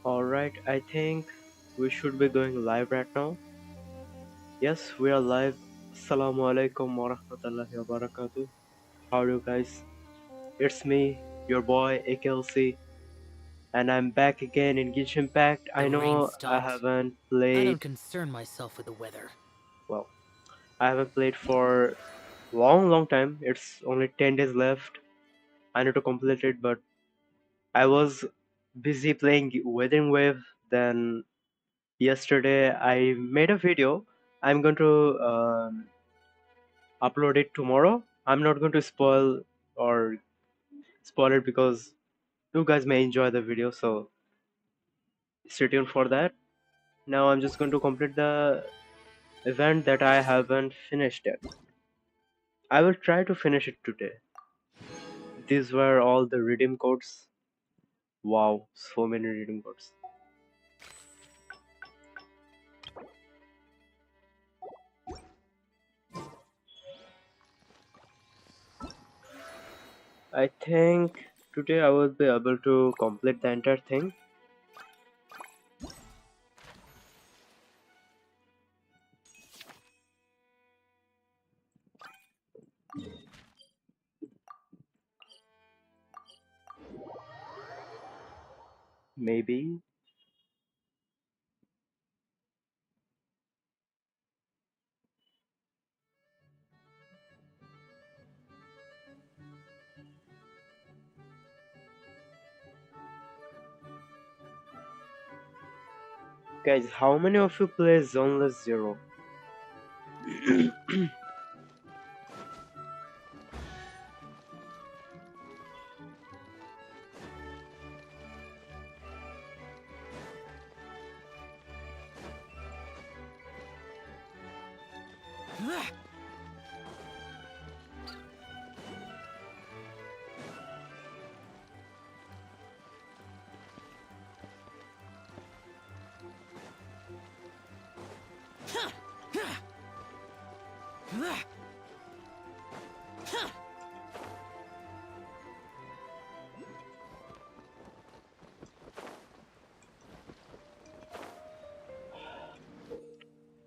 Alright, I think we should be going live right now. Yes, we are live. Assalamu alaikum wa rahmatullahi wa barakatuh. How are you guys? It's me, your boy AKLC, and I'm back again in Genshin Impact. I The rain know I stopped. haven't I played, don't concern myself with the weather. well, I haven't played for long time. It's only 10 days left. I need to complete it, but I was busy playing Weathering Wave. Then yesterday I made a video. I'm going to upload it tomorrow. I'm not going to or spoil it because you guys may enjoy the video, so stay tuned for that. Now I'm just going to complete the event that I haven't finished yet. I will try to finish it today. These were all the redeem codes. Wow, so many redeem codes. I think today I will be able to complete the entire thing. Maybe. Guys, how many of you play Zoneless Zero?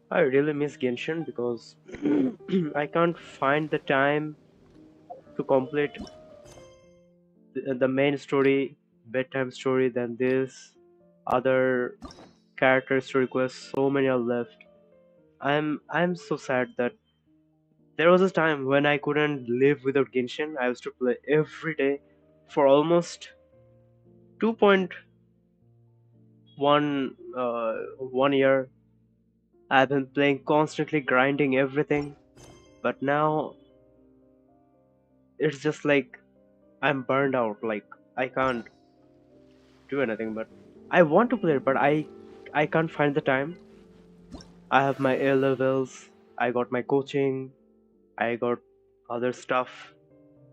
I really miss Genshin because I can't find the time to complete the main story, bedtime story, then this other character story quests. So many are left. I'm so sad that there was a time when I couldn't live without Genshin. I used to play every day for almost 2.1 I've been playing constantly, grinding everything, but now it's just like I'm burned out. Like I can't do anything. But I want to play it, but I can't find the time. I have my A levels. I got my coaching. I got other stuff.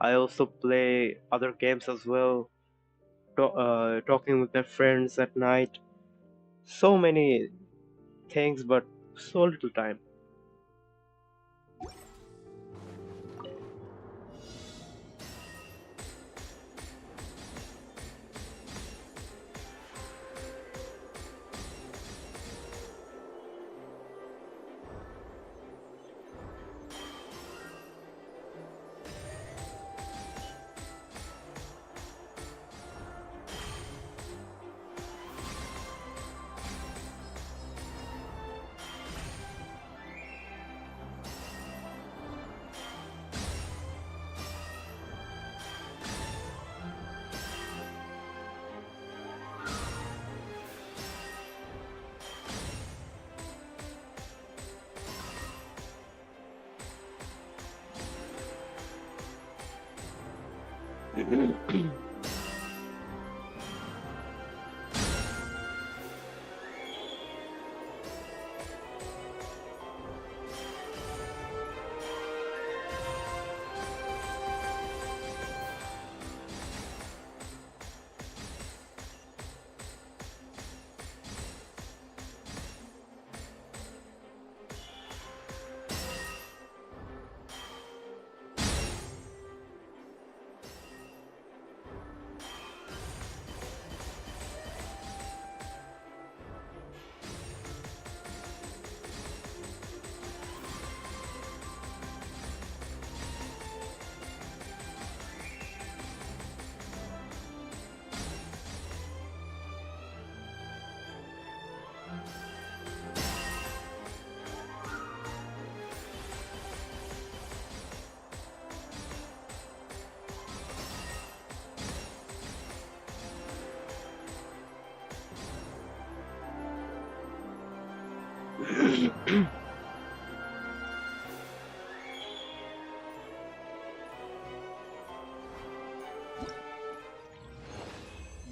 I also play other games as well. Talking with my friends at night. So many things, but so little time.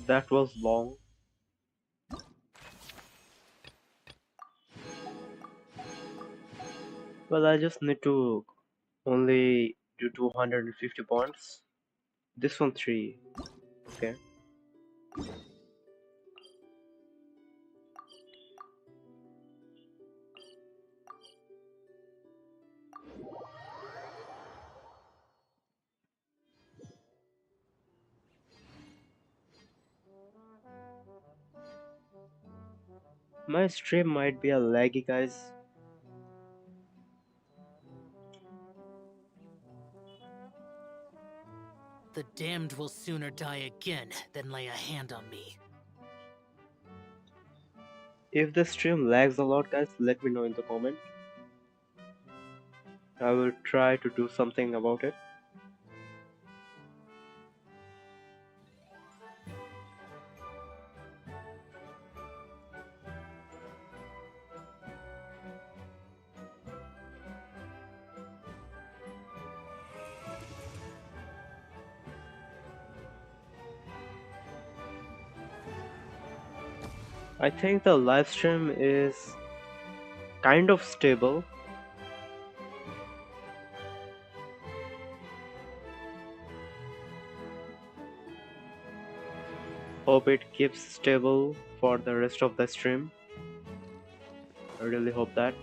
That was long. Well, I just need to only do 250 points. This one 3. Okay. My stream might be a laggy, guys. The damned will sooner die again than lay a hand on me. If the stream lags a lot, guys, let me know in the comment. I will try to do something about it. I think the live stream is kind of stable. Hope it keeps stable for the rest of the stream. I really hope that.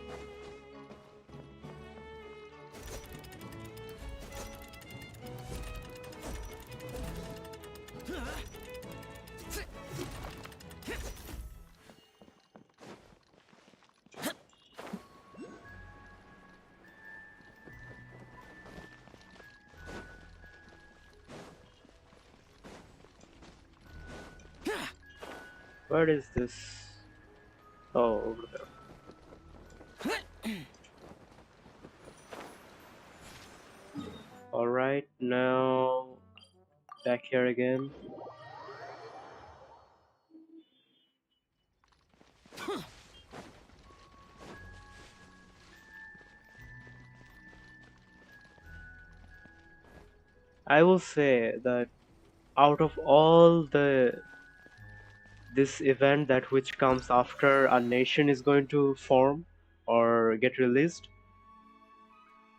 Where is this? Oh, over there. Alright, now back here again. I will say that out of all this event that which comes after a nation is going to form or get released,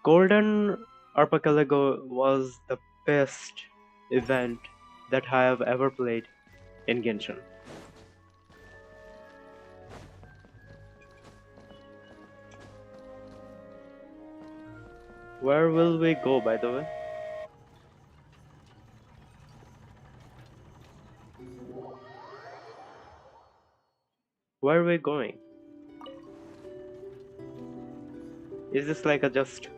Golden Archipelago was the best event that I have ever played in Genshin. Where will we go, by the way? Where are we going? Is this like a just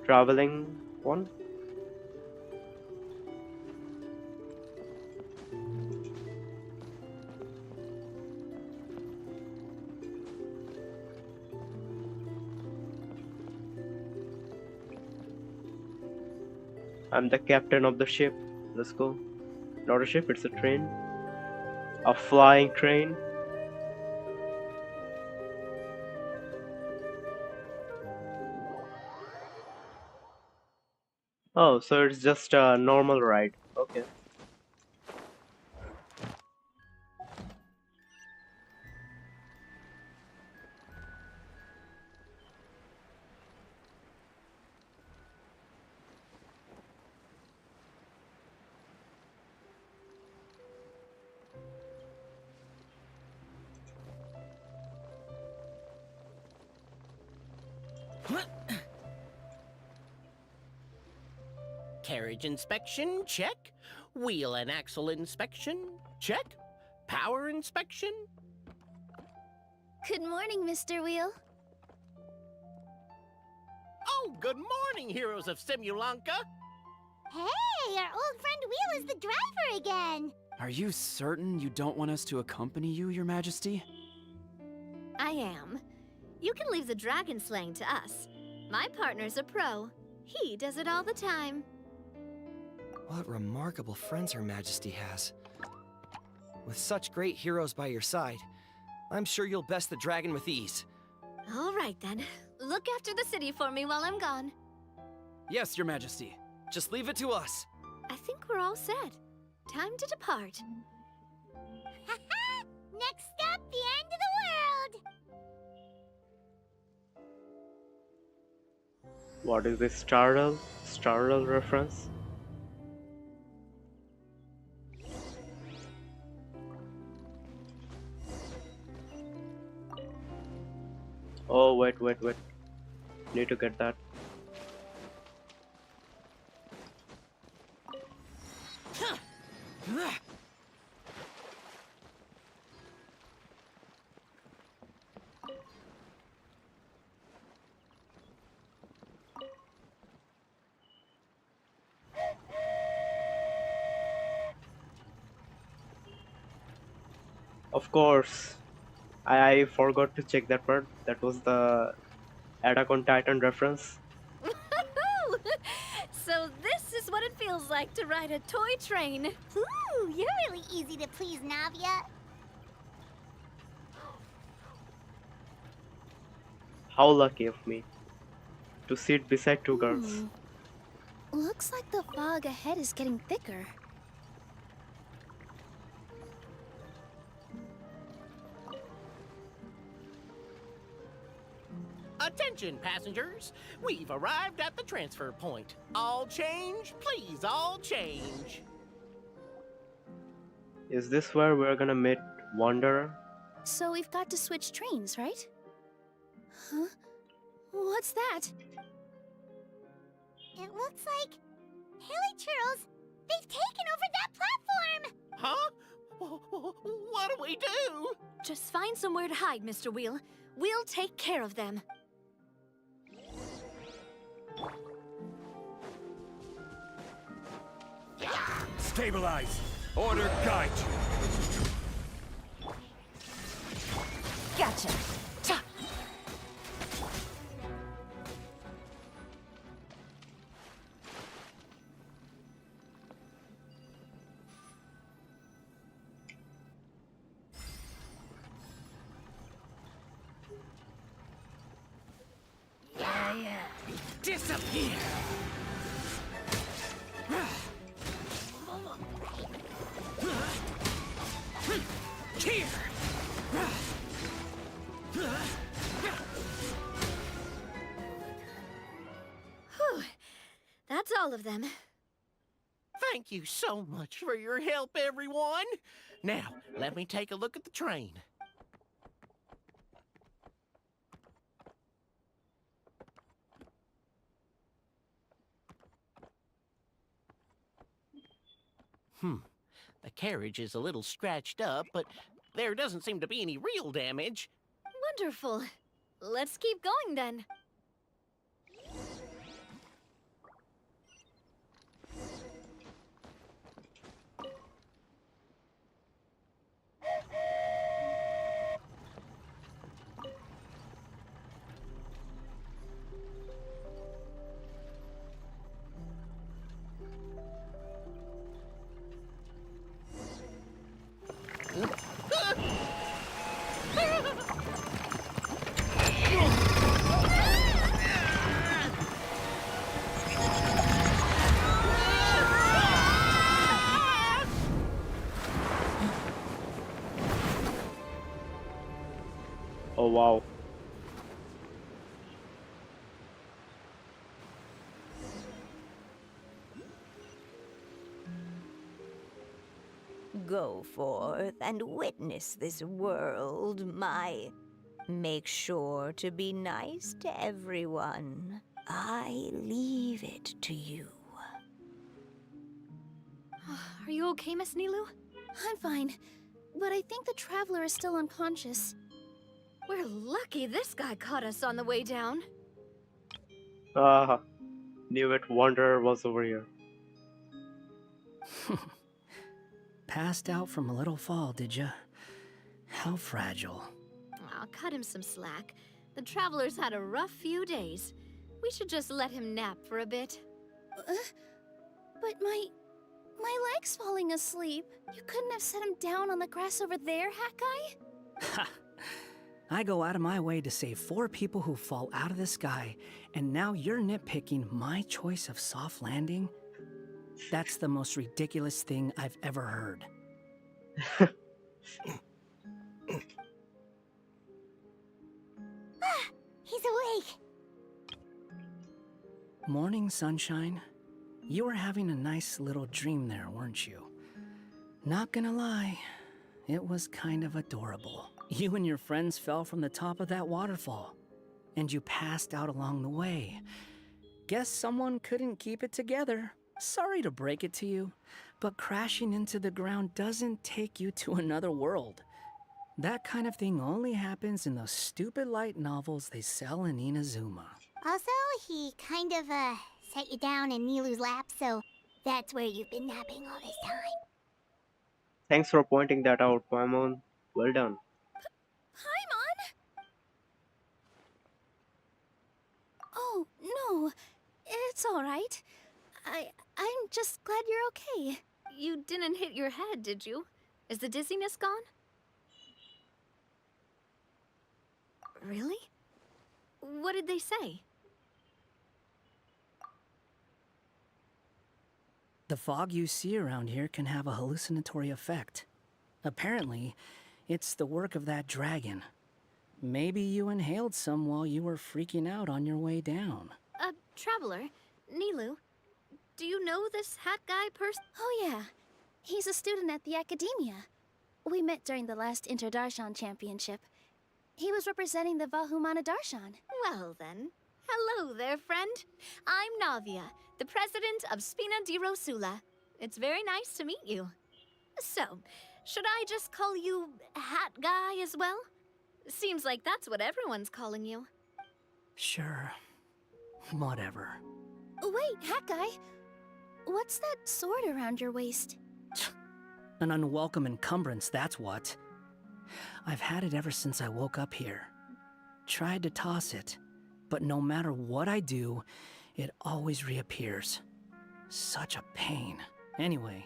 traveling one? I'm the captain of the ship. Let's go. Not a ship, it's a train. A flying train. Oh, so it's just a normal ride. Okay. Carriage inspection, check. Wheel and axle inspection, check. Power inspection. Good morning, Mr. Wheel. Oh, good morning, heroes of Simulanka. Hey, our old friend Wheel is the driver again. Are you certain you don't want us to accompany you, Your Majesty? I am. You can leave the dragon slaying to us. My partner's a pro. He does it all the time. What remarkable friends Her Majesty has. With such great heroes by your side, I'm sure you'll best the dragon with ease. All right then. Look after the city for me while I'm gone. Yes, Your Majesty. Just leave it to us. I think we're all set. Time to depart. Next stop, the end of the world! What is this Startle? Startle reference? Oh, wait. Need to get that. Of course, I forgot to check that part. That was the Attack on Titan reference. Woohoo! So this is what it feels like to ride a toy train. Ooh, you're really easy to please, Navia. How lucky of me to sit beside two girls. Looks like the fog ahead is getting thicker. Attention, passengers! We've arrived at the transfer point. All change, please, all change. Is this where we're gonna meet Wanderer? So we've got to switch trains, right? Huh? What's that? It looks like... Hilly Churls, they've taken over that platform! Huh? What do we do? Just find somewhere to hide, Mr. Wheel. We'll take care of them. Stabilize! Order guide you! Gotcha. Ta. Yeah. Disappear! Here! Whew. That's all of them. Thank you so much for your help, everyone. Now, let me take a look at the train. The carriage is a little scratched up, but there doesn't seem to be any real damage. Wonderful. Let's keep going then. Oh wow. Go forth and witness this world, my... Make sure to be nice to everyone. I leave it to you. Are you okay, Miss Nilu? I'm fine, but I think the traveler is still unconscious. We're lucky this guy caught us on the way down. Ah, knew it. Wanderer was over here. Passed out from a little fall, did ya? How fragile. I'll cut him some slack. The traveler's had a rough few days. We should just let him nap for a bit. But my leg's falling asleep. You couldn't have set him down on the grass over there, Hat Guy? Ha! I go out of my way to save 4 people who fall out of the sky, and now you're nitpicking my choice of soft landing? That's the most ridiculous thing I've ever heard. He's awake. Morning, sunshine. You were having a nice little dream there, weren't you? Not gonna lie, it was kind of adorable. You and your friends fell from the top of that waterfall, and you passed out along the way. Guess someone couldn't keep it together. Sorry to break it to you, but crashing into the ground doesn't take you to another world. That kind of thing only happens in those stupid light novels they sell in Inazuma. Also, he kind of, set you down in Nilu's lap, so that's where you've been napping all this time. Thanks for pointing that out, Paimon. Well done. Paimon? Oh, no. It's all right. I'm just glad you're okay. You didn't hit your head, did you? Is the dizziness gone? Really? What did they say? The fog you see around here can have a hallucinatory effect. Apparently, it's the work of that dragon. Maybe you inhaled some while you were freaking out on your way down. Traveler, Nilu, do you know this hat guy person? Oh, yeah. He's a student at the academia. We met during the last Inter-Darshan Championship. He was representing the Vahumana Darshan. Well then, hello there, friend. I'm Navia, the president of Spina di Rosula. It's very nice to meet you. So, should I just call you Hat Guy as well? Seems like that's what everyone's calling you. Sure. Whatever. Wait, Hat Guy. What's that sword around your waist? An unwelcome encumbrance, that's what. I've had it ever since I woke up here. Tried to toss it, but no matter what I do, it always reappears. Such a pain. Anyway,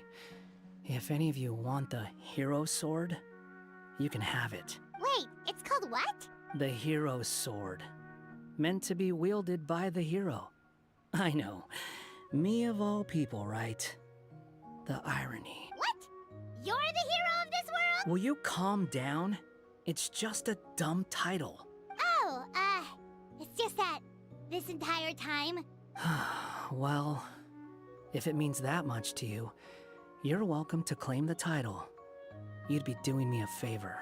if any of you want the hero sword, you can have it. Wait, it's called what? The hero sword. Meant to be wielded by the hero. I know. Me of all people, right? The irony. What? You're the hero of this world? Will you calm down? It's just a dumb title. Oh, it's just that this entire time. Well, if it means that much to you, you're welcome to claim the title. You'd be doing me a favor.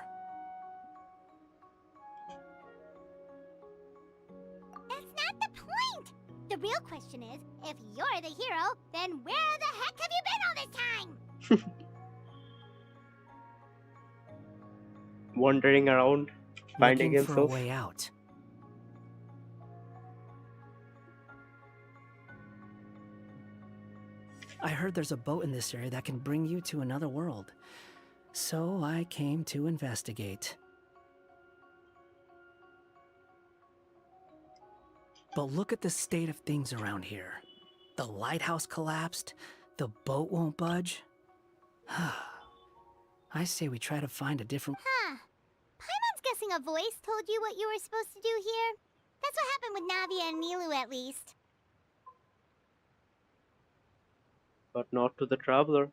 That's not the point! The real question is, if you're the hero, then where the heck have you been all this time? Wandering around, finding Looking for a himself. way out. I heard there's a boat in this area that can bring you to another world. So I came to investigate. But look at the state of things around here. The lighthouse collapsed. The boat won't budge. I say we try to find a different... Huh. Paimon's guessing a voice told you what you were supposed to do here. That's what happened with Navia and Nilu, at least. But not to the traveler.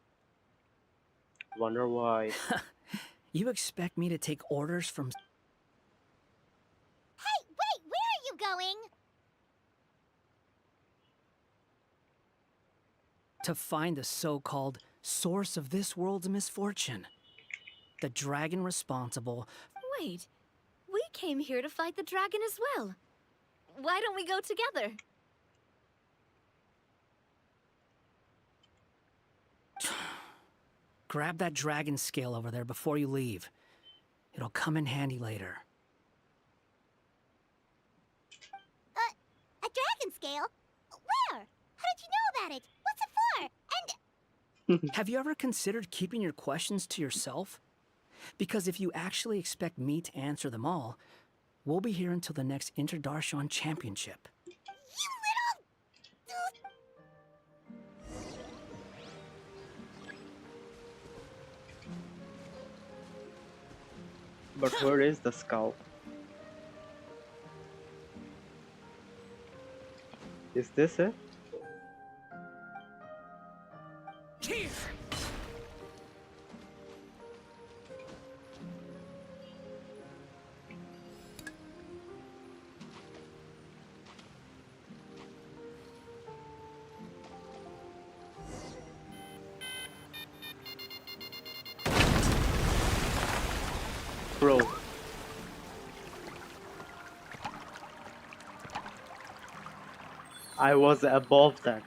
Wonder why. You expect me to take orders from... Hey, wait, where are you going? To find the so-called source of this world's misfortune. The dragon responsible... Wait, we came here to fight the dragon as well. Why don't we go together? Grab that dragon scale over there before you leave. It'll come in handy later. A dragon scale? Where? How did you know about it? What's it for? And Have you ever considered keeping your questions to yourself? Because if you actually expect me to answer them all, we'll be here until the next Inter-Darshan Championship. you little... But where is the skull? Is this it? Bro. I was above that.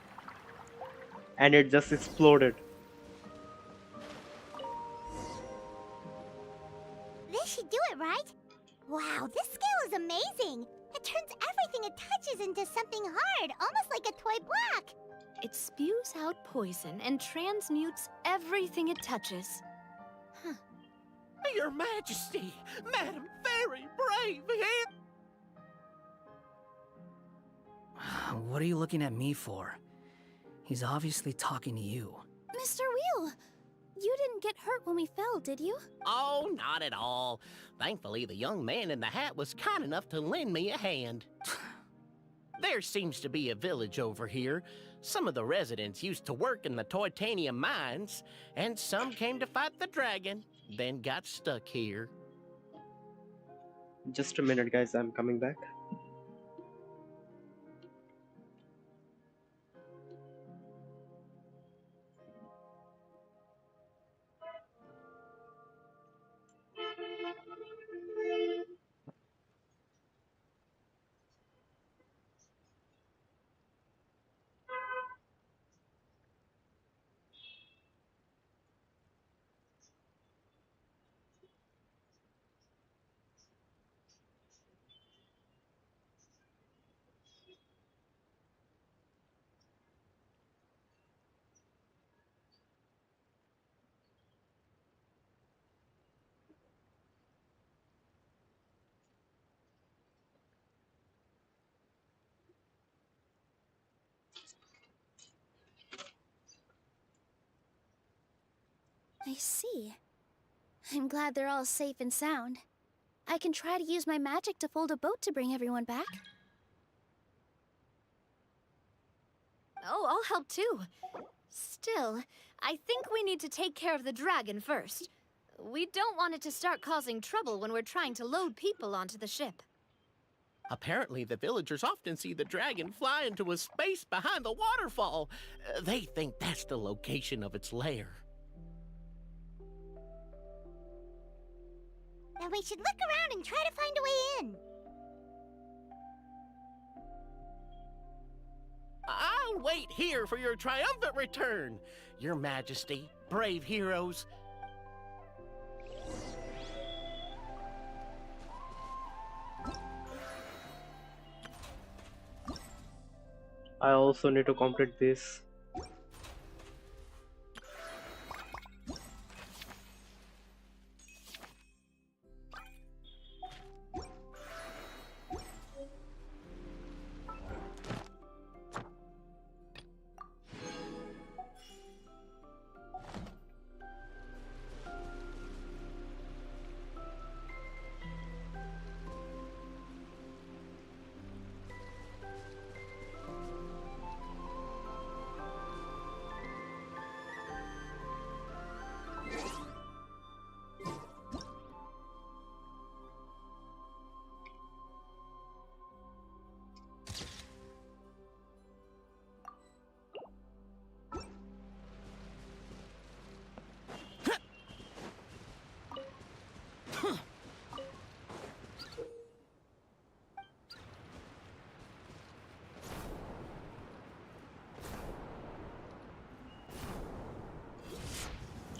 And it just exploded. This should do it, right? Wow, this scale is amazing! It turns everything it touches into something hard, almost like a toy block! It spews out poison and transmutes everything it touches. Your Majesty, Madam, very brave here. What are you looking at me for? He's obviously talking to you. Mr. Wheel, you didn't get hurt when we fell, did you? Oh, not at all. Thankfully, the young man in the hat was kind enough to lend me a hand. There seems to be a village over here. Some of the residents used to work in the titanium mines, and some came to fight the dragon, then got stuck here. Just a minute, guys, I'm coming back. I see. I'm glad they're all safe and sound. I can try to use my magic to fold a boat to bring everyone back. Oh, I'll help too. Still, I think we need to take care of the dragon first. We don't want it to start causing trouble when we're trying to load people onto the ship. Apparently, the villagers often see the dragon fly into a space behind the waterfall. They think that's the location of its lair. Then we should look around and try to find a way in. I'll wait here for your triumphant return, Your Majesty, brave heroes. I also need to complete this.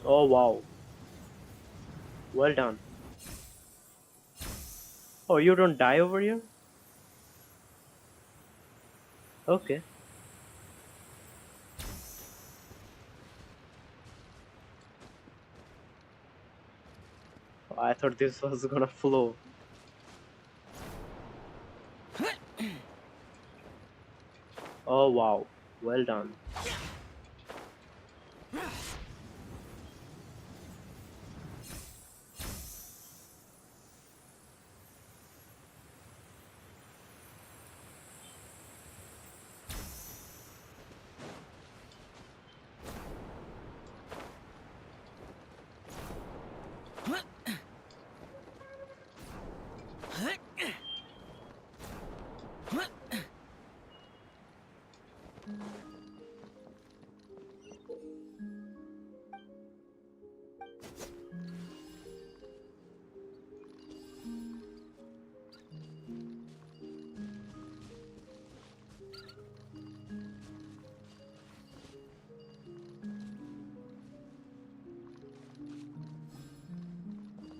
Oh wow. Well done. Oh, you don't die over here? Okay. I thought this was gonna flow. Oh wow. Well done.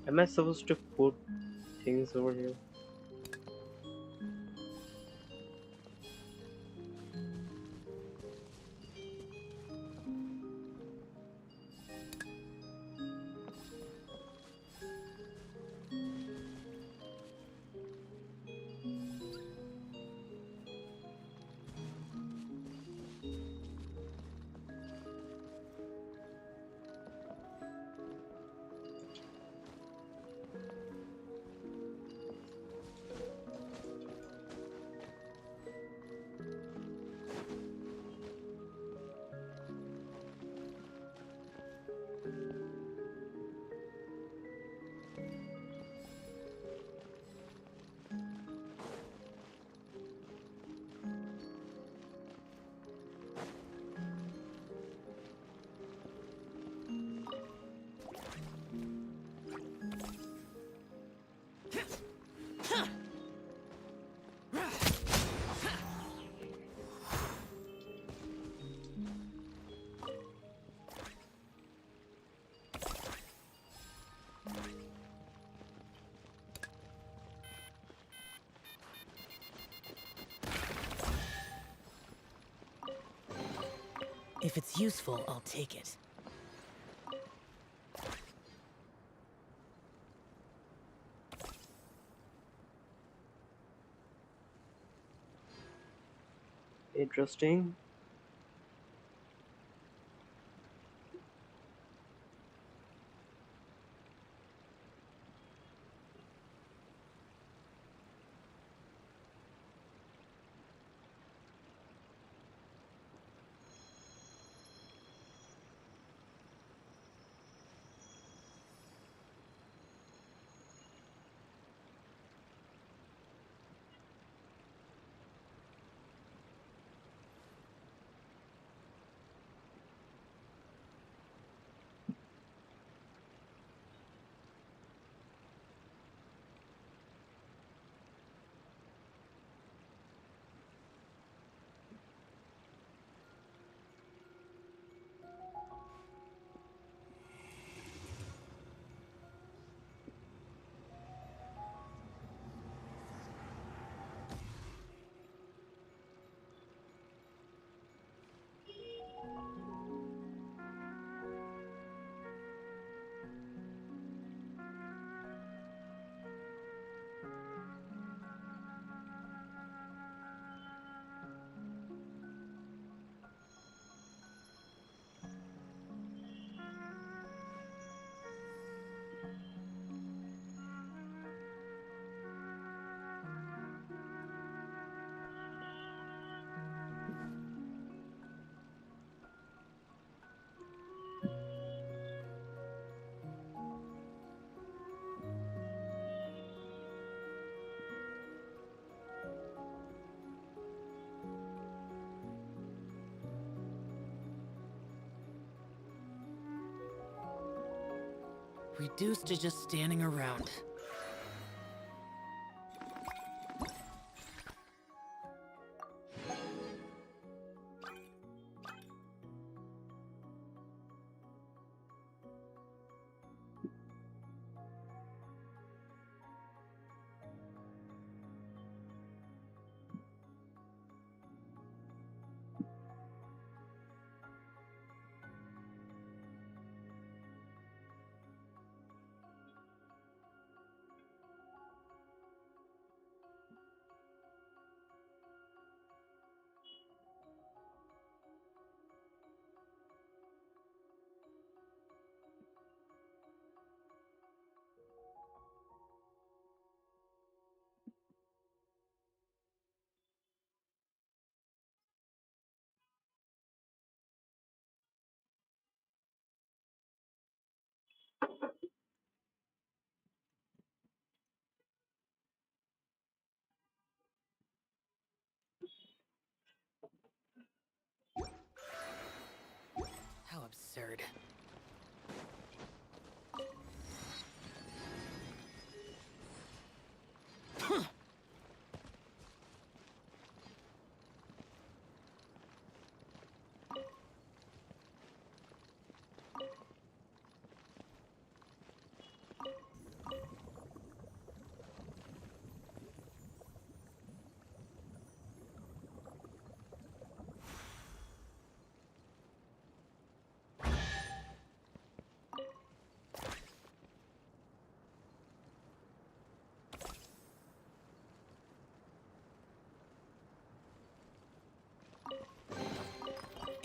Am I supposed to put things over here? If it's useful, I'll take it. Interesting. Reduced to just standing around.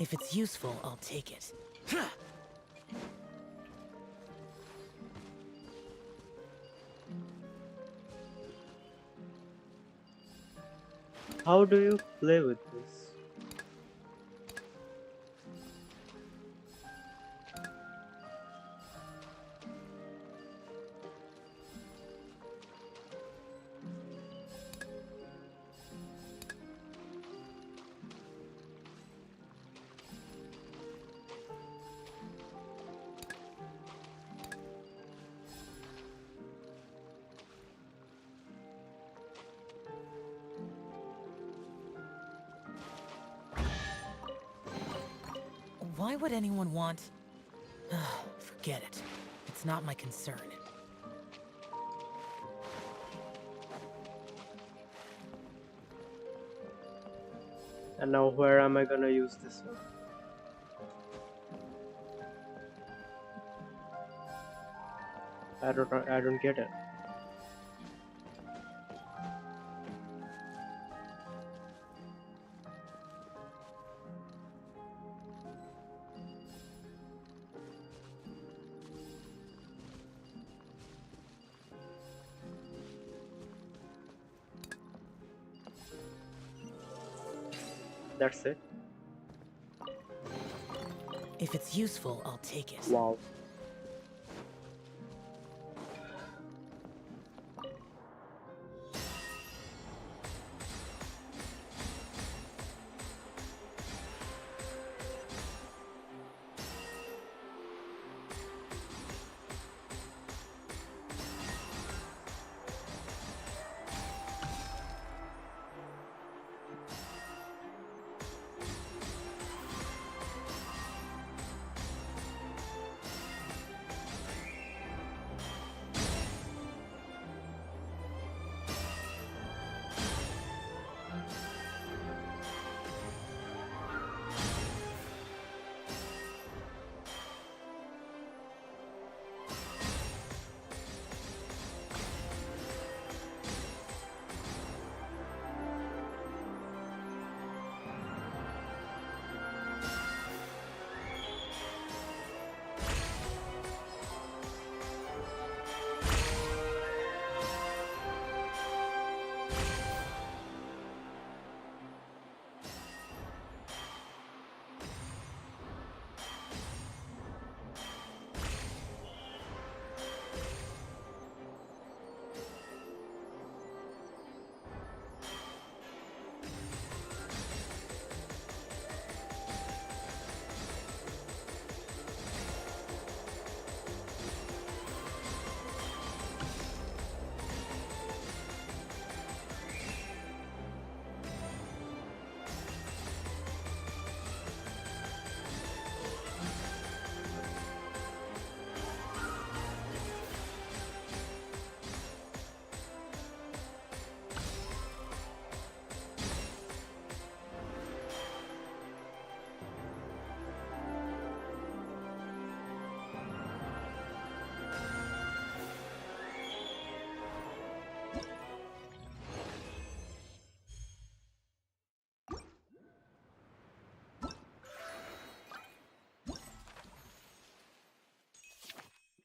If it's useful, I'll take it. How do you play with this? Why would anyone want... Forget it. It's not my concern. And now where am I gonna use this one? I don't get it. That's it. If it's useful, I'll take it. Wow.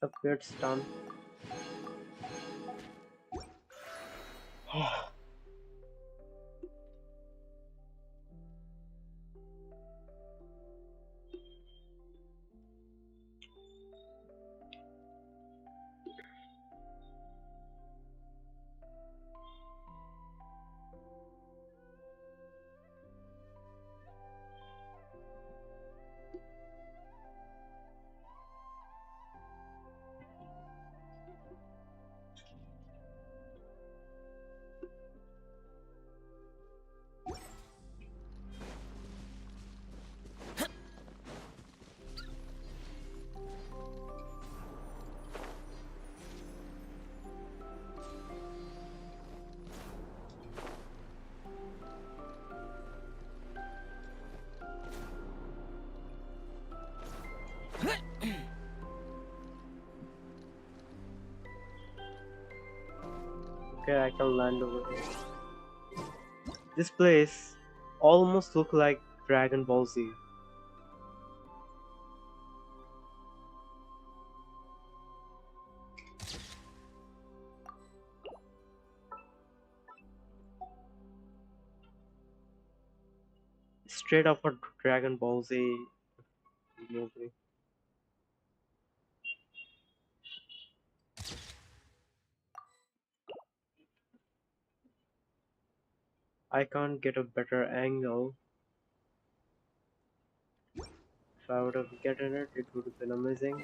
Upgrades done. Okay, I can land over here. This place almost looks like Dragon Ball Z. Straight off a Dragon Ball Z movie. I can't get a better angle. If I would have gotten it, it would have been amazing.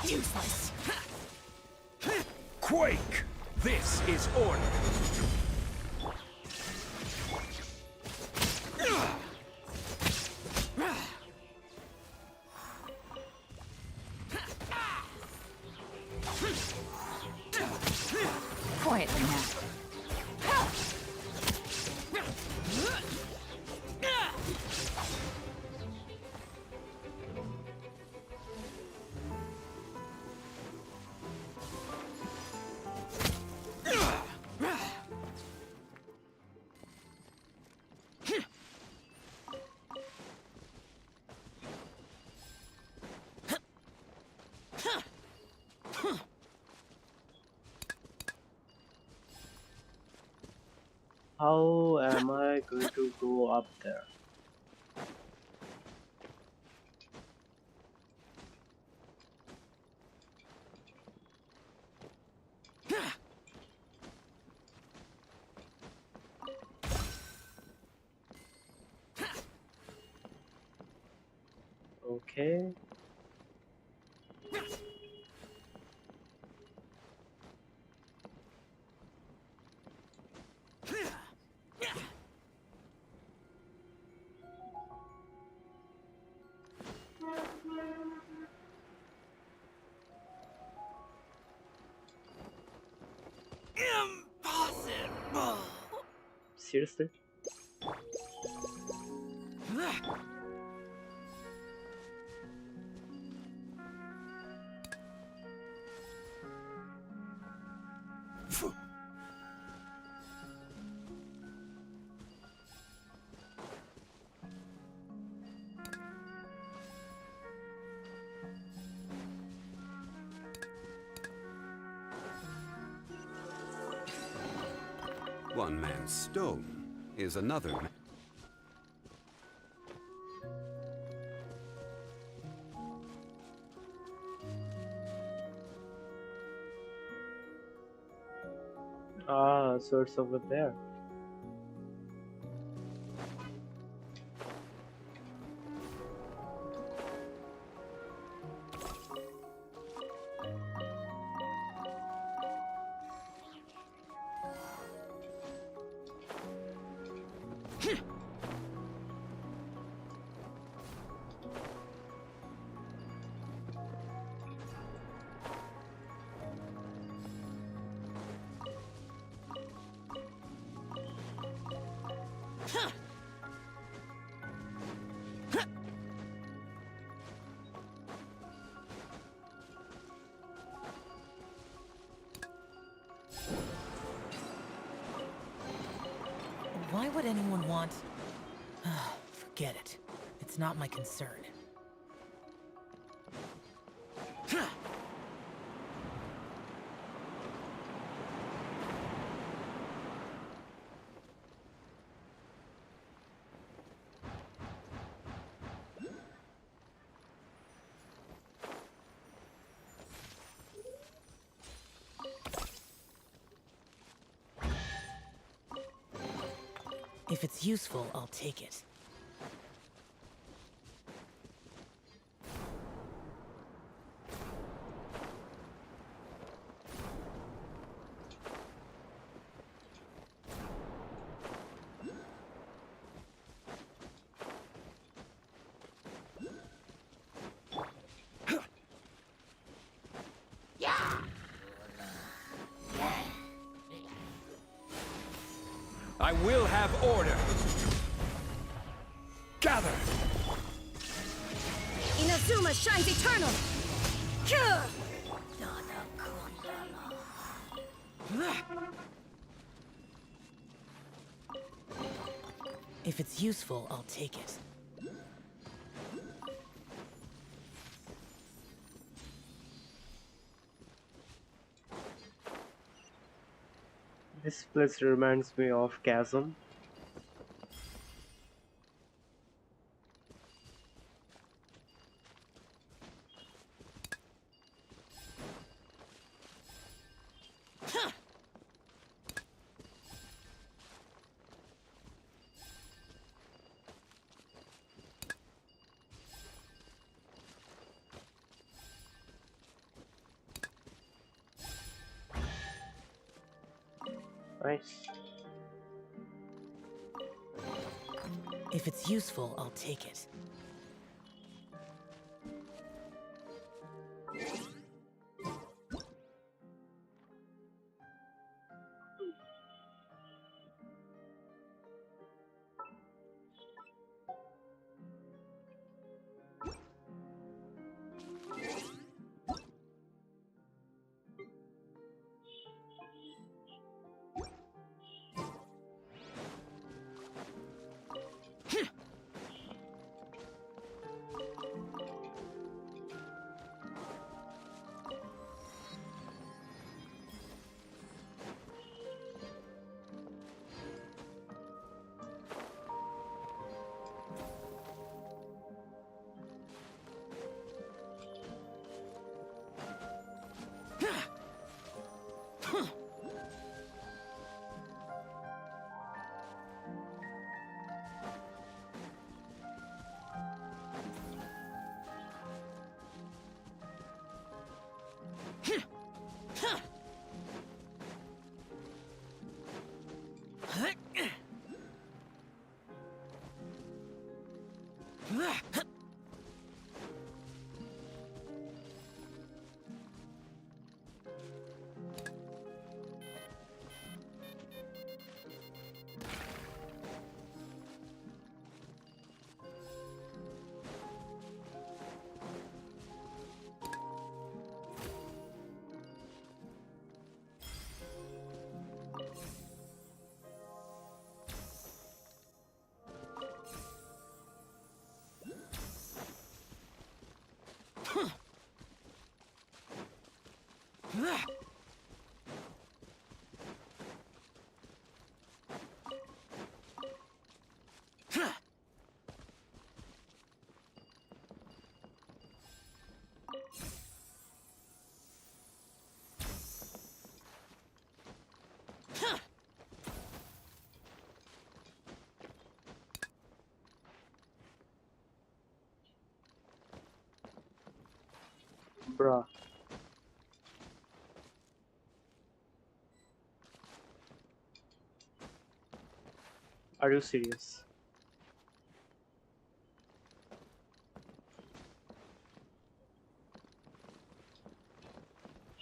Useless. Quake! This is order. Quietly now. How am I going to go up there? Okay. Impossible. Seriously? One man's stone is another man. Ah, so it's over there. Why would anyone want... Forget it. It's not my concern. If it's useful, I'll take it. I will have order. Gather. Inazuma shines eternal! If it's useful, I'll take it. This place reminds me of Chasm. Nice. If it's useful, I'll take it. Bruh. Are you serious?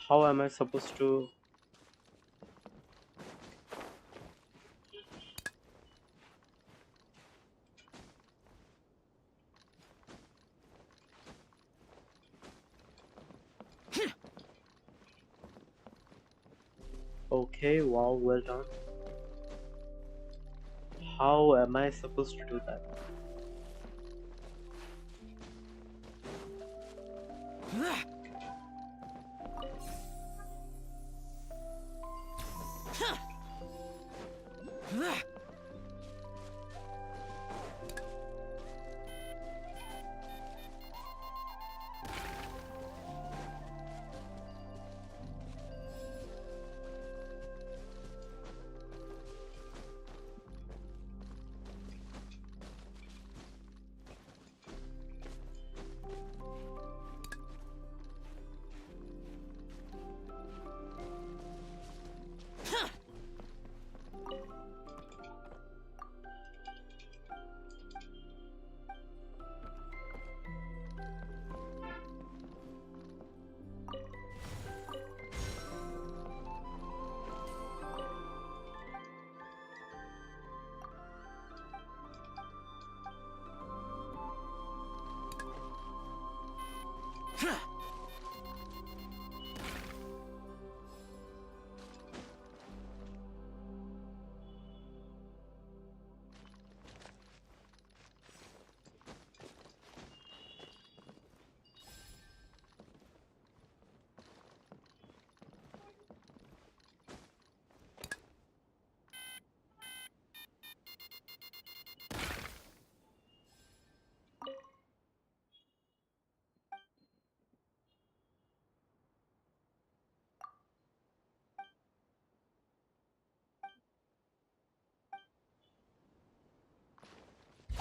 How am I supposed to... Okay, wow, well done. How am I supposed to do that?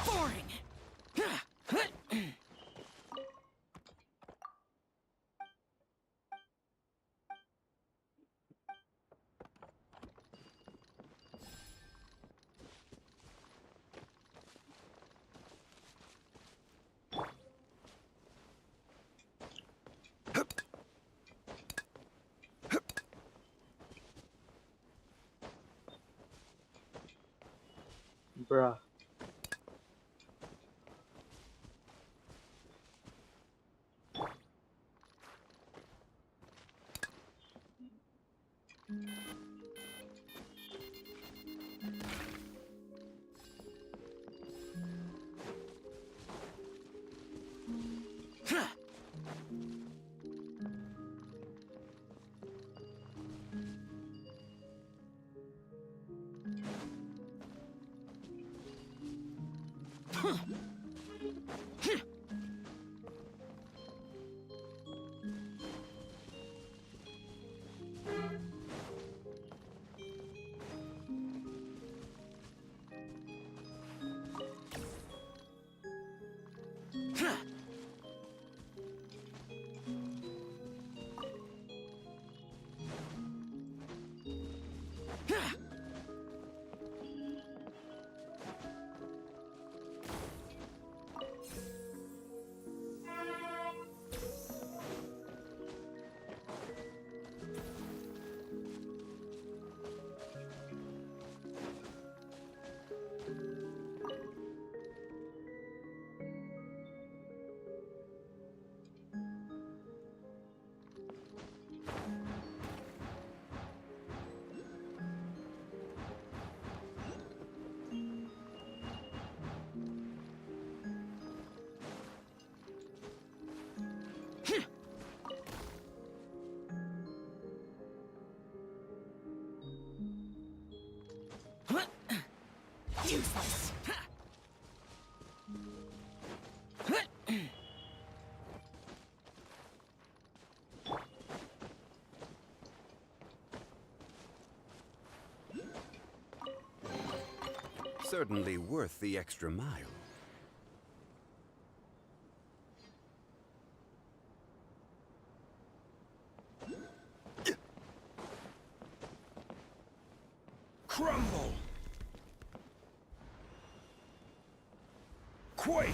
Boring! Bruh. Useless! Certainly worth the extra mile. Crumble! Quake!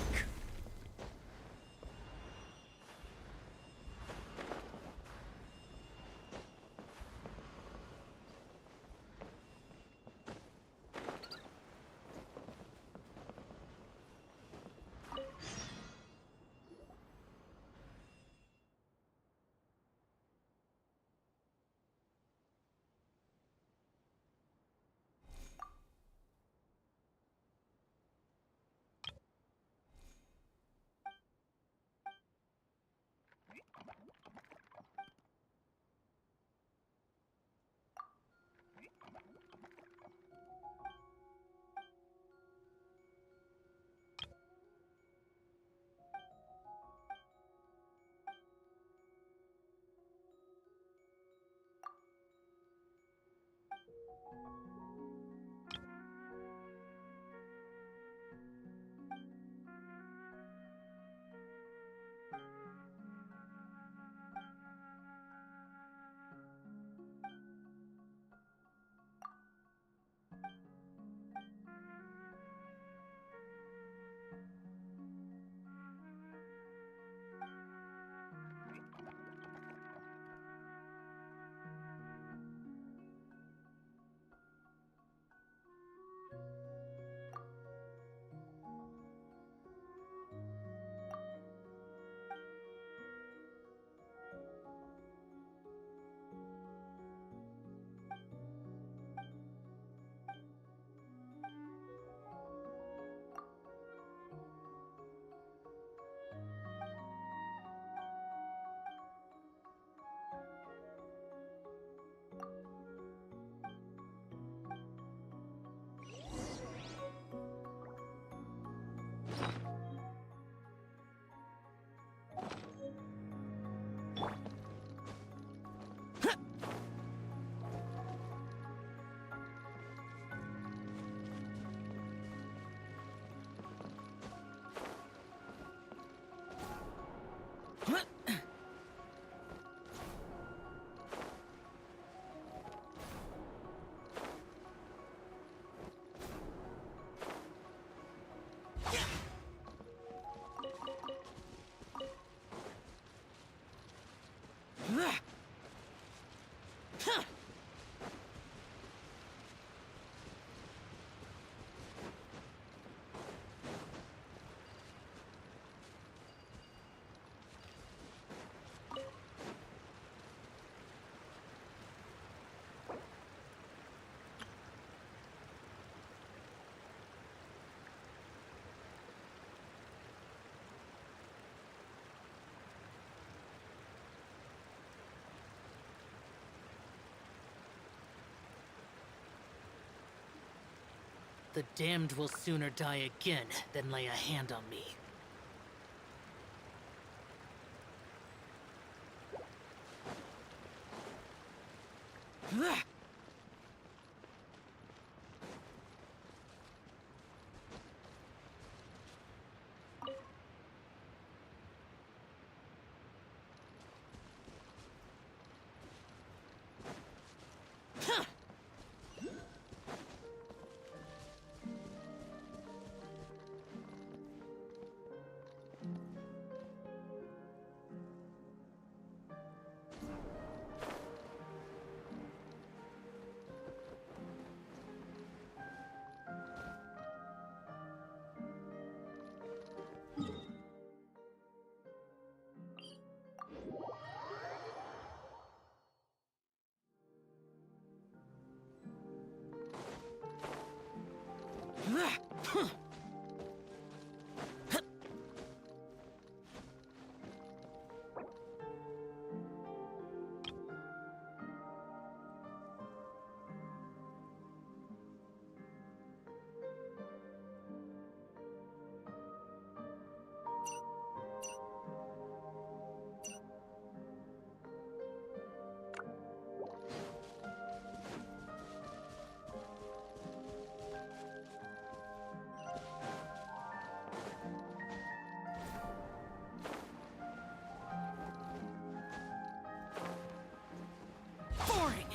The damned will sooner die again than lay a hand on me. Boring!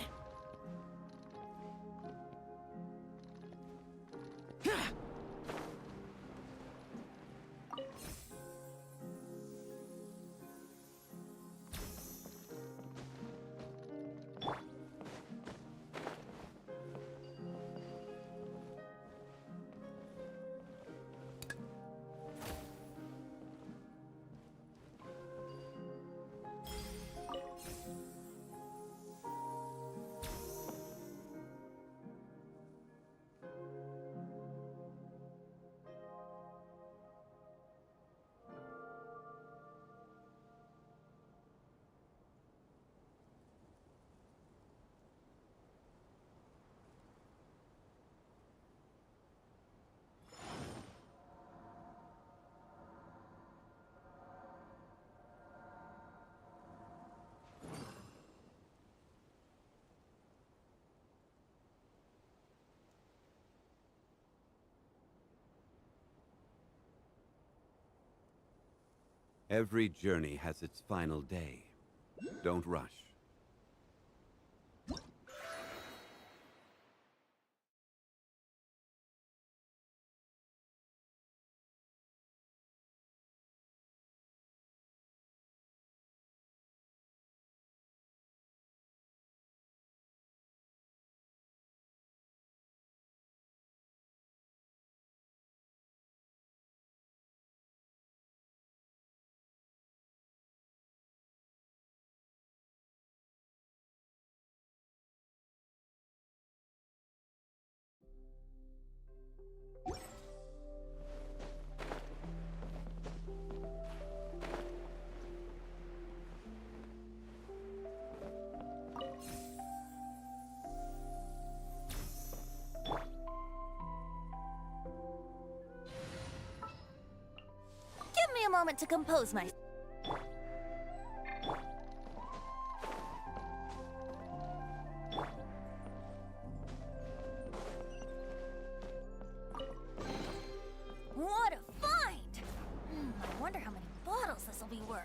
Every journey has its final day. Don't rush. Give me a moment to compose my... What a find! I wonder how many bottles this will be worth.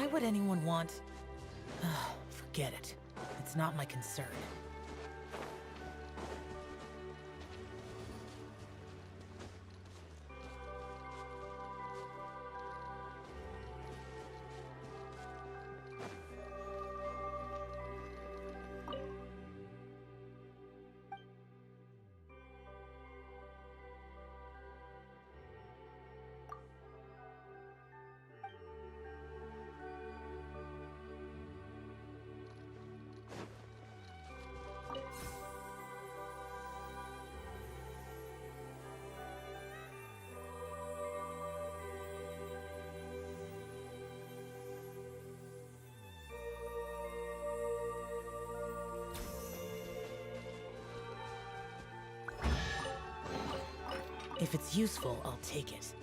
Why would anyone want... Forget it. It's not my concern. If it's useful, I'll take it.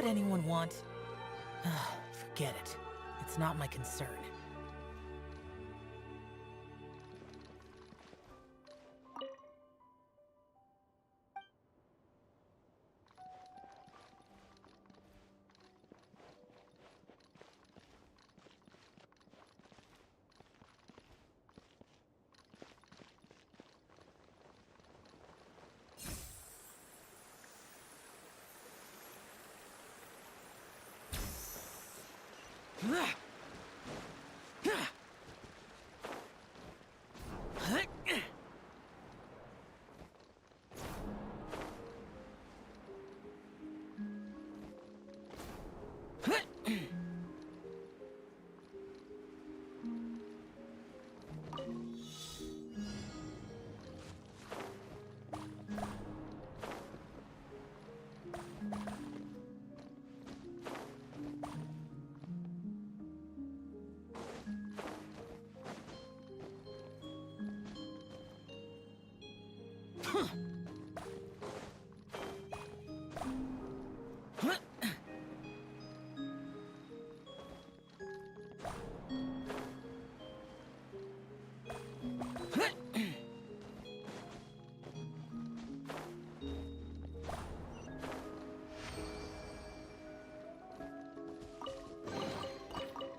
would anyone want? Forget it. It's not my concern.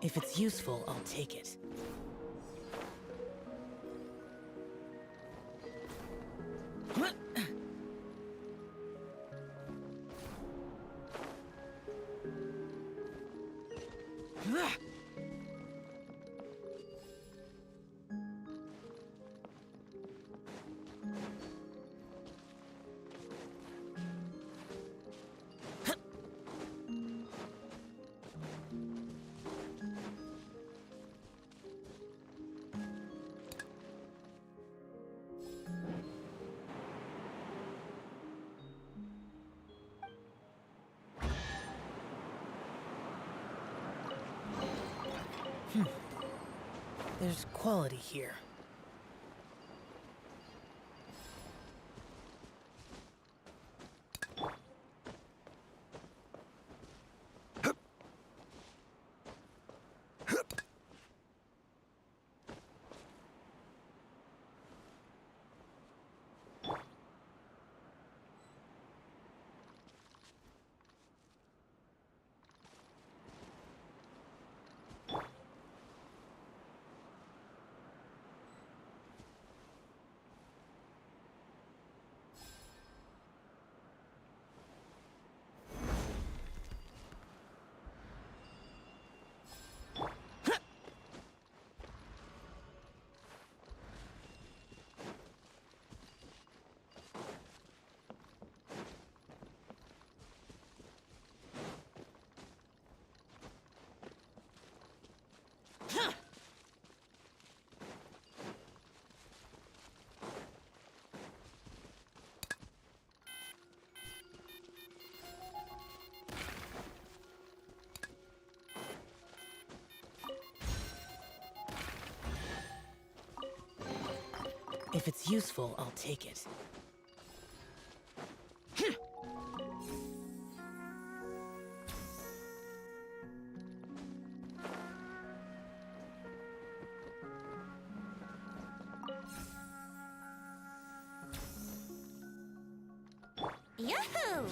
If it's useful, I'll take it. There's quality here. If it's useful, I'll take it. Yahoo!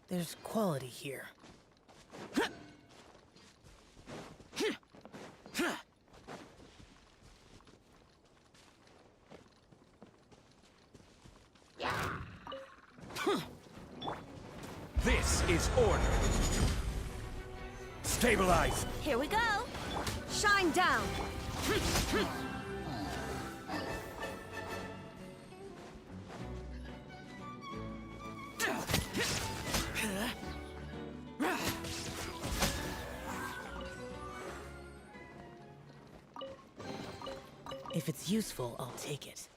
There's quality here. This is order. Stabilize. Here we go. Shine down. If it's useful, I'll take it.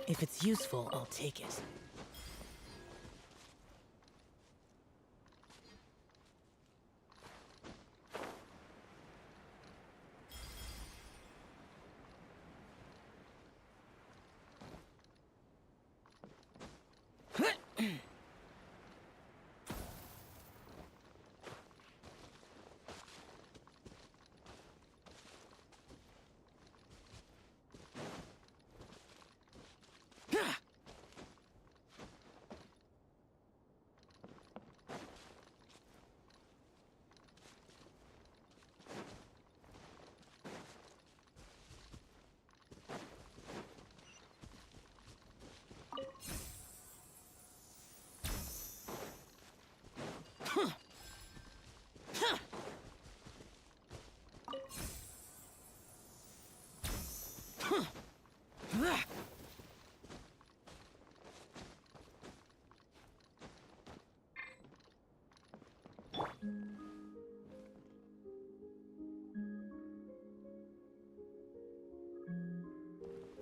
If it's useful, I'll take it.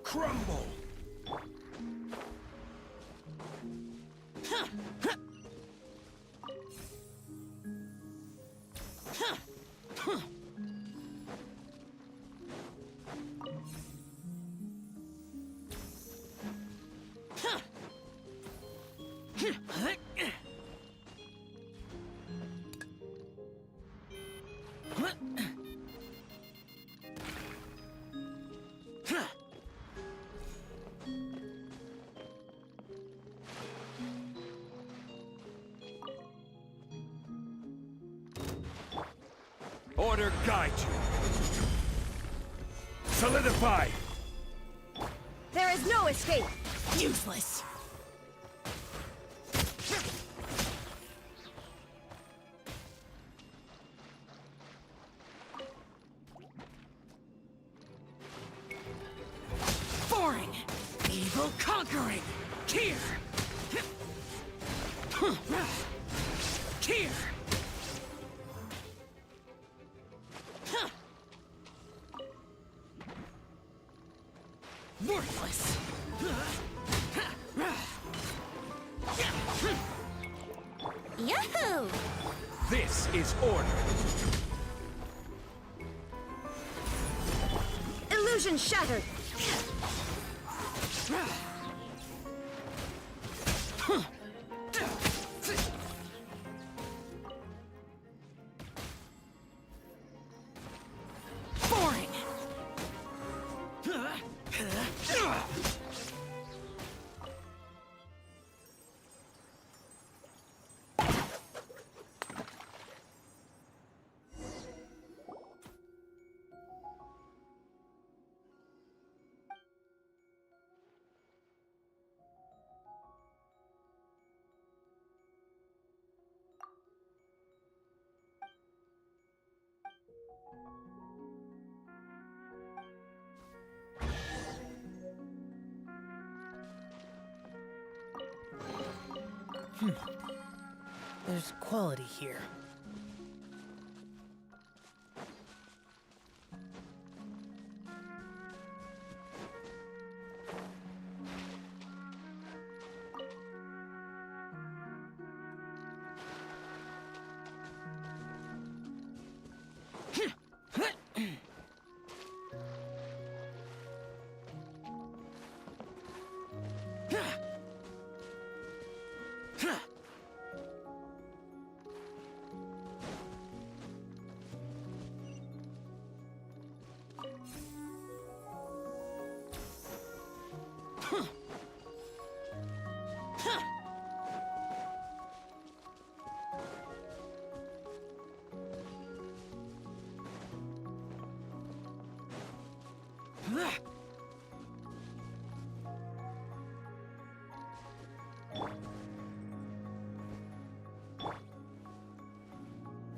Crumble! Order guide you. Solidify! There is no escape! Useless! Boring! Evil conquering! Here! Here! Worthless! Yahoo! This is order. Illusion shattered! Boring! There's quality here.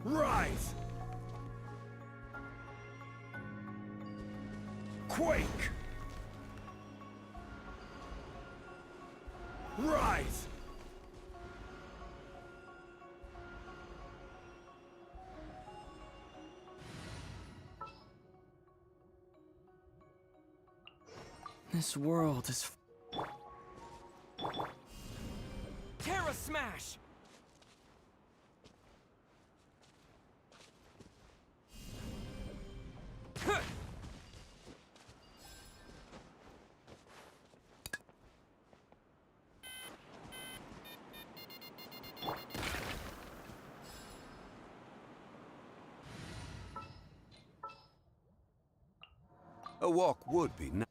Rise! Quake! Rise! This world is smash! Huh. A walk would be nice.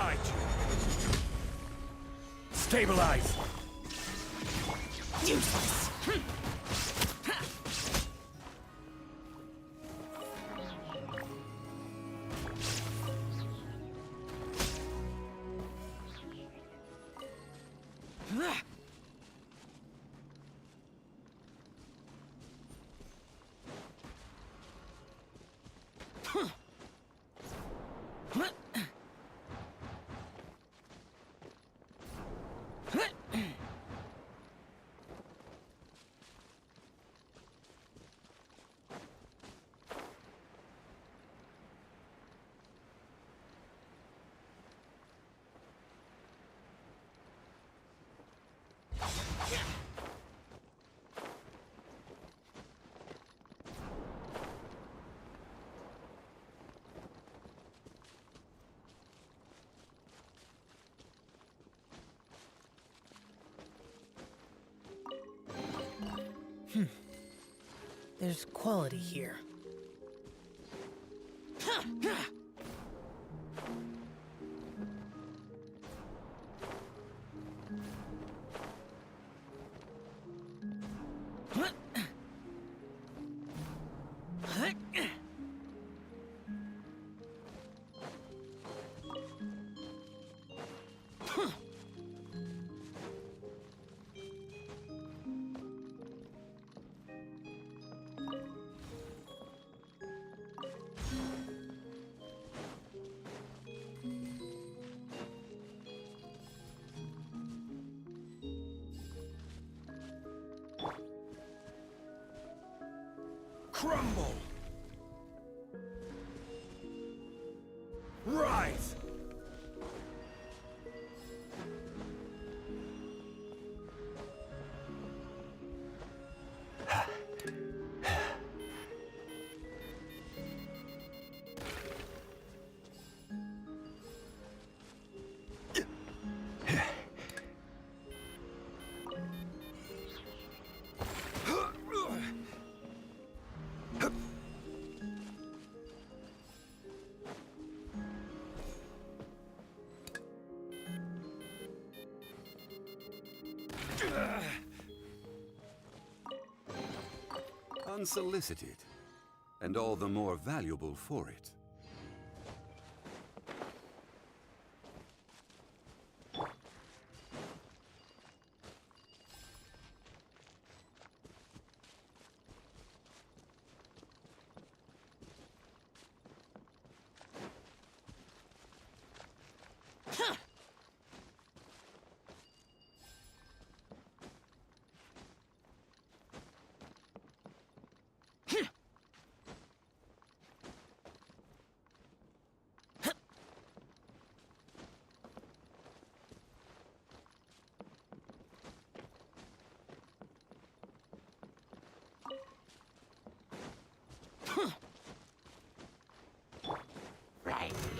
guide you. Stabilize. Useless. There's quality here. Crumble! Rise! Unsolicited, and all the more valuable for it.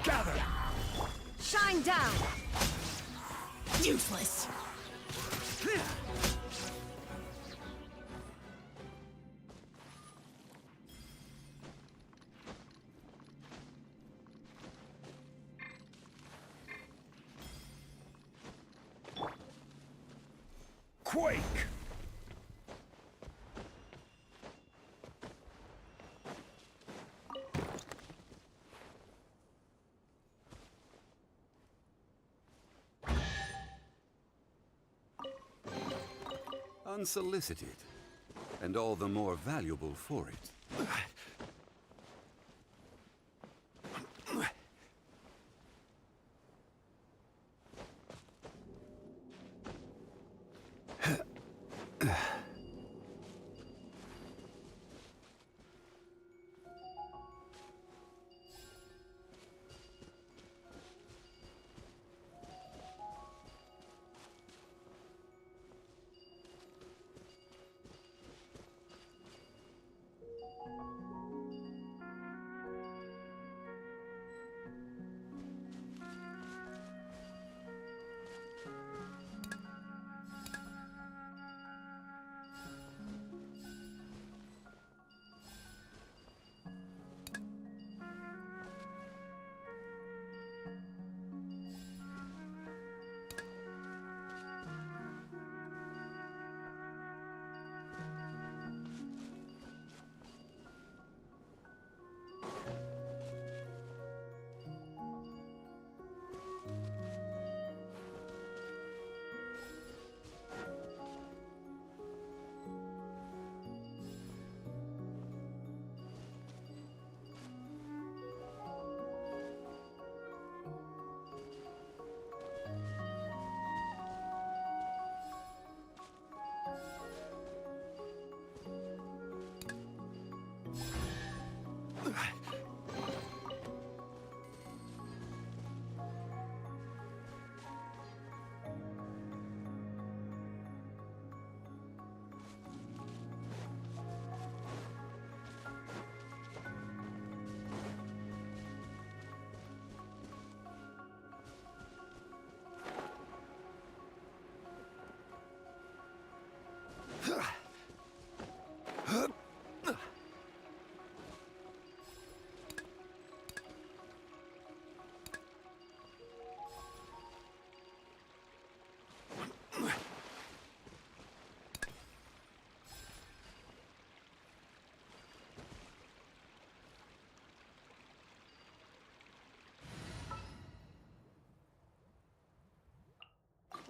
Gather! Shine down! Useless. Quake! Unsolicited, and all the more valuable for it.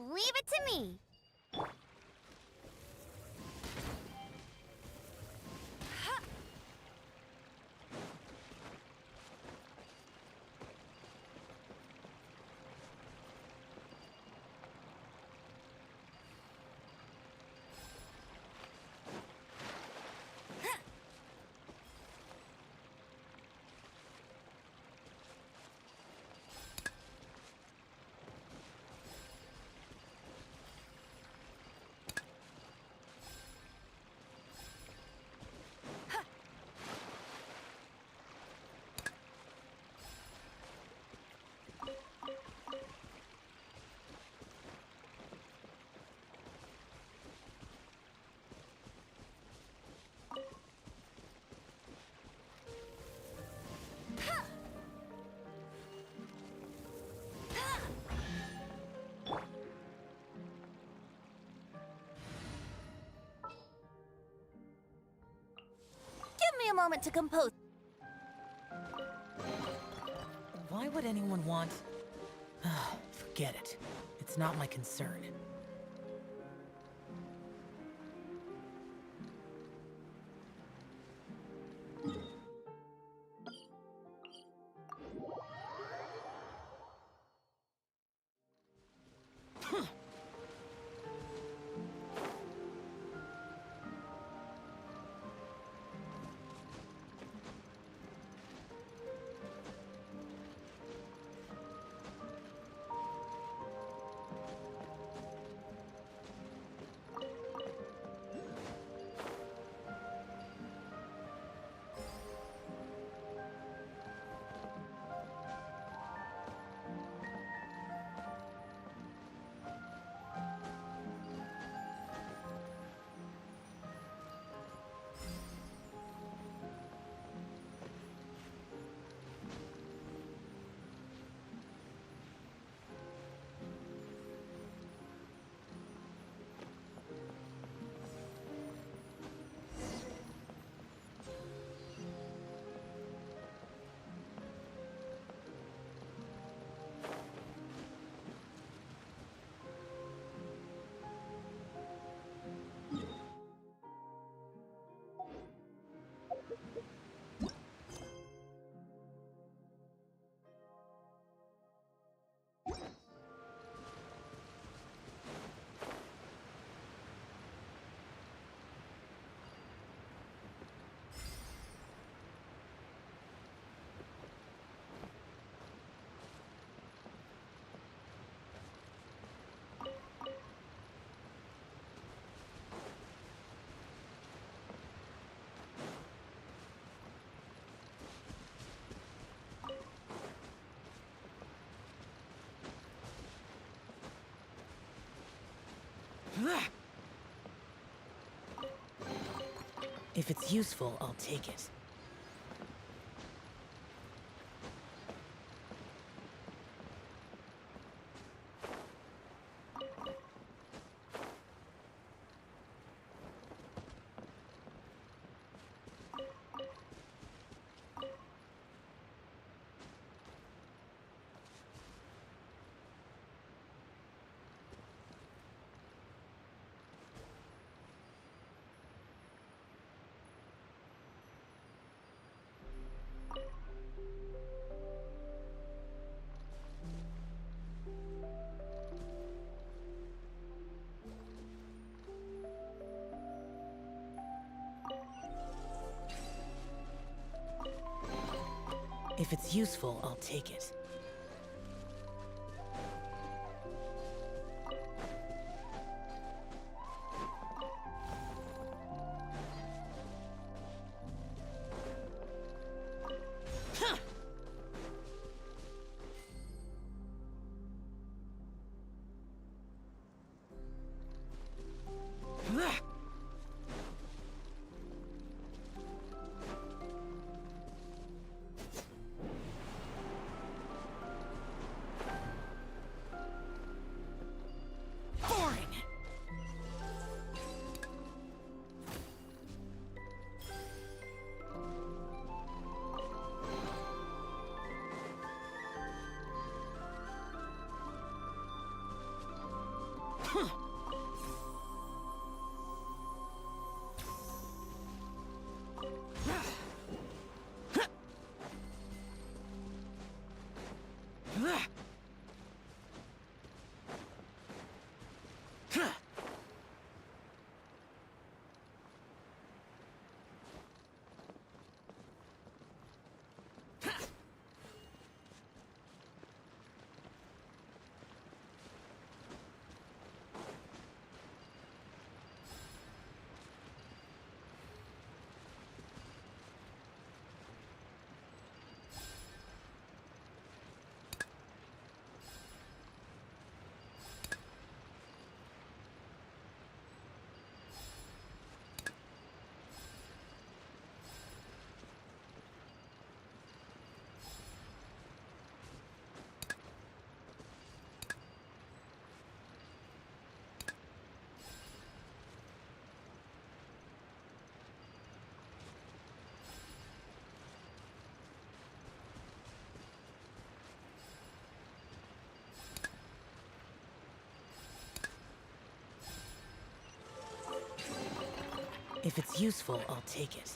Leave it to me. Give me a moment to compose. Why would anyone want... Forget it. It's not my concern. If it's useful, I'll take it. If it's useful, I'll take it. If it's useful, I'll take it.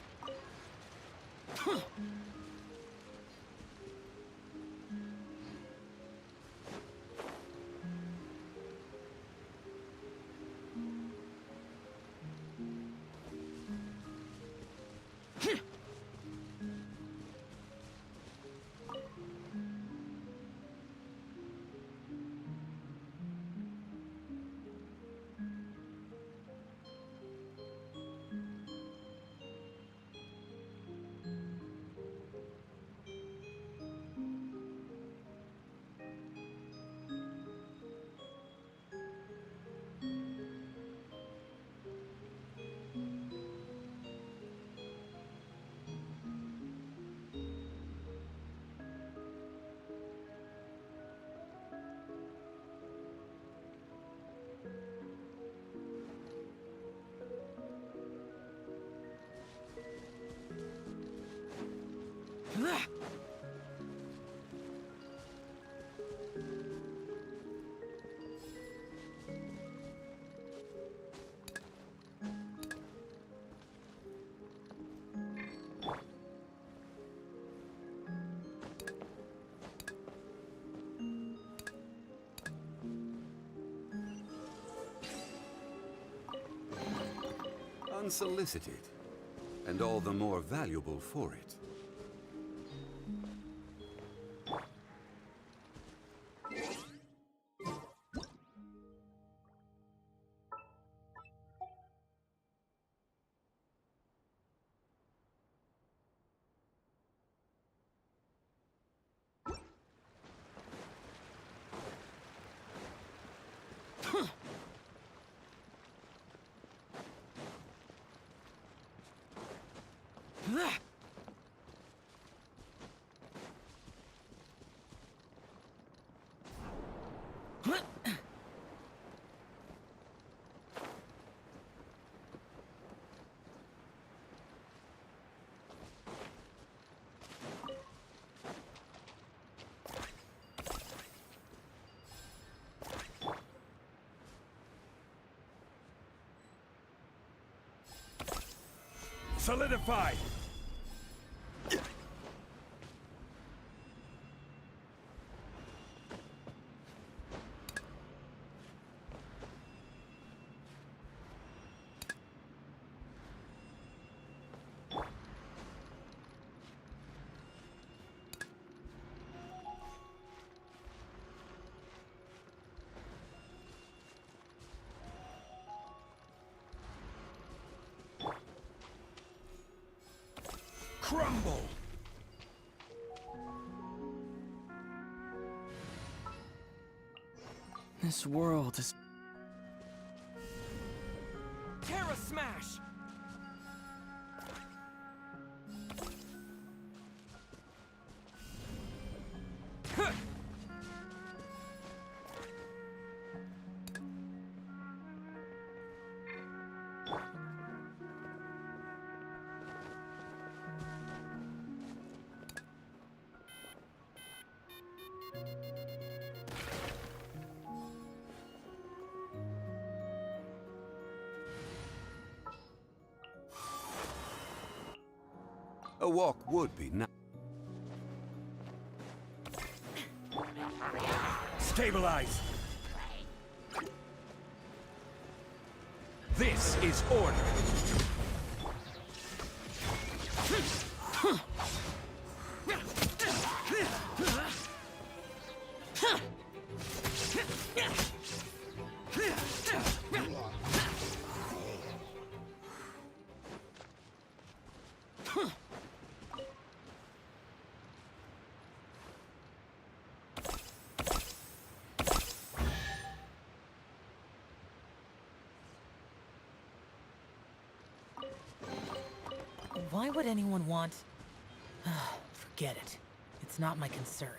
Unsolicited, and all the more valuable for it. Solidified! Crumble! This world is... Terra Smash! A walk would be nice. Stabilize! This is order. Why would anyone want... Forget it. It's not my concern.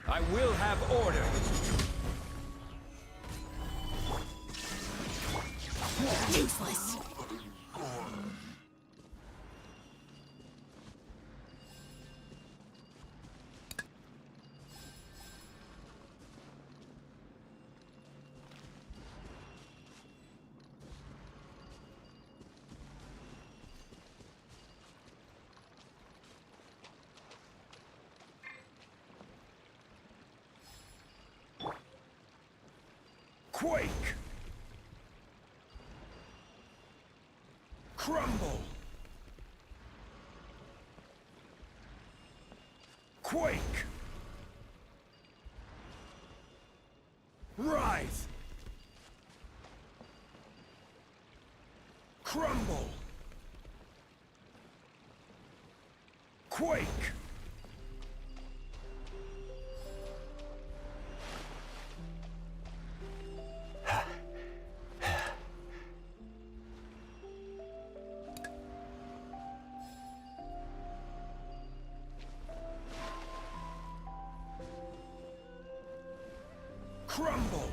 I will have order. Useless! Quake! Crumble! Quake! Rise! Crumble! Quake! Crumble!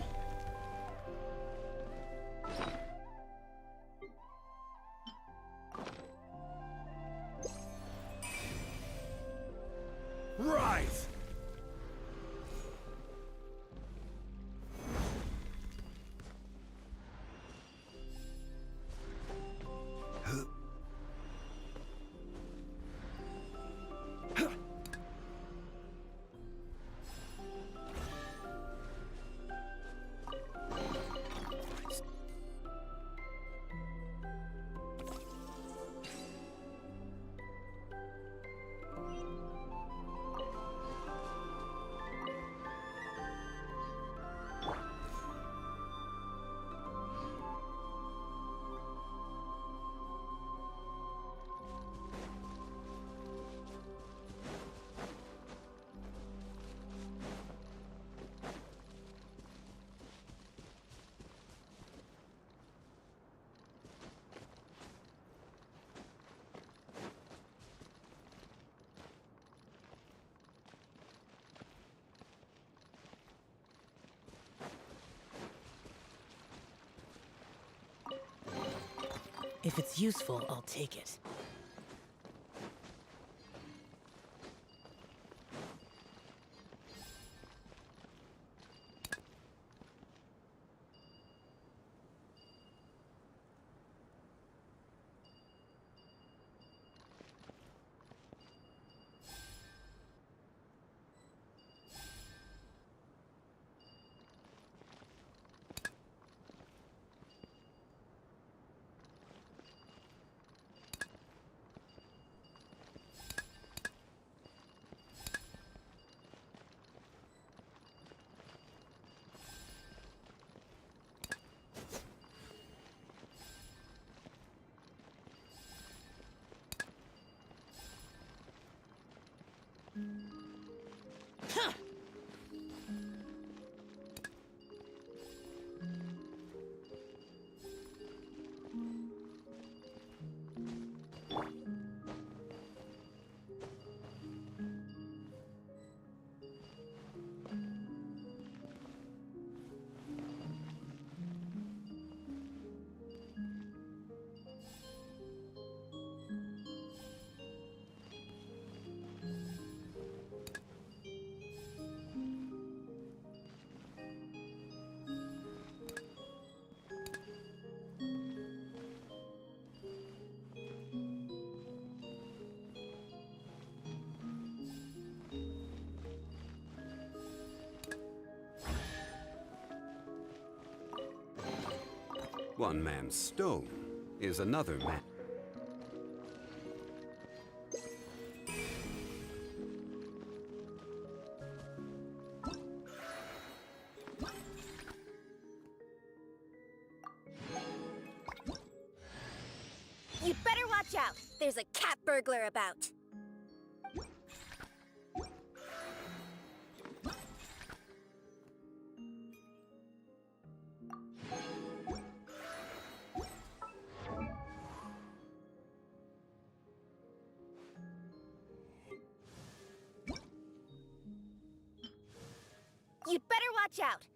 Rise! If it's useful, I'll take it. One man's stone is another man. You'd better watch out. There's a cat burglar about. You'd better watch out.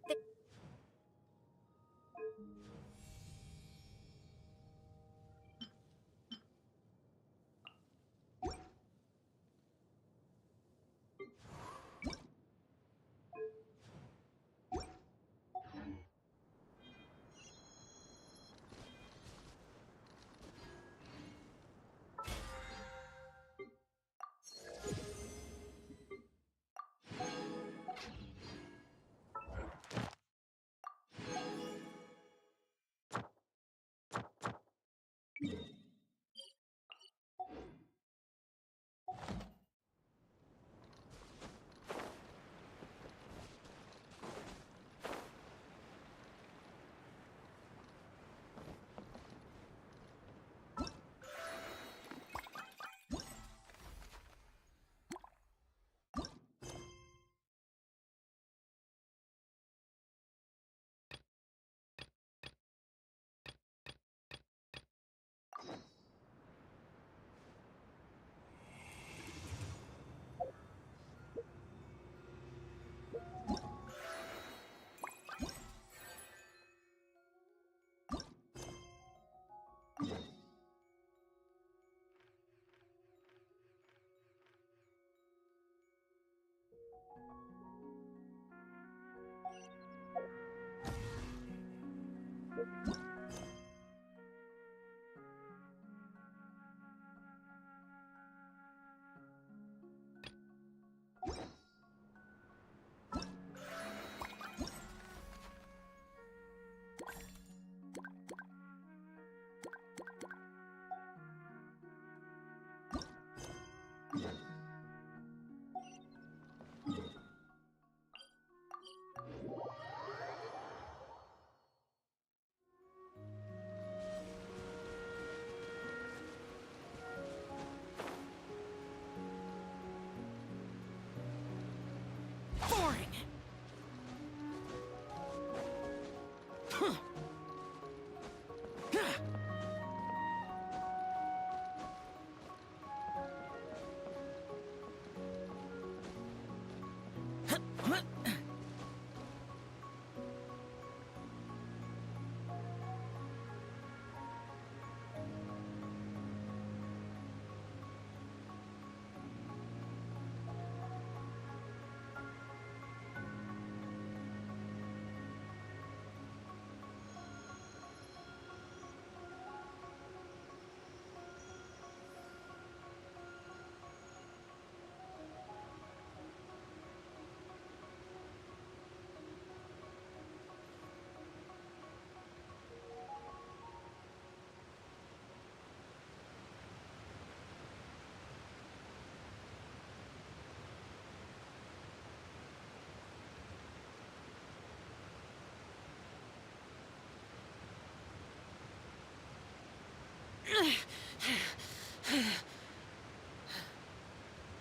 Boring!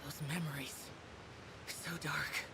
Those memories. So dark.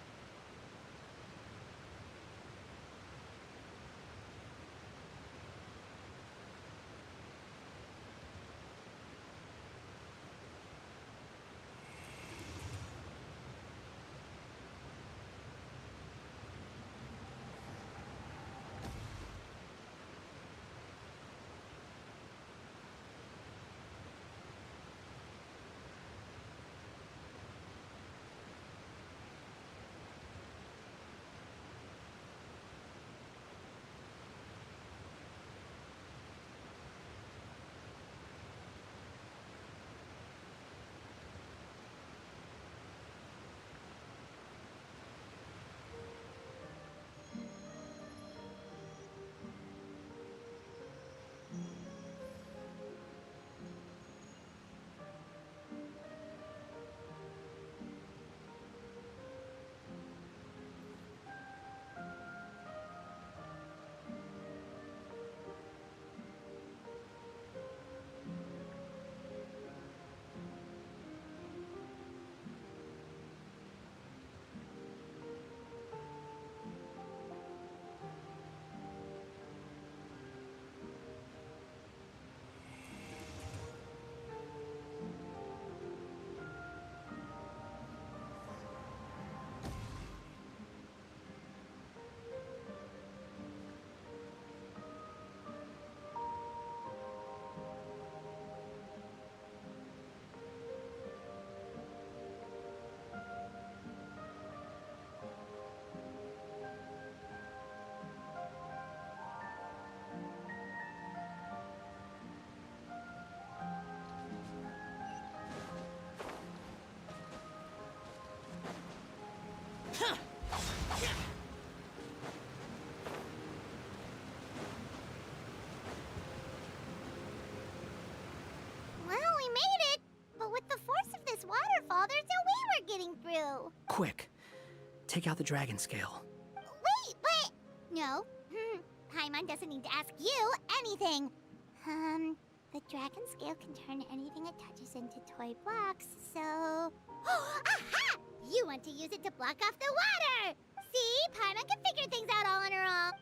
Well, we made it! But with the force of this waterfall, there's no way we're getting through. Quick, take out the dragon scale. Wait, but... No. Paimon doesn't need to ask you anything. The dragon scale can turn anything it touches into toy blocks, so... Aha! You want to use it to block off the water! See? Paimon can figure things out all on her own.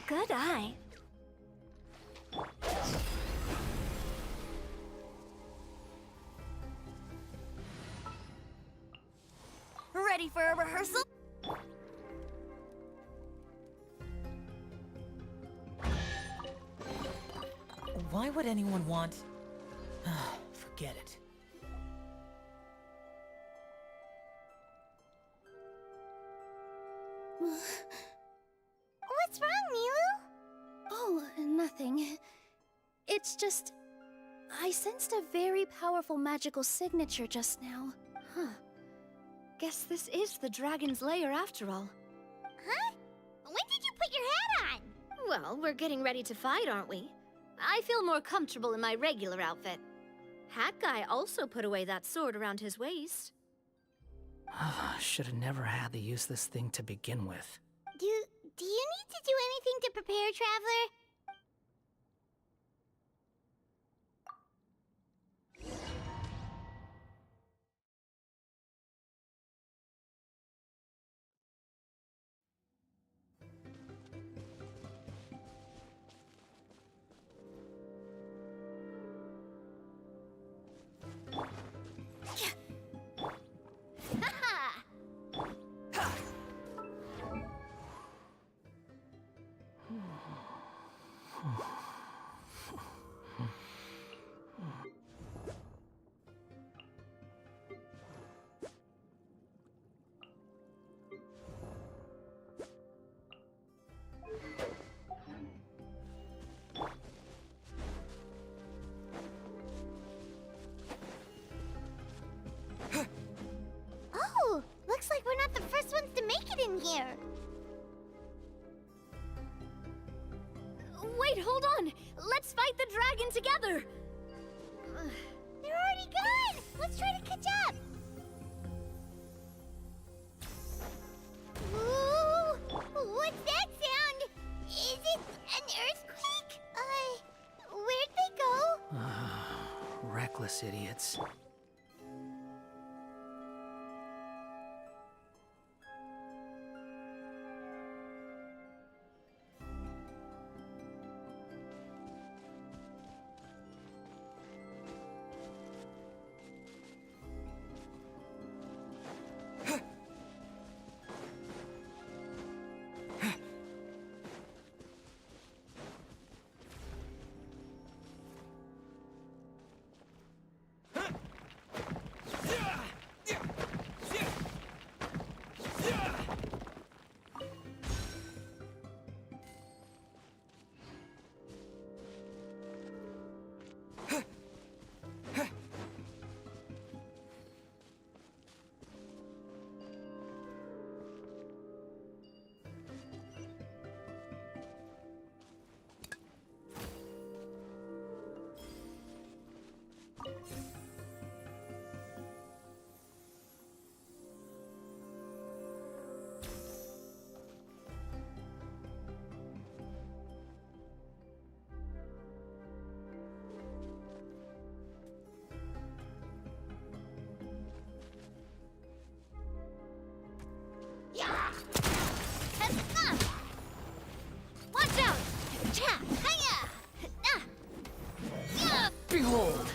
Good eye. Ready for a rehearsal? Why would anyone want... Forget it. What's wrong, Milu? Oh, nothing. It's just... I sensed a very powerful magical signature just now. Huh. Guess this is the dragon's lair after all. Huh? When did you put your hat on? Well, we're getting ready to fight, aren't we? I feel more comfortable in my regular outfit. Hat Guy also put away that sword around his waist. Should have never had to use this thing to begin with. Do you need to do anything to prepare, Traveler? there. Wait, hold on! Let's fight the dragon together! They're already gone! Let's try to catch up! Ooh! What's that sound? Is it an earthquake? Where'd they go? Reckless idiots. Watch out! Cha! Hiya! Ah! Yeah! Behold!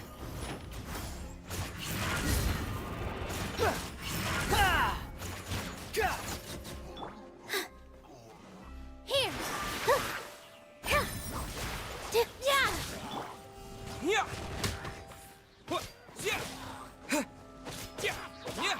Here! Yeah. What? Yeah. Yeah. Yeah.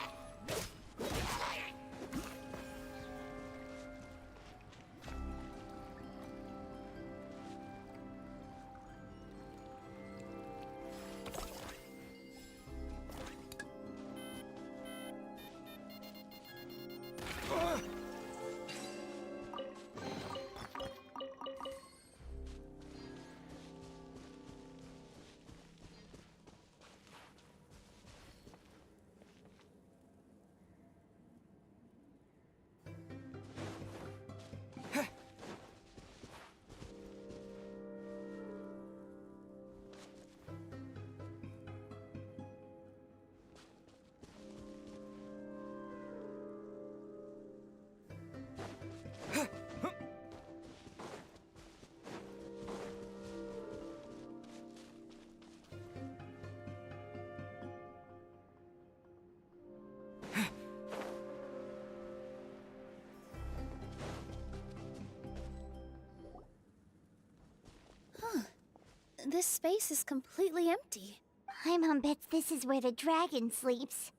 This space is completely empty. My mom bets this is where the dragon sleeps.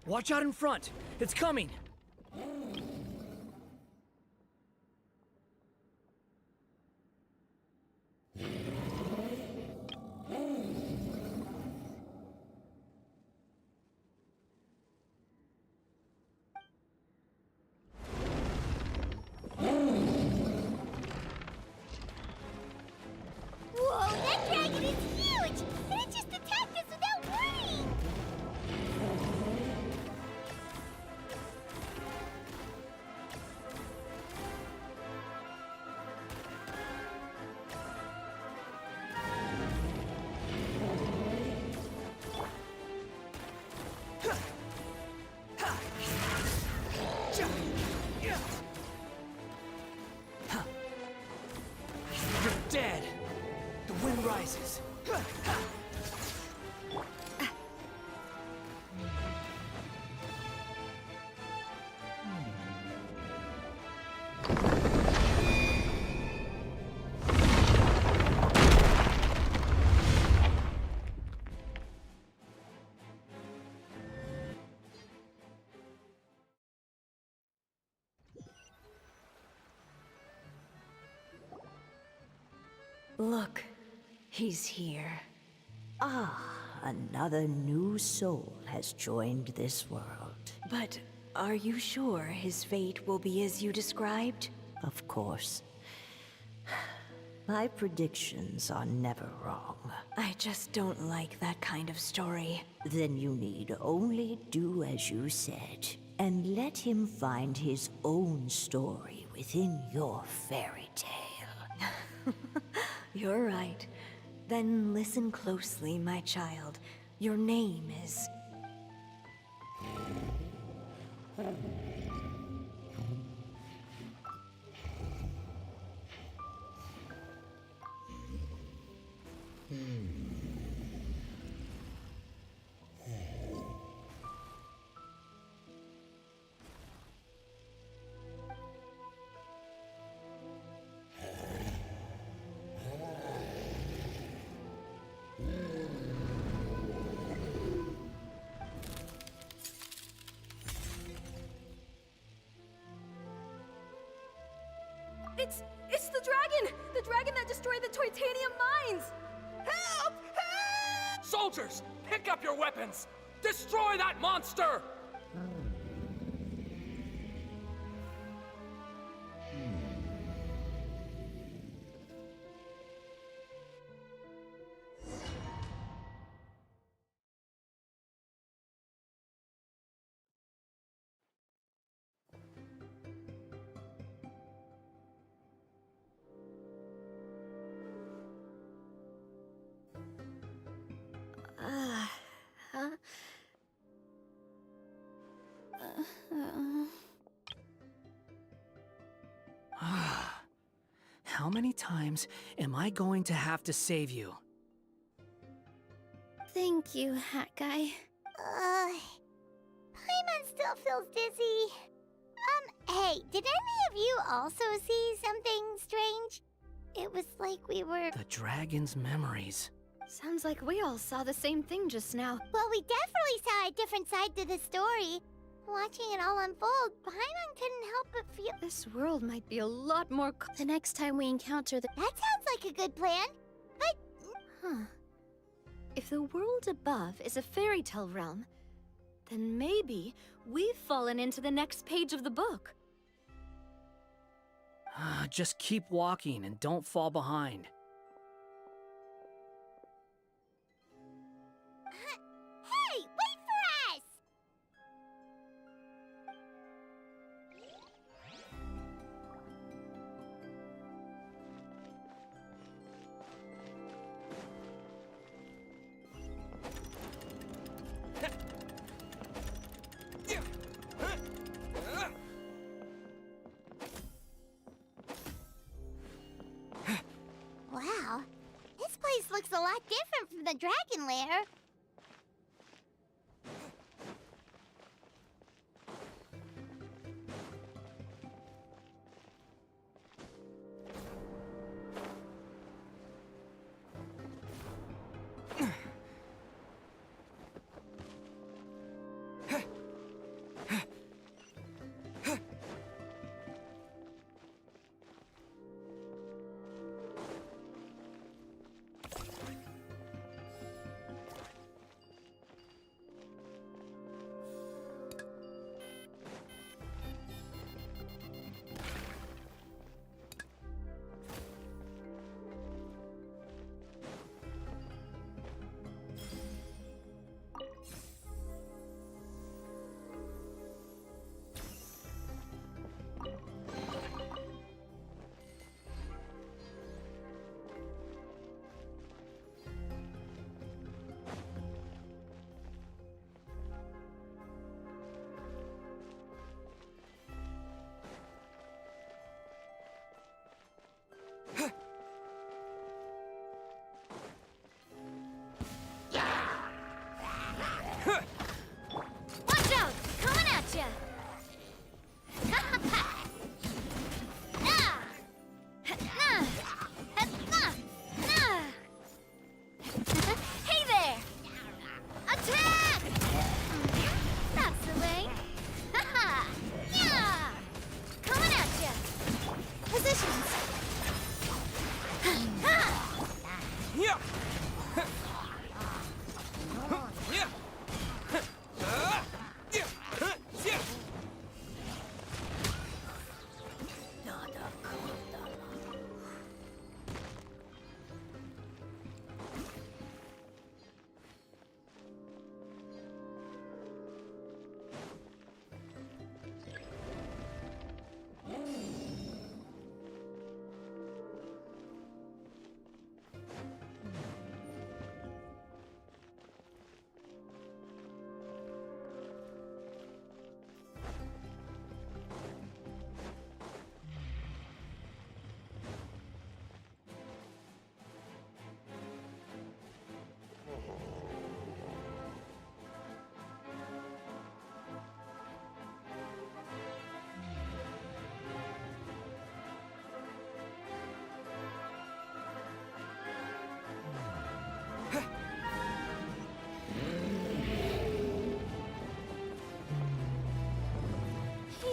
Watch out in front! It's coming! Whoa, that dragon is huge! And it just attacked us without warning! You're dead! The wind rises. Look, he's here. Ah, another new soul has joined this world. But are you sure his fate will be as you described? Of course. My predictions are never wrong. I just don't like that kind of story. Then you need only do as you said, and let him find his own story within your fairy tale. You're right. Then listen closely, my child. Your name is... It's the dragon! The dragon that destroyed the titanium mines! Help! Help! Soldiers, pick up your weapons! Destroy that monster! How many times am I going to have to save you? Thank you, Hat Guy. Paimon still feels dizzy. Hey, did any of you also see something strange? It was like we were... The dragon's memories. Sounds like we all saw the same thing just now. Well, we definitely saw a different side to the story. Watching it all unfold, Paimon couldn't help but feel... This world might be a lot more... The next time we encounter the... That sounds like a good plan, but... Huh. If the world above is a fairy tale realm, then maybe we've fallen into the next page of the book. Just keep walking and don't fall behind. Hey, wait for us! Wow, this place looks a lot different from the dragon lair.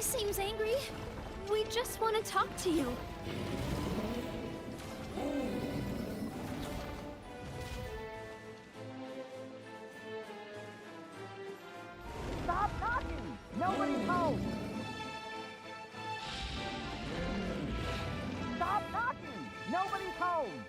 seems angry. We just want to talk to you. Stop knocking! Nobody's home! Stop knocking! Nobody's home!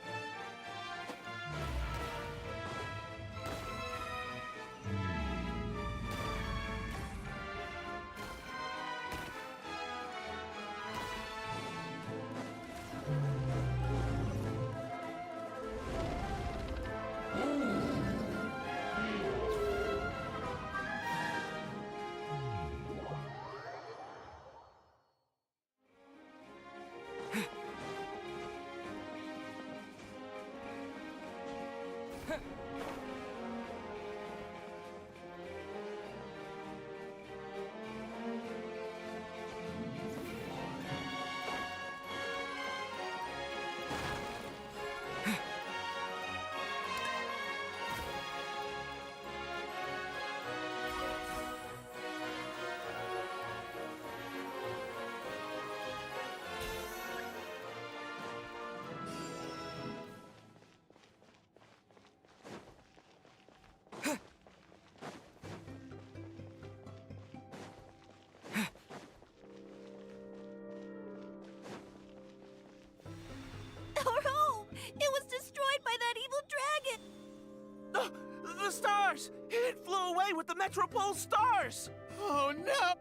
Our home! It was destroyed by that evil dragon! The stars! It flew away with the Metropole stars! Oh no!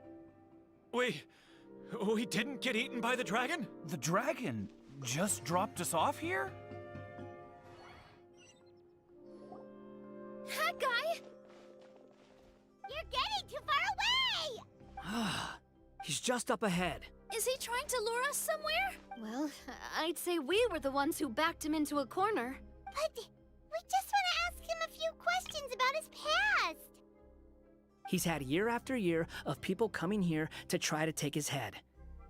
We didn't get eaten by the dragon? The dragon just dropped us off here? Hi, guy! You're getting too far away! He's just up ahead. Is he trying to lure us somewhere? Well, I'd say we were the ones who backed him into a corner. But we just want to ask him a few questions about his past. He's had year after year of people coming here to try to take his head.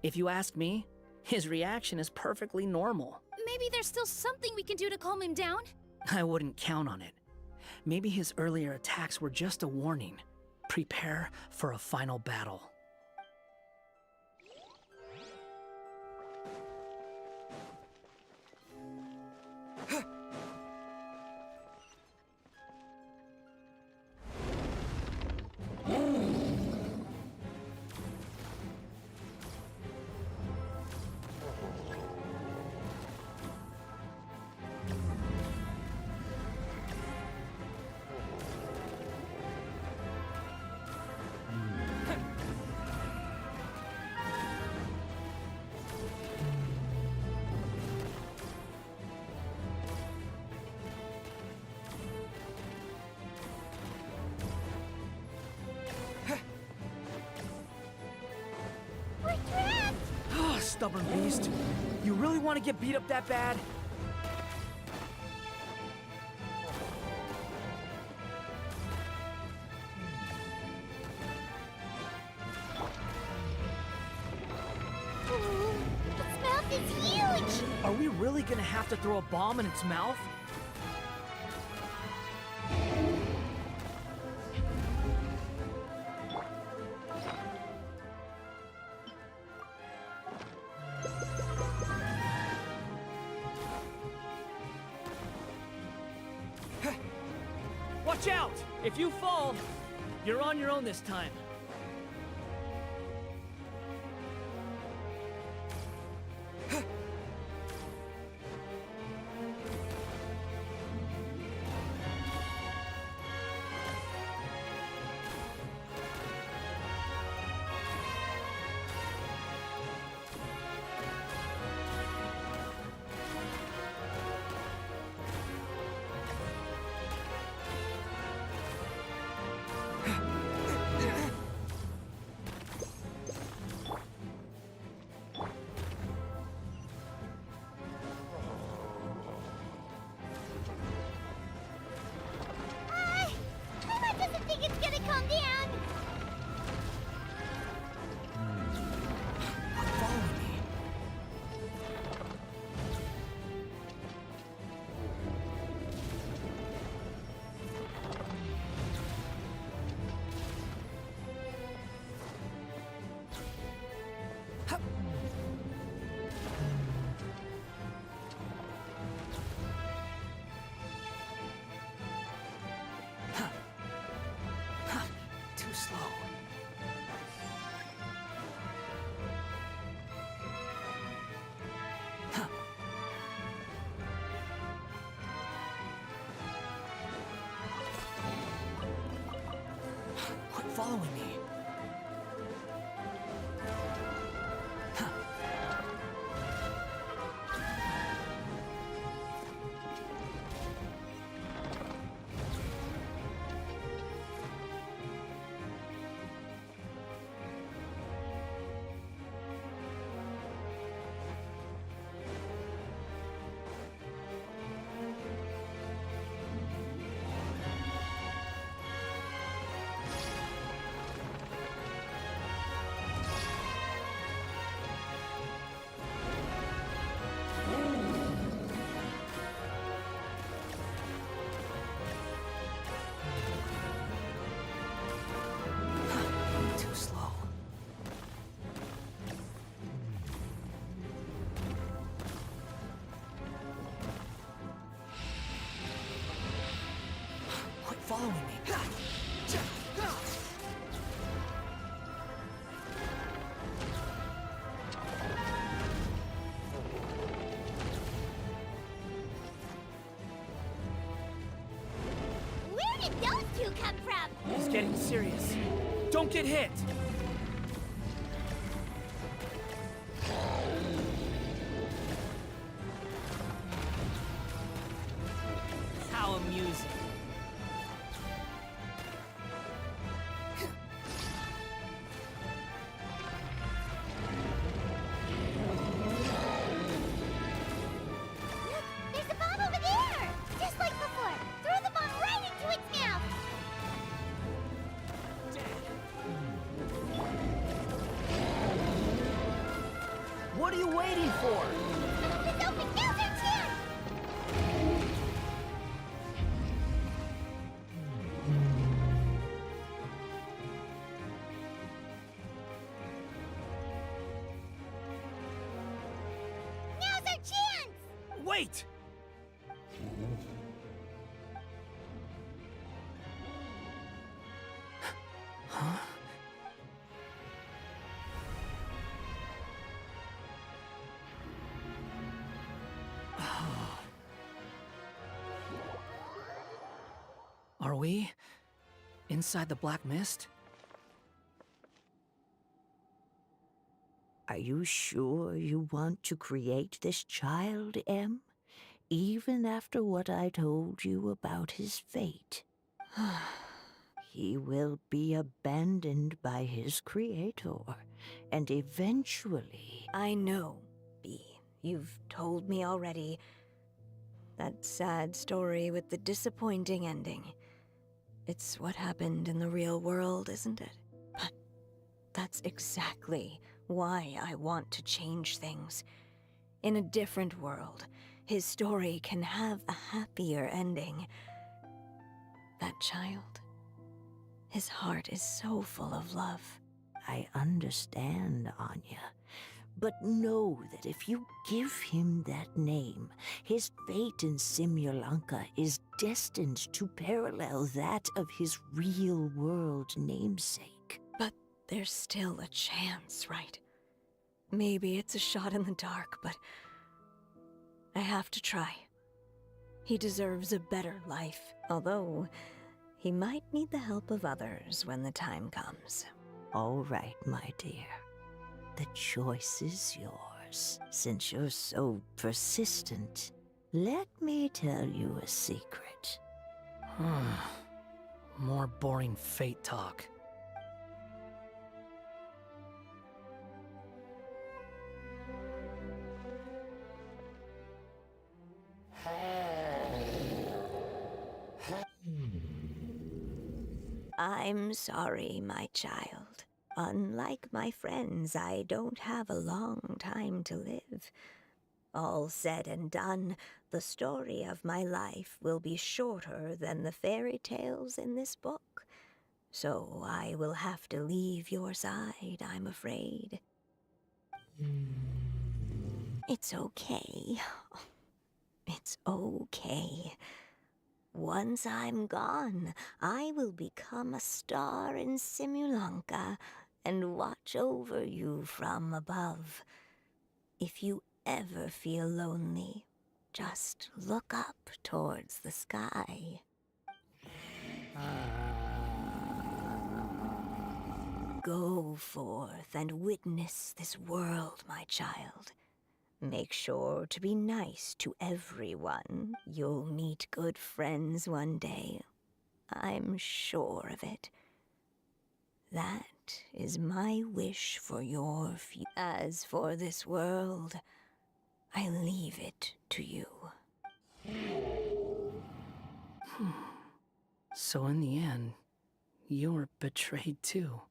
If you ask me, his reaction is perfectly normal. Maybe there's still something we can do to calm him down? I wouldn't count on it. Maybe his earlier attacks were just a warning. Prepare for a final battle. Stubborn beast. You really want to get beat up that bad? Ooh, its mouth is huge! Are we really gonna have to throw a bomb in its mouth? Watch out! If you fall, you're on your own this time. following me. Too slow. Quit following me. Where did those two come from? It's getting serious. Don't get hit! How amusing. Look, there's a bomb over there! Just like before! Throw the bomb right into its mouth! What are you waiting for? This open, now's our chance! Now's our chance! Wait! Huh? Are we inside the black mist? Are you sure you want to create this child, Em? Even after what I told you about his fate. He will be abandoned by his creator, and eventually... I know, B. You've told me already. That sad story with the disappointing ending. It's what happened in the real world, isn't it? But that's exactly why I want to change things. In a different world, his story can have a happier ending. That child, his heart is so full of love. I understand, Anya. But know that if you give him that name, his fate in Simulanka is destined to parallel that of his real-world namesake. But there's still a chance, right? Maybe it's a shot in the dark, but I have to try. He deserves a better life, although he might need the help of others when the time comes. All right, my dear. The choice is yours. Since you're so persistent, let me tell you a secret. More boring fate talk. I'm sorry, my child. Unlike my friends, I don't have a long time to live. All said and done, the story of my life will be shorter than the fairy tales in this book. So I will have to leave your side, I'm afraid. It's okay. It's okay. Once I'm gone, I will become a star in Simulanka and watch over you from above. If you ever feel lonely, just look up towards the sky. Go forth and witness this world, my child. Make sure to be nice to everyone. You'll meet good friends one day. I'm sure of it. That is my wish for your future. As for this world, I leave it to you. So in the end, you were betrayed too.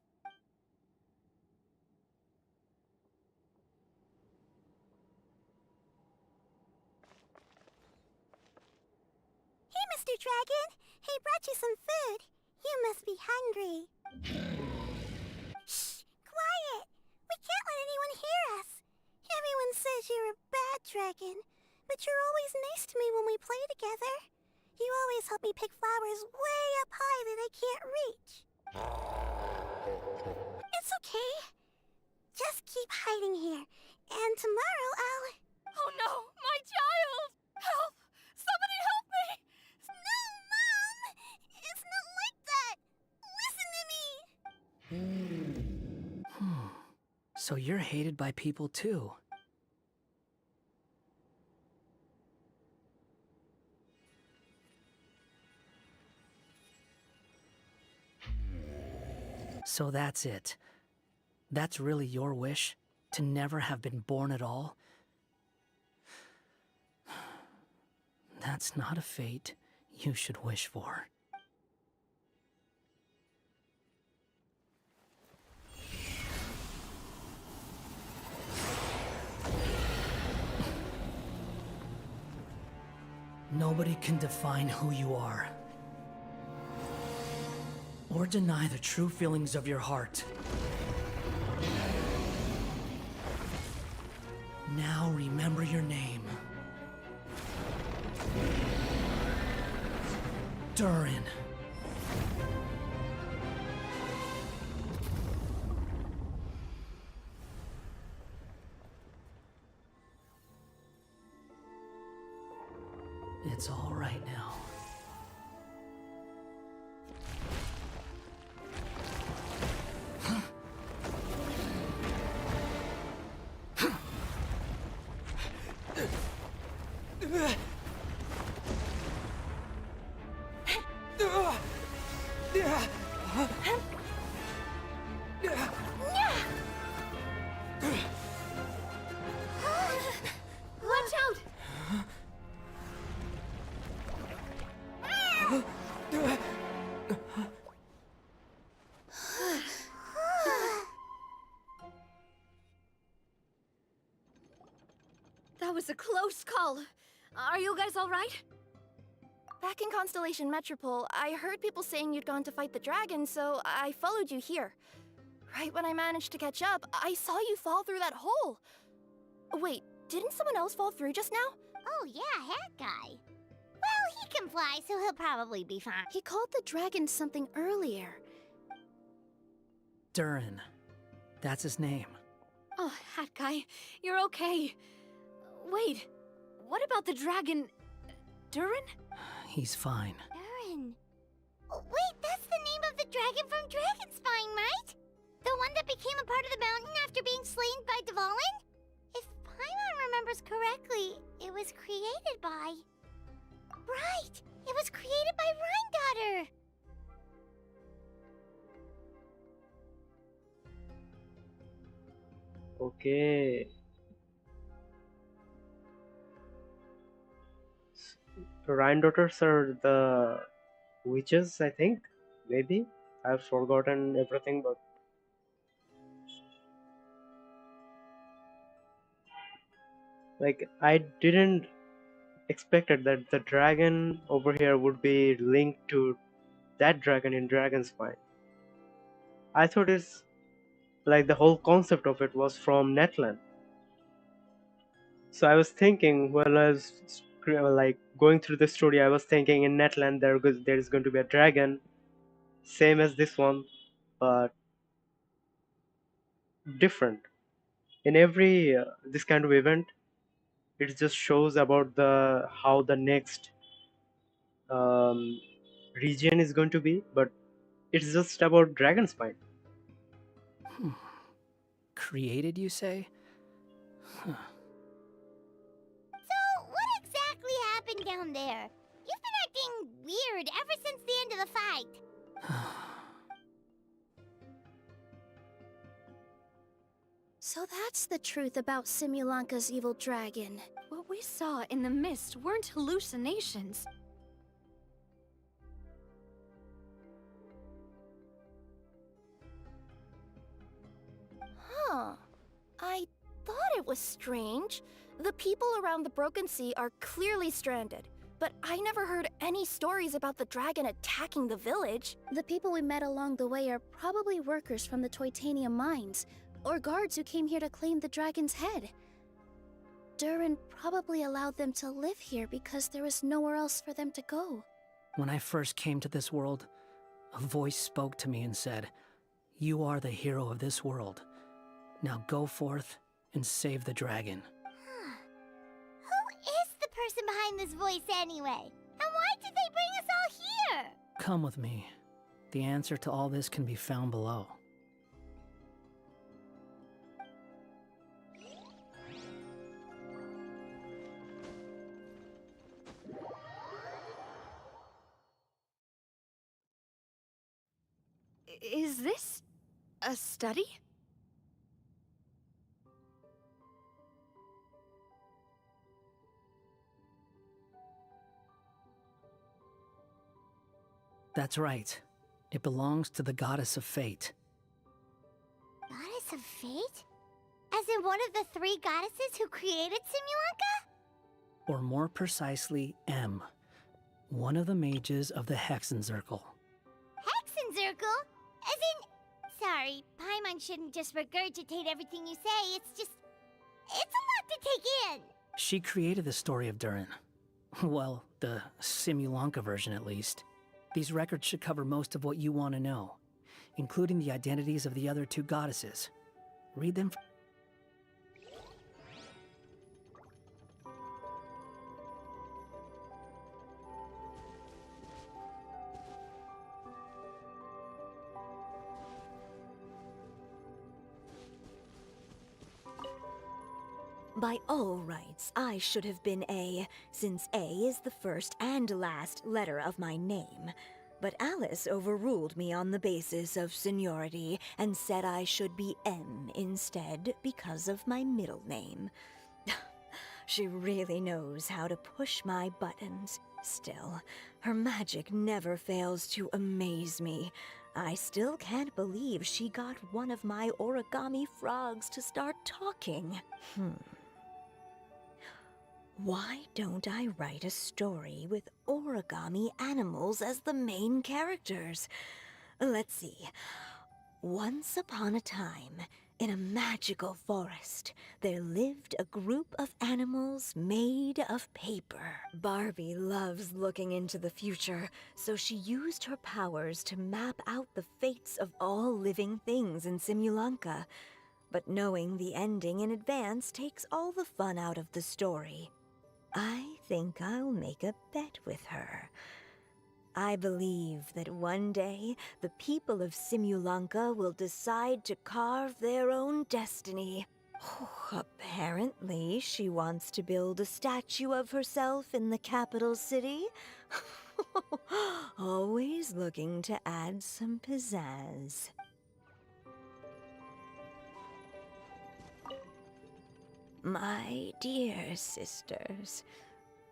Hey, Mr. Dragon! He brought you some food. You must be hungry. Shh! Quiet! We can't let anyone hear us. Everyone says you're a bad dragon, but you're always nice to me when we play together. You always help me pick flowers way up high that I can't reach. It's okay. Just keep hiding here, and tomorrow I'll... Oh no, my child! Help! Somebody help me! No, Mom! It's not like that! Listen to me! So you're hated by people too. So that's it. That's really your wish? To never have been born at all? That's not a fate you should wish for. Nobody can define who you are, or deny the true feelings of your heart. Now remember your name. Durin. It's all right now. Watch out! That was a close call. Are you guys all right? Back in Constellation Metropole, I heard people saying you'd gone to fight the dragon, so I followed you here. Right when I managed to catch up, I saw you fall through that hole. Wait, didn't someone else fall through just now? Oh yeah, Hat Guy. Well, he can fly, so he'll probably be fine. He called the dragon something earlier. Durin. That's his name. Oh, Hat Guy, you're okay. Wait, what about the dragon... Durin? He's fine. Durin. Wait, that's the name of the dragon from Dragonspine, right? The one that became a part of the mountain after being slain by Dvalin? If Paimon remembers correctly, it was created by... Right! It was created by Rhine Daughter! Okay. Rhine daughters are the witches, I think. Maybe. I've forgotten everything, but like I didn't expected that the dragon over here would be linked to that dragon in Dragonspine. I thought it's like the whole concept of it was from Netland. So I was thinking while I was like going through the story, I was thinking in Netland there is going to be a dragon, same as this one, but different. In every this kind of event, it just shows about the how the next region is going to be, but it's just about Dragonspine. Created, you say? Huh. So, what exactly happened down there? You've been acting weird ever since the end of the fight. So that's the truth about Simulanka's evil dragon. What we saw in the mist weren't hallucinations. Huh. I thought it was strange. The people around the Broken Sea are clearly stranded, but I never heard any stories about the dragon attacking the village. The people we met along the way are probably workers from the Titanium mines, or guards who came here to claim the dragon's head. Durin probably allowed them to live here because there was nowhere else for them to go. When I first came to this world, a voice spoke to me and said, "You are the hero of this world. Now go forth and save the dragon." Who is the person behind this voice anyway? And why did they bring us all here? Come with me. The answer to all this can be found below. Is this a study? That's right. It belongs to the Goddess of Fate. Goddess of Fate? As in one of the 3 goddesses who created Simulanka? Or more precisely, M. One of the mages of the Hexenzirkel. Hexenzirkel? As in... Sorry, Paimon shouldn't just regurgitate everything you say, it's just... It's a lot to take in! She created the story of Durin. Well, the Simulanka version at least. These records should cover most of what you want to know, including the identities of the other 2 goddesses. Read them. By all rights, I should have been A, since A is the first and last letter of my name. But Alice overruled me on the basis of seniority and said I should be M instead because of my middle name. She really knows how to push my buttons. Still, her magic never fails to amaze me. I still can't believe she got one of my origami frogs to start talking. Why don't I write a story with origami animals as the main characters? Let's see. Once upon a time, in a magical forest, there lived a group of animals made of paper. Barbie loves looking into the future, so she used her powers to map out the fates of all living things in Simulanka. But knowing the ending in advance takes all the fun out of the story. I think I'll make a bet with her. I believe that one day, the people of Simulanka will decide to carve their own destiny. Apparently, she wants to build a statue of herself in the capital city. Always looking to add some pizzazz. My dear sisters,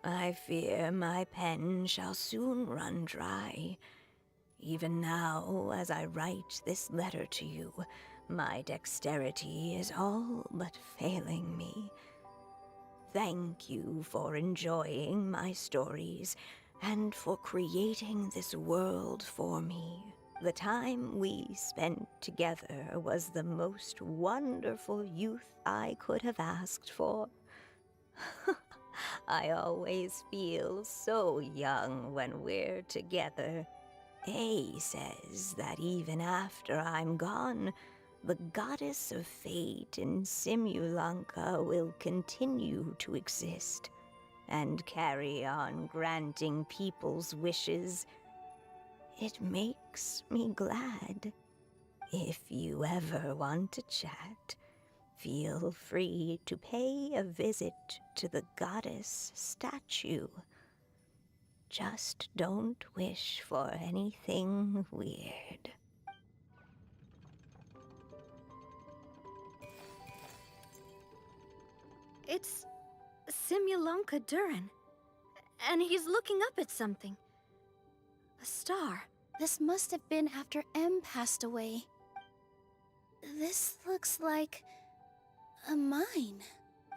I fear my pen shall soon run dry. Even now, as I write this letter to you, my dexterity is all but failing me. Thank you for enjoying my stories and for creating this world for me. The time we spent together was the most wonderful youth I could have asked for. I always feel so young when we're together. A says that even after I'm gone, the Goddess of Fate in Simulanka will continue to exist and carry on granting people's wishes. It makes me glad. If you ever want to chat, feel free to pay a visit to the goddess statue. Just don't wish for anything weird. It's Simulonka Durin. And he's looking up at something. A star. This must have been after M passed away. This looks like a mine.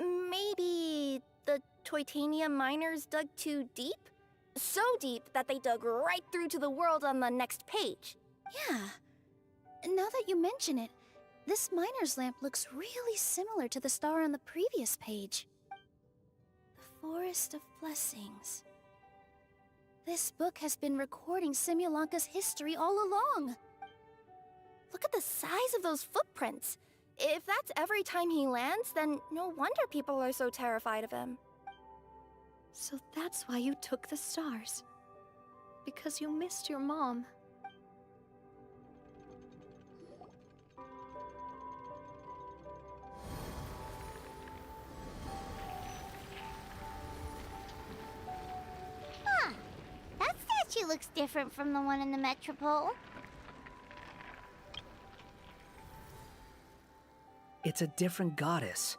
Maybe the Toitania miners dug too deep? So deep that they dug right through to the world on the next page. Yeah. Now that you mention it, this miner's lamp looks really similar to the star on the previous page. The Forest of Blessings. This book has been recording Simulonka's history all along. Look at the size of those footprints. If that's every time he lands, then no wonder people are so terrified of him. So that's why you took the stars. Because you missed your mom. Huh. That statue looks different from the one in the Metropole. It's a different goddess.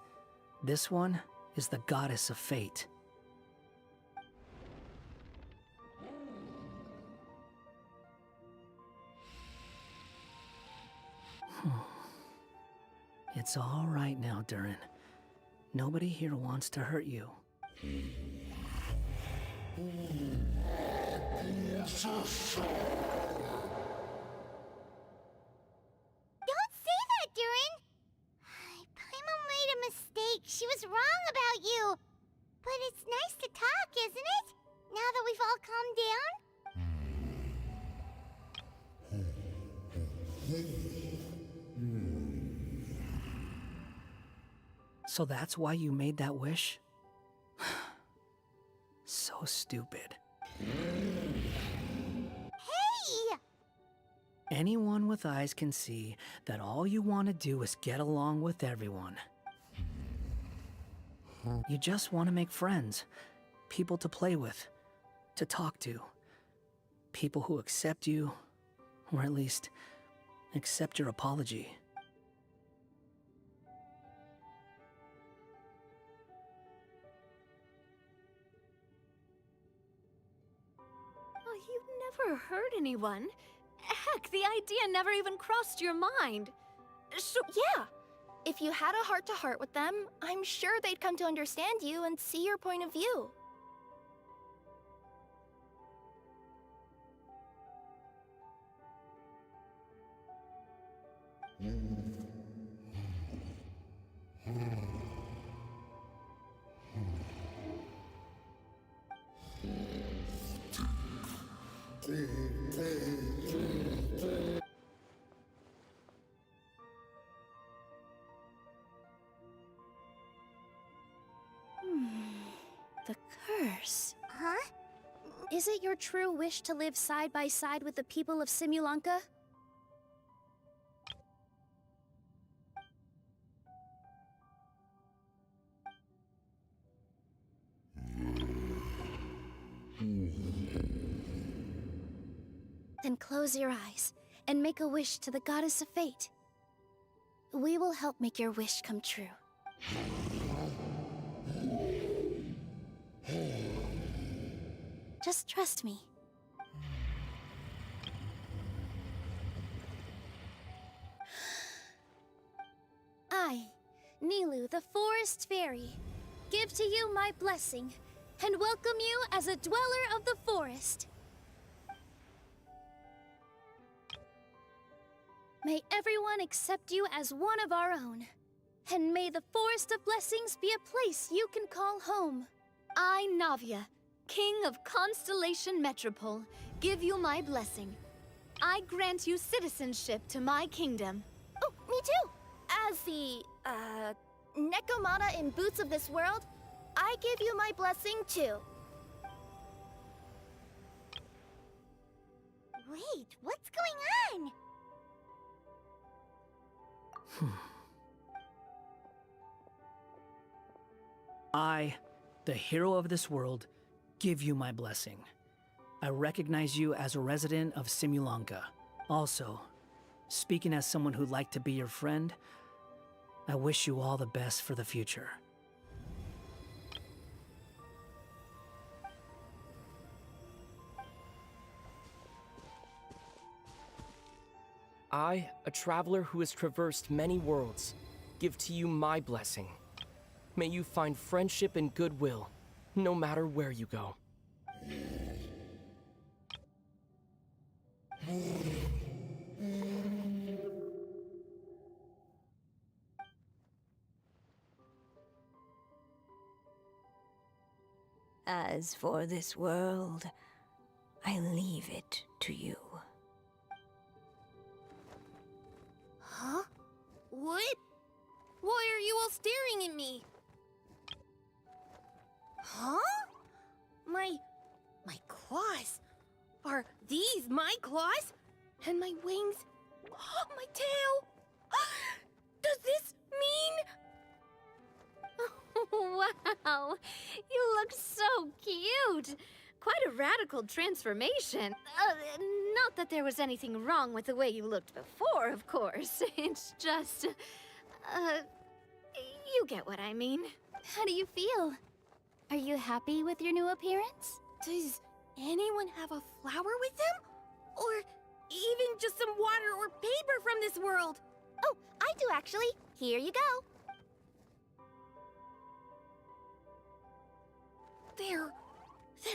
This one is the goddess of fate. It's all right now, Durin. Nobody here wants to hurt you. Don't say that, Durin! Paimon made a mistake. She was wrong about you. But it's nice to talk, isn't it? Now that we've all calmed down? So that's why you made that wish? So stupid. Hey! Anyone with eyes can see that all you want to do is get along with everyone. You just want to make friends, people to play with, to talk to. People who accept you, or at least accept your apology. Oh, you never hurt anyone. Heck, the idea never even crossed your mind. So, yeah. If you had a heart-to-heart with them, I'm sure they'd come to understand you and see your point of view. The curse. Huh? Is it your true wish to live side by side with the people of Simulonka? Then close your eyes and make a wish to the Goddess of Fate. We will help make your wish come true. Just trust me. I, Nilu, the Forest Fairy, give to you my blessing and welcome you as a dweller of the forest. May everyone accept you as one of our own, and may the Forest of Blessings be a place you can call home. I, Navia, King of Constellation Metropole, give you my blessing. I grant you citizenship to my kingdom. Oh, me too! As the, Nekomata in boots of this world, I give you my blessing too. Wait, what's going on? I, the hero of this world, give you my blessing. I recognize you as a resident of Simulanka. Also, speaking as someone who'd like to be your friend, I wish you all the best for the future. I, a traveler who has traversed many worlds, give to you my blessing. May you find friendship and goodwill, no matter where you go. As for this world, I leave it to you. Huh? What? Why are you all staring at me? Huh? My claws? Are these my claws? And my wings? My tail? Does this mean... Wow, you look so cute. Quite a radical transformation. Not that there was anything wrong with the way you looked before, of course. It's just... you get what I mean. How do you feel? Are you happy with your new appearance? Does anyone have a flower with them? Or even just some water or paper from this world? Oh, I do actually. Here you go. They're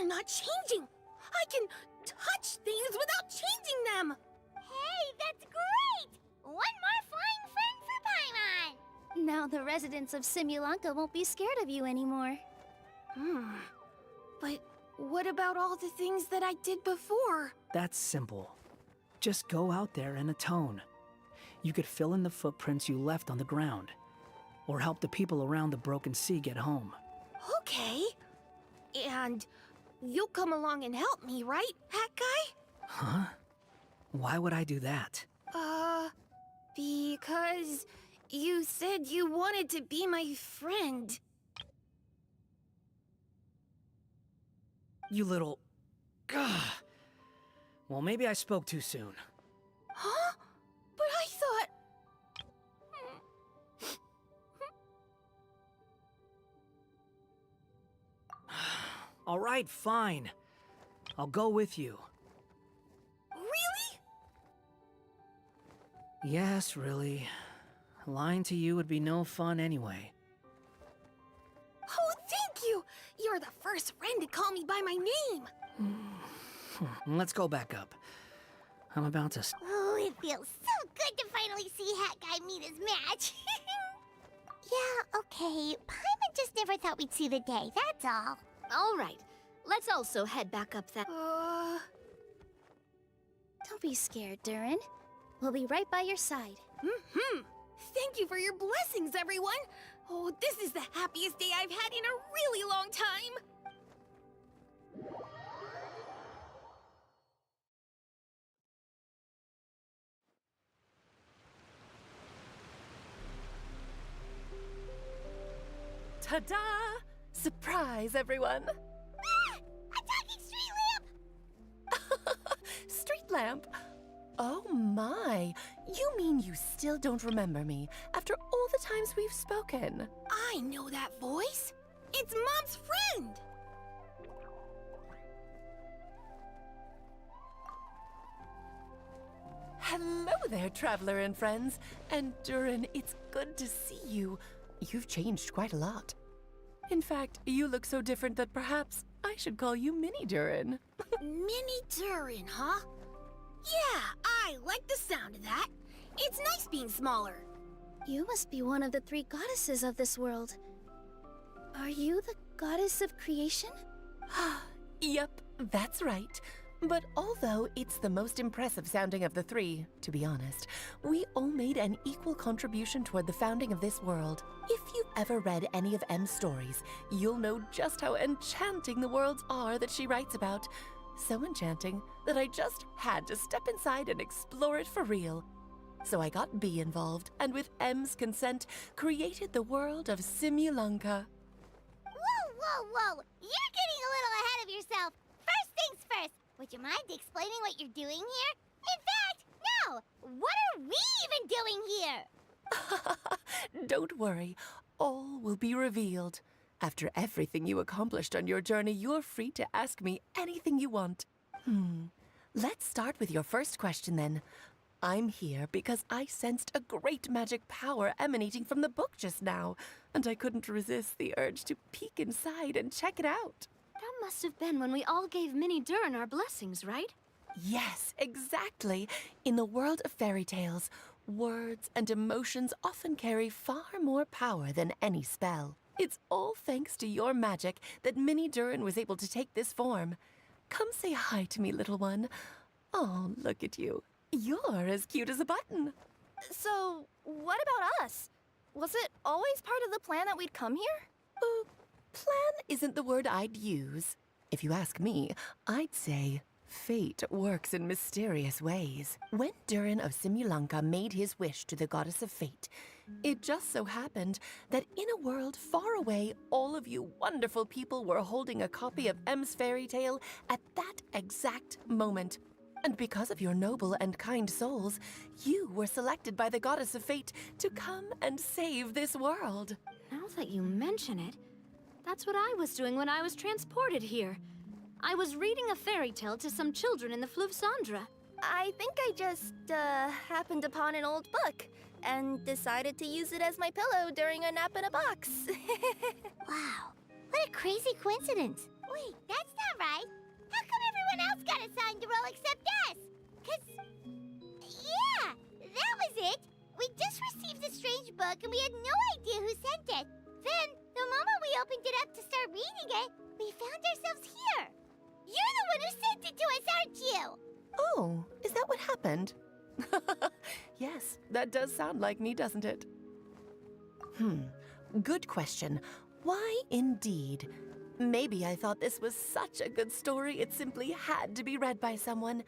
not changing. I can touch things without changing them. Hey, that's great! One more flying friend for Paimon! Now the residents of Simulanka won't be scared of you anymore. But what about all the things that I did before? That's simple. Just go out there and atone. You could fill in the footprints you left on the ground, or help the people around the Broken Sea get home. Okay. And you'll come along and help me, right, Hat Guy? Huh? Why would I do that? Because you said you wanted to be my friend. You little... Gah. Well, maybe I spoke too soon. Huh? But I thought... All right, fine. I'll go with you. Really? Yes, really. Lying to you would be no fun anyway. Oh, thank you! You're the first friend to call me by my name! Let's go back up. I'm about to... Oh, it feels so good to finally see Hat Guy meet his match. Yeah, okay. Paimon just never thought we'd see the day, that's all. All right, let's also head back up that... Don't be scared, Durin. We'll be right by your side. Thank you for your blessings, everyone! Oh, this is the happiest day I've had in a really long time! Ta-da! Surprise, everyone! Ah! A talking street lamp! Street lamp? Oh my! You mean you still don't remember me after all the times we've spoken? I know that voice! It's Mom's friend! Hello there, traveler and friends. And Durin, it's good to see you. You've changed quite a lot. In fact, you look so different that perhaps I should call you Mini Durin. Mini Durin, huh? Yeah, I like the sound of that. It's nice being smaller. You must be one of the 3 goddesses of this world. Are you the goddess of creation? Yep, that's right. But although it's the most impressive sounding of the 3, to be honest, we all made an equal contribution toward the founding of this world. If you've ever read any of M's stories, you'll know just how enchanting the worlds are that she writes about. So enchanting that I just had to step inside and explore it for real. So I got B involved, and with M's consent, created the world of Simulanka. Whoa, whoa! You're getting a little ahead of yourself. First things first, would you mind explaining what you're doing here? In fact, no! What are we even doing here? Don't worry, all will be revealed. After everything you accomplished on your journey, you're free to ask me anything you want. Let's start with your first question then. I'm here because I sensed a great magic power emanating from the book just now, and I couldn't resist the urge to peek inside and check it out. That must have been when we all gave Minnie Durin our blessings, right? Yes, exactly. In the world of fairy tales, words and emotions often carry far more power than any spell. It's all thanks to your magic that Minnie Durin was able to take this form. Come say hi to me, little one. Oh, look at you. You're as cute as a button. So, what about us? Was it always part of the plan that we'd come here? Plan isn't the word I'd use. If you ask me, I'd say fate works in mysterious ways. When Durin of Simulanka made his wish to the goddess of fate, it just so happened that in a world far away, all of you wonderful people were holding a copy of M's fairy tale at that exact moment. And because of your noble and kind souls, you were selected by the goddess of fate to come and save this world. Now that you mention it, that's what I was doing when I was transported here. I was reading a fairy tale to some children in the Fleuve Cendre. I think I just, happened upon an old book and decided to use it as my pillow during a nap in a box. Wow, what a crazy coincidence. Wait, that's not right. How come everyone else got assigned the role except us? 'Cause, yeah, that was it. We just received a strange book and we had no idea who sent it. Then, the moment we opened it up to start reading it, we found ourselves here. You're the one who sent it to us, aren't you? Oh, is that what happened? Yes, that does sound like me, doesn't it? Good question. Why indeed? Maybe I thought this was such a good story it simply had to be read by someone.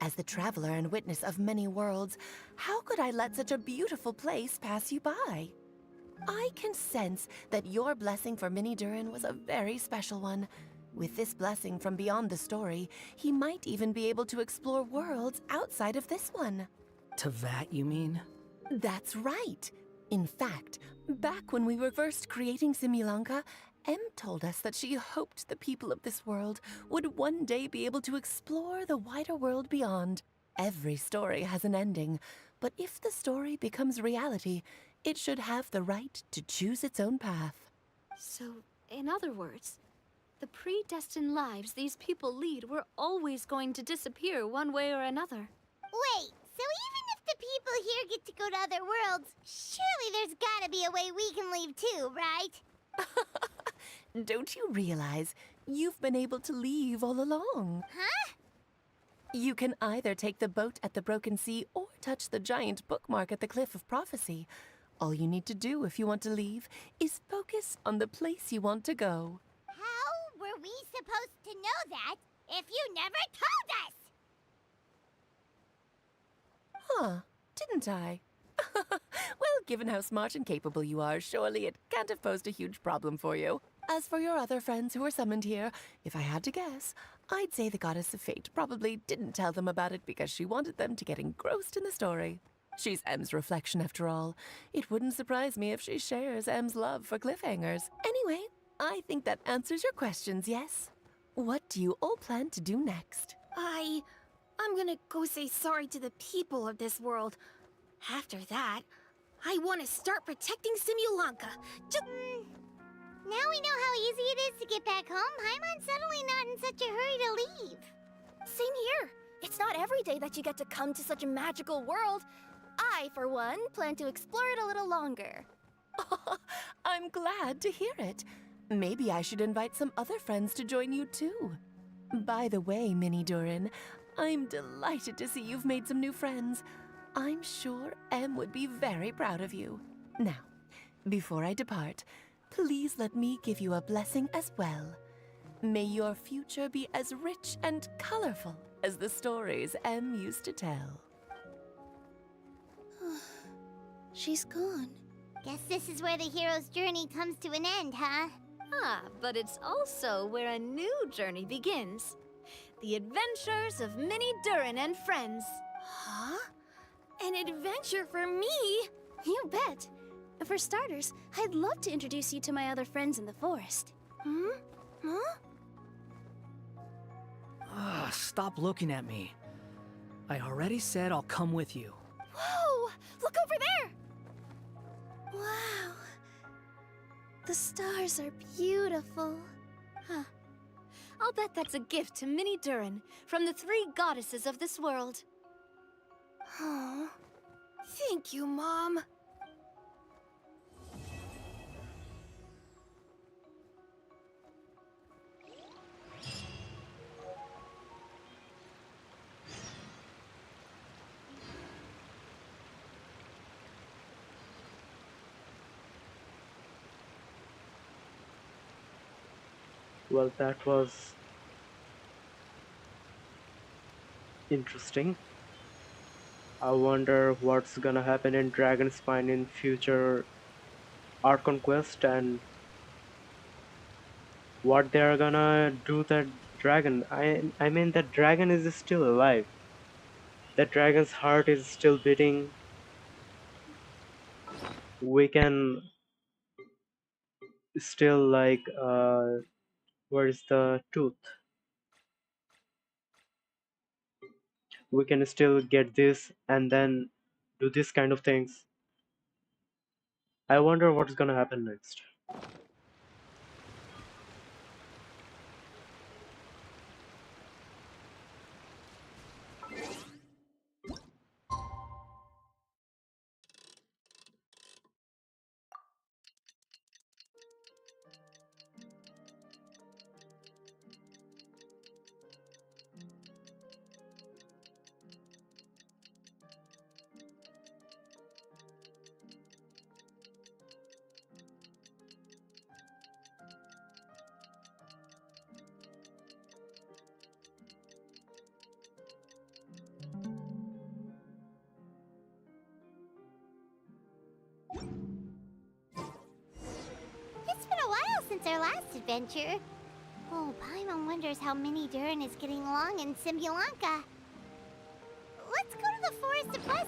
As the traveler and witness of many worlds, how could I let such a beautiful place pass you by? I can sense that your blessing for Minnie Durin was a very special one. With this blessing from beyond the story, he might even be able to explore worlds outside of this one. Teyvat, you mean? That's right. In fact, back when we were first creating Simulanka, Em told us that she hoped the people of this world would one day be able to explore the wider world beyond. Every story has an ending, but if the story becomes reality, it should have the right to choose its own path. So, in other words, the predestined lives these people lead were always going to disappear one way or another. Wait, so even if the people here get to go to other worlds, surely there's gotta be a way we can leave too, right? Don't you realize you've been able to leave all along? Huh? You can either take the boat at the Broken Sea or touch the giant bookmark at the Cliff of Prophecy. All you need to do if you want to leave is focus on the place you want to go. How were we supposed to know that if you never told us? Huh, didn't I? Well, given how smart and capable you are, surely it can't have posed a huge problem for you. As for your other friends who were summoned here, if I had to guess, I'd say the Goddess of Fate probably didn't tell them about it because she wanted them to get engrossed in the story. She's Em's reflection, after all. It wouldn't surprise me if she shares Em's love for cliffhangers. Anyway, I think that answers your questions, yes? What do you all plan to do next? I'm gonna go say sorry to the people of this world. After that, I want to start protecting Simulanka. Now we know how easy it is to get back home. Paimon's suddenly not in such a hurry to leave. Same here. It's not every day that you get to come to such a magical world. I, for one, plan to explore it a little longer. I'm glad to hear it. Maybe I should invite some other friends to join you too. By the way, Minnie Durin, I'm delighted to see you've made some new friends. I'm sure Em would be very proud of you. Now, before I depart, please let me give you a blessing as well. May your future be as rich and colorful as the stories Em used to tell. She's gone. Guess this is where the hero's journey comes to an end, huh? Ah, but it's also where a new journey begins. The adventures of Minnie Durin and friends. Huh? An adventure for me? You bet. For starters, I'd love to introduce you to my other friends in the forest. Hmm? Huh? Ugh, stop looking at me. I already said I'll come with you. Whoa! Look over there! Wow. The stars are beautiful. Huh. I'll bet that's a gift to Minnie Durin from the 3 goddesses of this world. Oh, thank you, Mom. Well, that was interesting. I wonder what's gonna happen in Dragon Spine in future Art Conquest and what they're gonna do that dragon. I mean that dragon is still alive. That dragon's heart is still beating. We can still like where is the tooth? We can still get this and then do this kind of things. I wonder what's gonna happen next. It's been a while since our last adventure. Oh, Paimon wonders how Minnie Durin is getting along in Simbulanka. Let's go to the Forest of Bus.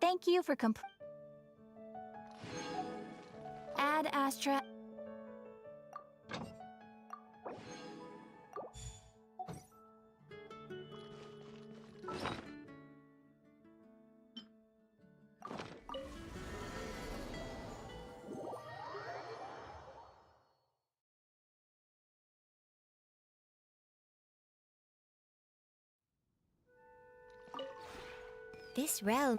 Thank you for Add Astra. This realm...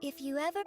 If you ever...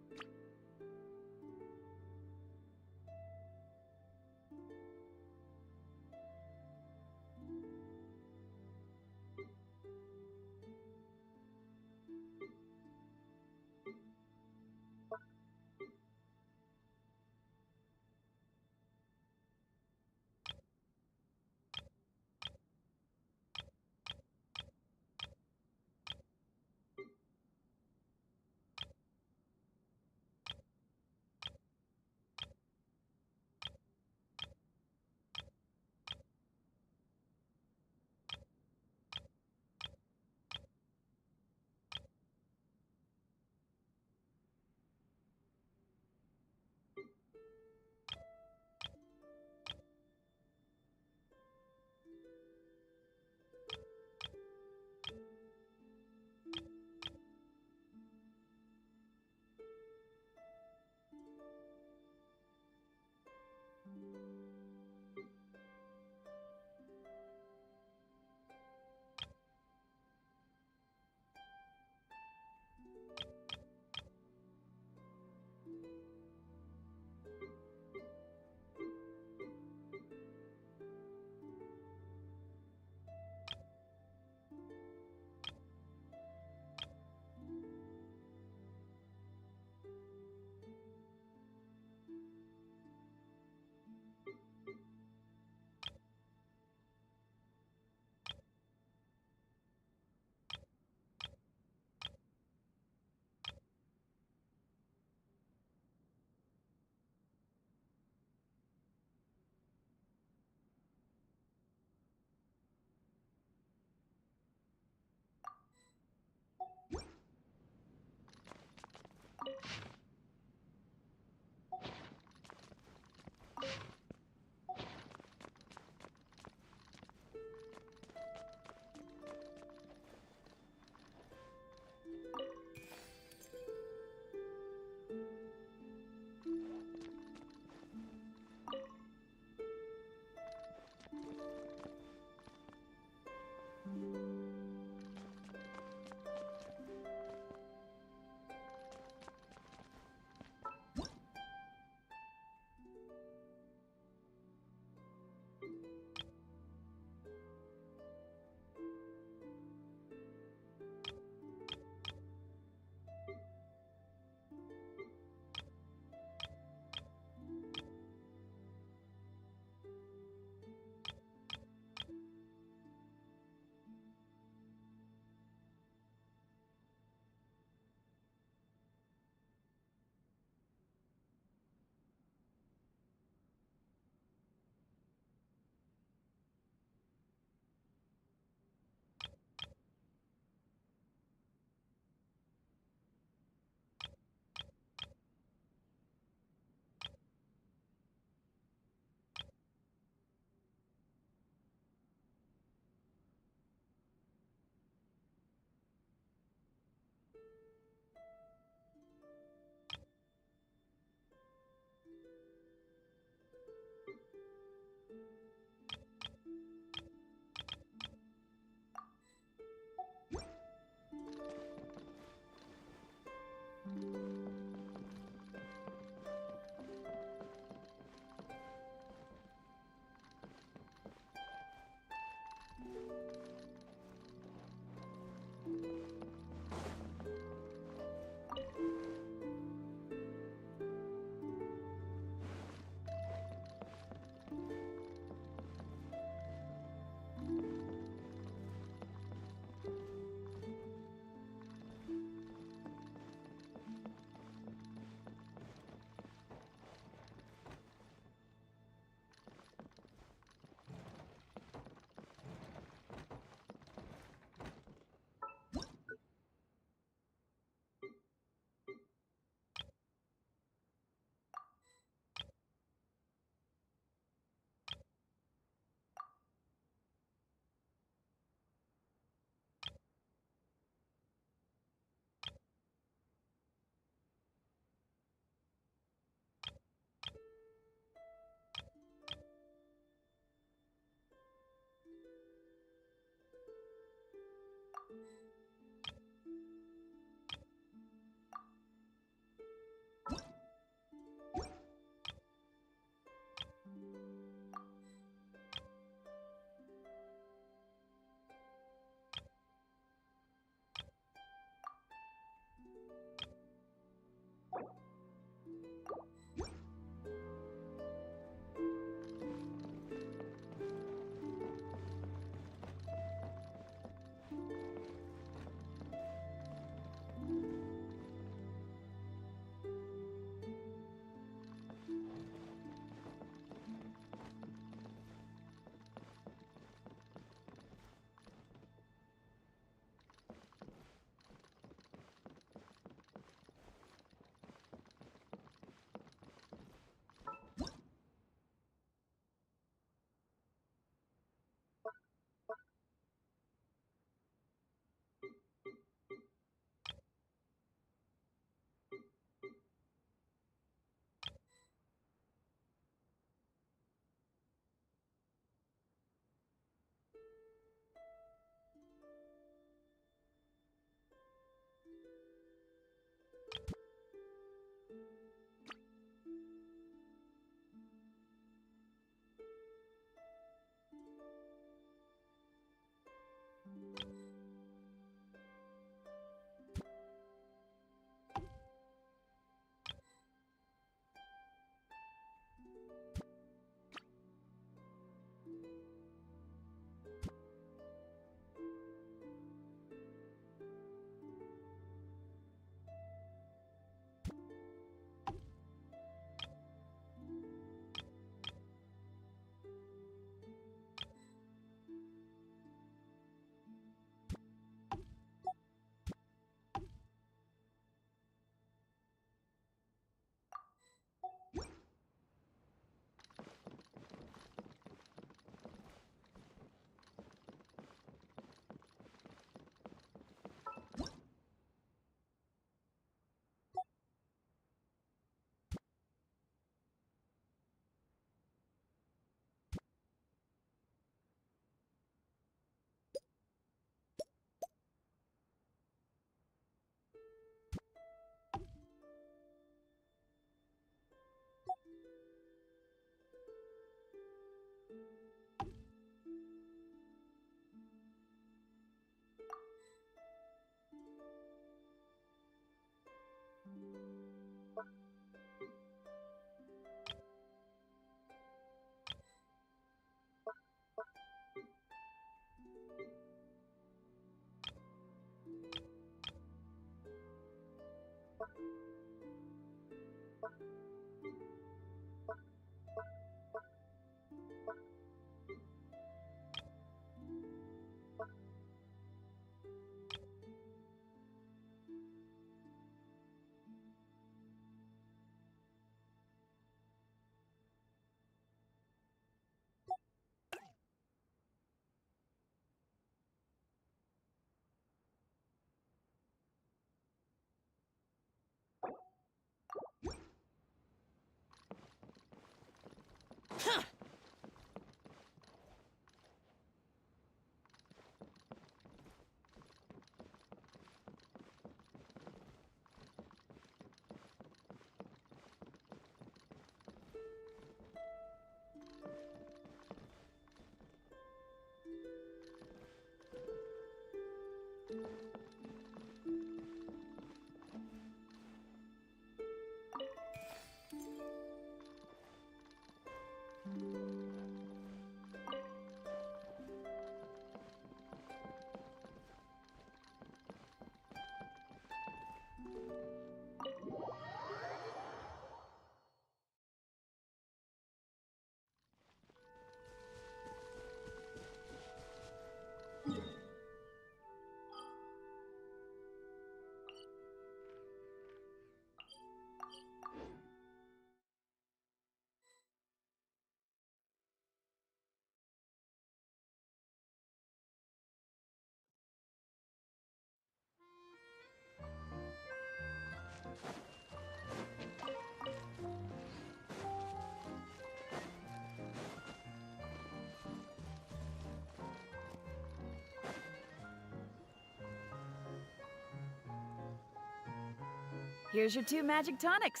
Here's your 2 magic tonics.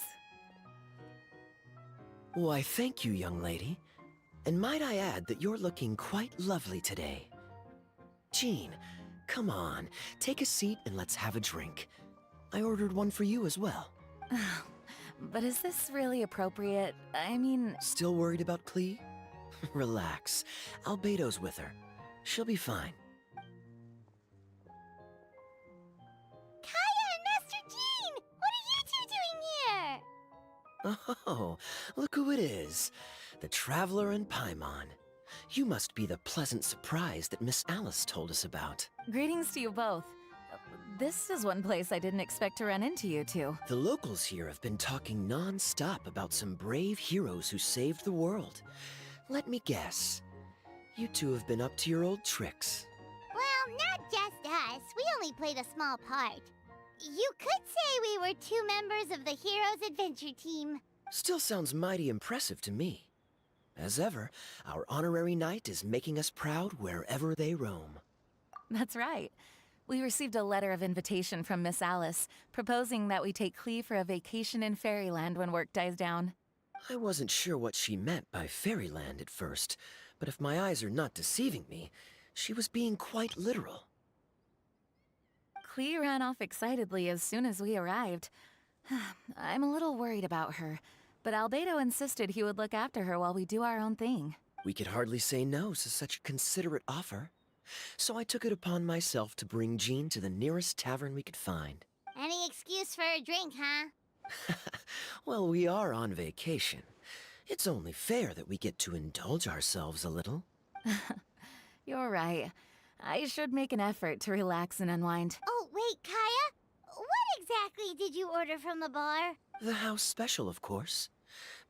Why, thank you, young lady. And might I add that you're looking quite lovely today. Jean, come on, take a seat and let's have a drink. I ordered one for you as well. But is this really appropriate? I mean... Still worried about Clee? Relax. Albedo's with her. She'll be fine. Kaya and Master Jean! What are you two doing here? Oh, look who it is. The Traveler and Paimon. You must be the pleasant surprise that Miss Alice told us about. Greetings to you both. This is one place I didn't expect to run into you two. The locals here have been talking non-stop about some brave heroes who saved the world. Let me guess. You two have been up to your old tricks. Well, not just us. We only played a small part. You could say we were 2 members of the Heroes Adventure Team. Still sounds mighty impressive to me. As ever, our honorary knight is making us proud wherever they roam. That's right. We received a letter of invitation from Miss Alice, proposing that we take Clee for a vacation in Fairyland when work dies down. I wasn't sure what she meant by Fairyland at first, but if my eyes are not deceiving me, she was being quite literal. Clee ran off excitedly as soon as we arrived. I'm a little worried about her, but Albedo insisted he would look after her while we do our own thing. We could hardly say no to such a considerate offer. So I took it upon myself to bring Jean to the nearest tavern we could find. Any excuse for a drink, huh? Well, we are on vacation. It's only fair that we get to indulge ourselves a little. You're right. I should make an effort to relax and unwind. Oh, wait, Kaya? What exactly did you order from the bar? The house special, of course.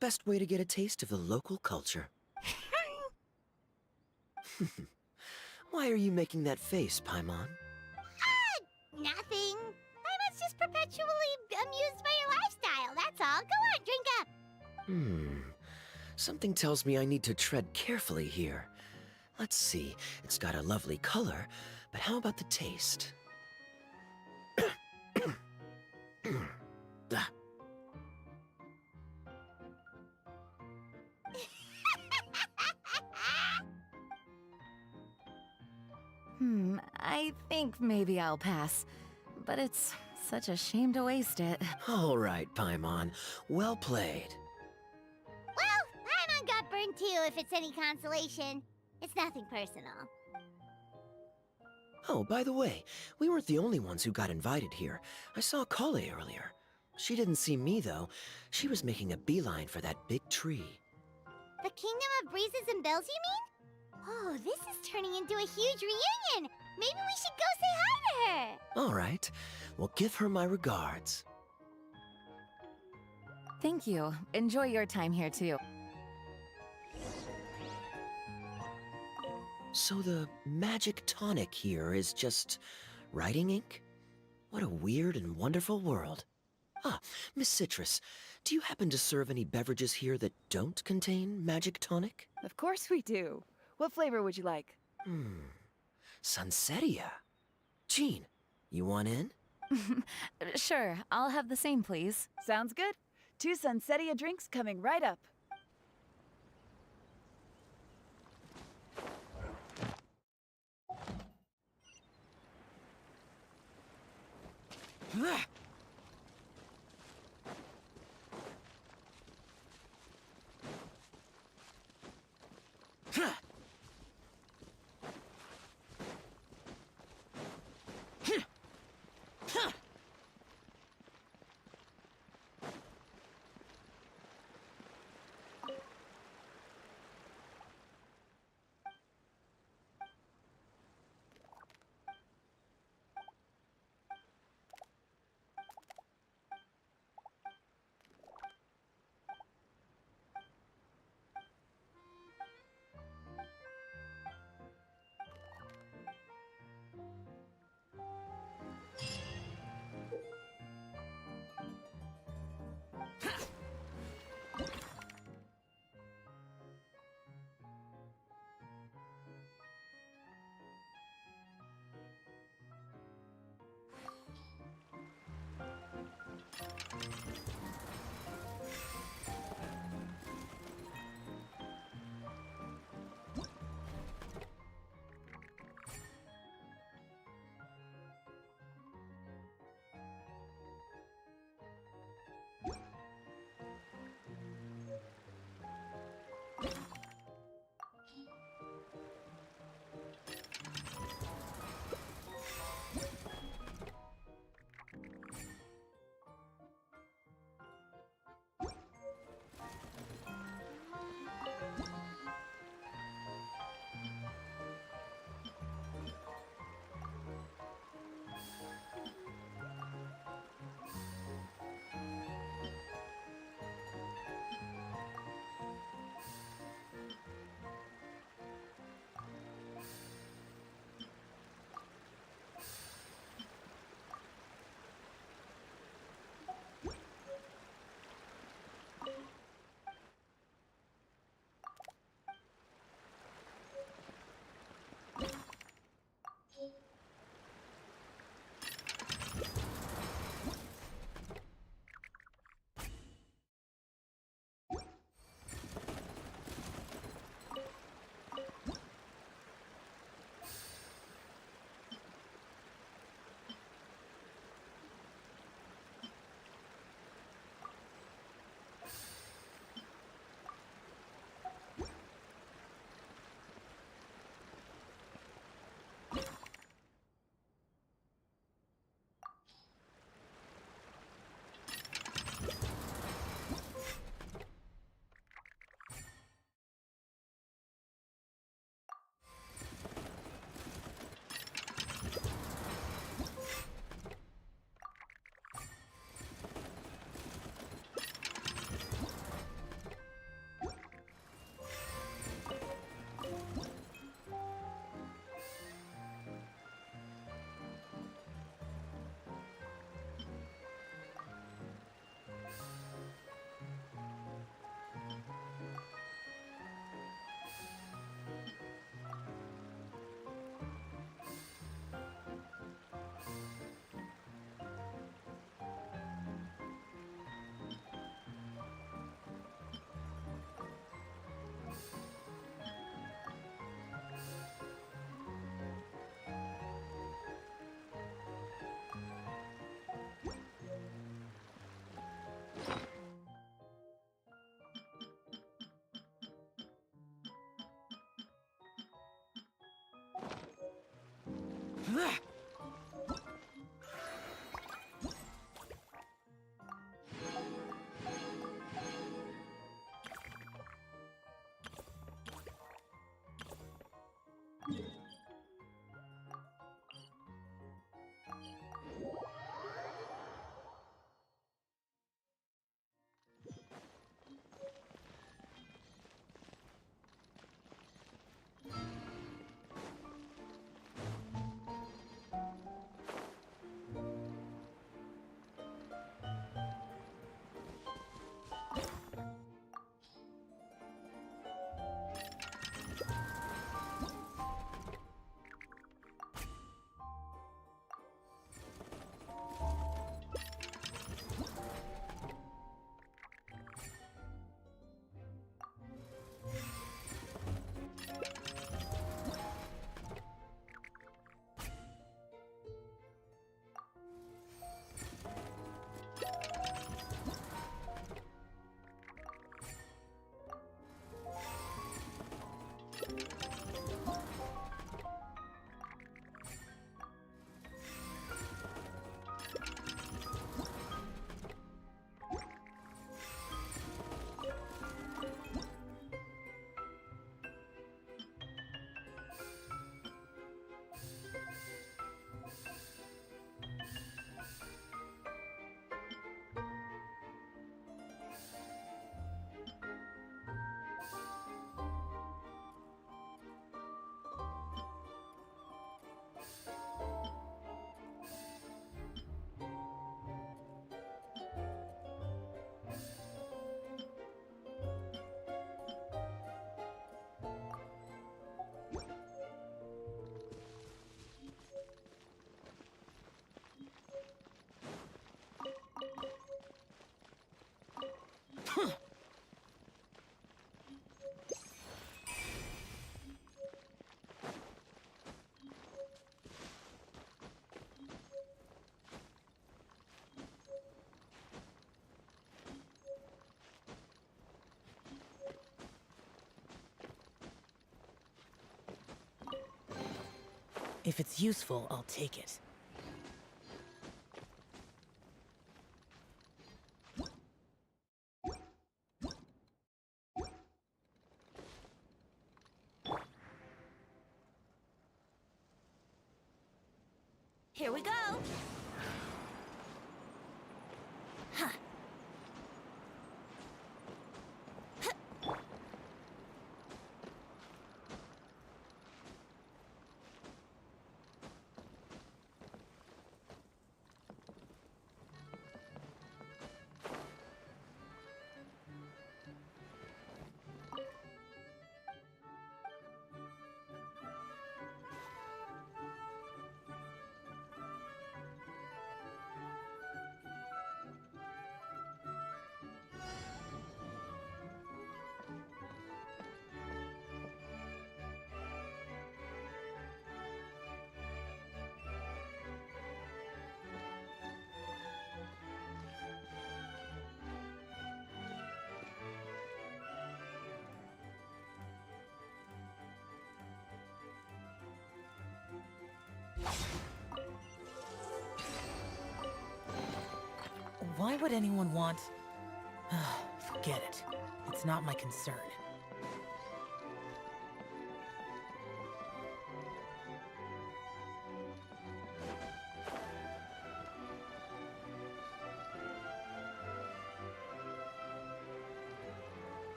Best way to get a taste of the local culture. Why are you making that face, Paimon? Nothing. I'm just perpetually amused by your lifestyle, that's all. Go on, drink up. Something tells me I need to tread carefully here. Let's see, it's got a lovely color, but how about the taste? Ah. I think maybe I'll pass. But it's such a shame to waste it. All right, Paimon. Well played. Well, Paimon got burned too, if it's any consolation. It's nothing personal. Oh, by the way, we weren't the only ones who got invited here. I saw Kale earlier. She didn't see me, though. She was making a beeline for that big tree. The Kingdom of Breezes and Bells, you mean? Oh, this is turning into a huge reunion! Maybe we should go say hi to her! All right. Well, give her my regards. Thank you. Enjoy your time here, too. So the magic tonic here is just writing ink? What a weird and wonderful world. Ah, Miss Citrus, do you happen to serve any beverages here that don't contain magic tonic? Of course we do. What flavor would you like? Sunsetia. Jean, you want in? Sure, I'll have the same, please. Sounds good. 2 Sunsetia drinks coming right up. If it's useful, I'll take it. Here we go. Huh. Why would anyone want... Forget it. It's not my concern.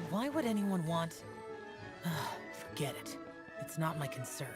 Why would anyone want... Forget it. It's not my concern.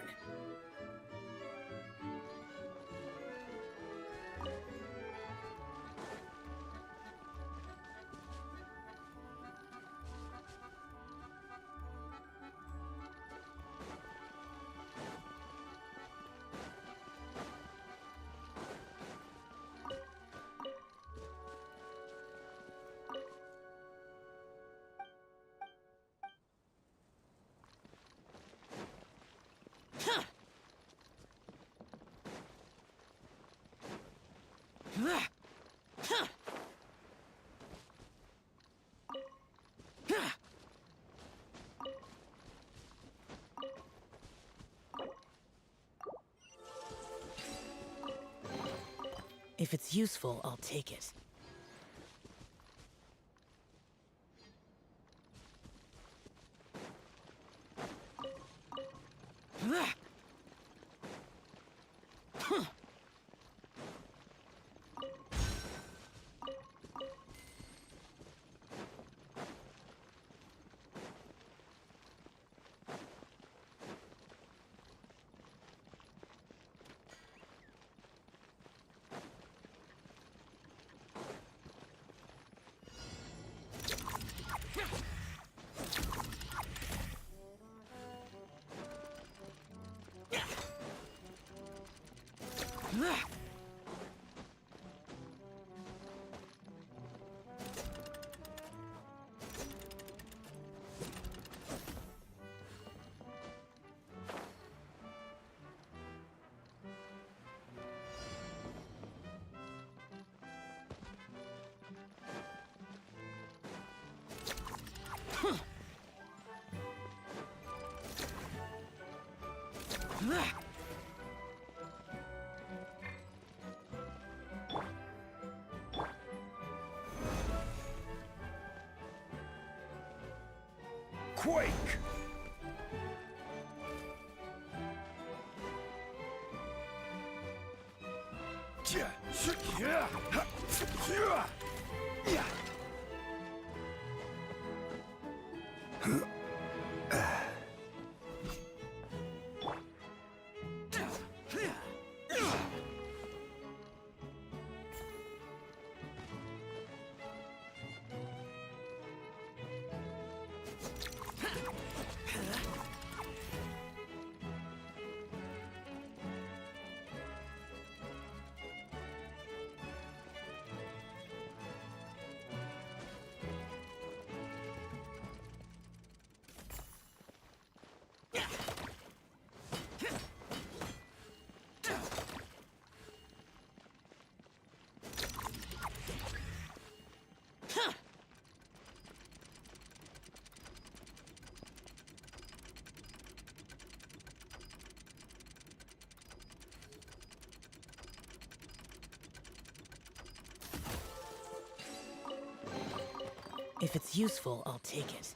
If it's useful, I'll take it. Quake! If it's useful, I'll take it.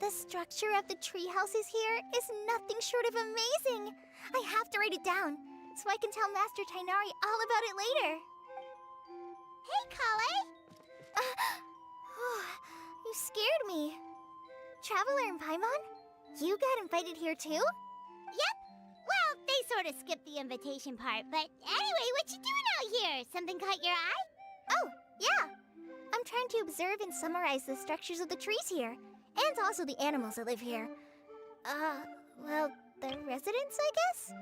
The structure of the tree houses here is nothing short of amazing. I have to write it down so I can tell Master Tainari all about it later. Hey, Kale! You scared me. Traveler and Paimon? You got invited here too? Yep. Well, they sort of skipped the invitation part, but anyway, what you doing out here? Something caught your eye? Oh, yeah. I'm trying to observe and summarize the structures of the trees here, and also the animals that live here. Well, the residents, I guess?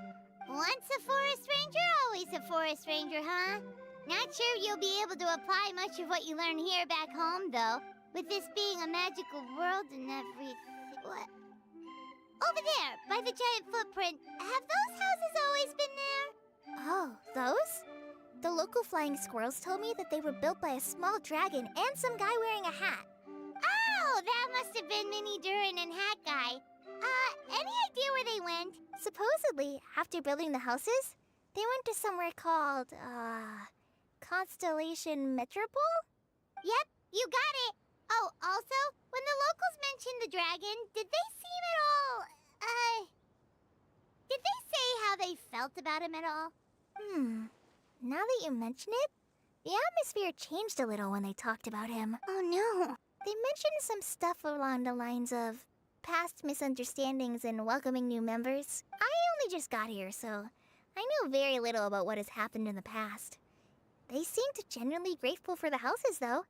Once a forest ranger, always a forest ranger, huh? Not sure you'll be able to apply much of what you learn here back home, though. With this being a magical world and everything. What? Over there, by the giant footprint. Have those houses always been there? Oh, those? The local flying squirrels told me that they were built by a small dragon and some guy wearing a hat. Oh, that must have been Mini Durin and Hat Guy. Any idea where they went? Supposedly, after building the houses, they went to somewhere called, Constellation Metropole? Yep, you got it. Oh, also, when the locals mentioned the dragon, did they seem at all, did they say how they felt about him at all? Now that you mention it, the atmosphere changed a little when they talked about him. Oh no. They mentioned some stuff along the lines of past misunderstandings and welcoming new members. I only just got here, so I know very little about what has happened in the past. They seemed genuinely grateful for the houses, though,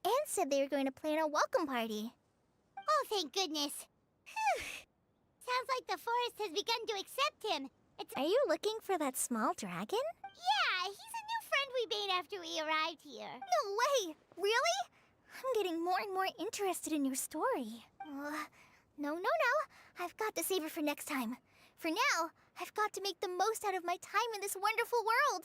and said they were going to plan a welcome party. Oh, thank goodness. Phew. Sounds like the forest has begun to accept him. Are you looking for that small dragon? Yeah, he's a new friend we made after we arrived here. No way! Really? I'm getting more and more interested in your story. No. I've got to save it for next time. For now, I've got to make the most out of my time in this wonderful world.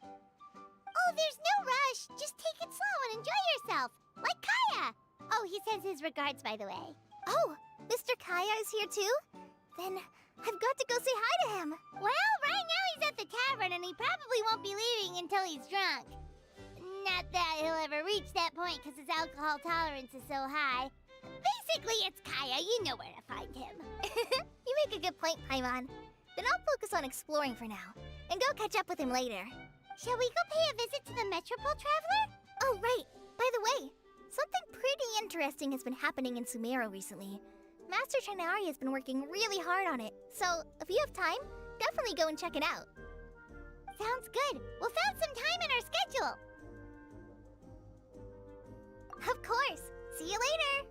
Oh, there's no rush. Just take it slow and enjoy yourself. Like Kaya. Oh, he sends his regards, by the way. Oh, Mr. Kaya is here too? Then I've got to go say hi to him. Well, right now he's at the tavern and he probably won't be leaving until he's drunk. Not that he'll ever reach that point because his alcohol tolerance is so high. Basically, it's Kaya. You know where to find him. You make a good point, Paimon. Then I'll focus on exploring for now and go catch up with him later. Shall we go pay a visit to the Metropole, Traveler? Oh, right. By the way, something pretty interesting has been happening in Sumeru recently. Master Tainari has been working really hard on it, so if you have time, definitely go and check it out. Sounds good. We'll find some time in our schedule. Of course. See you later.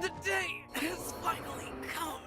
The day has finally come.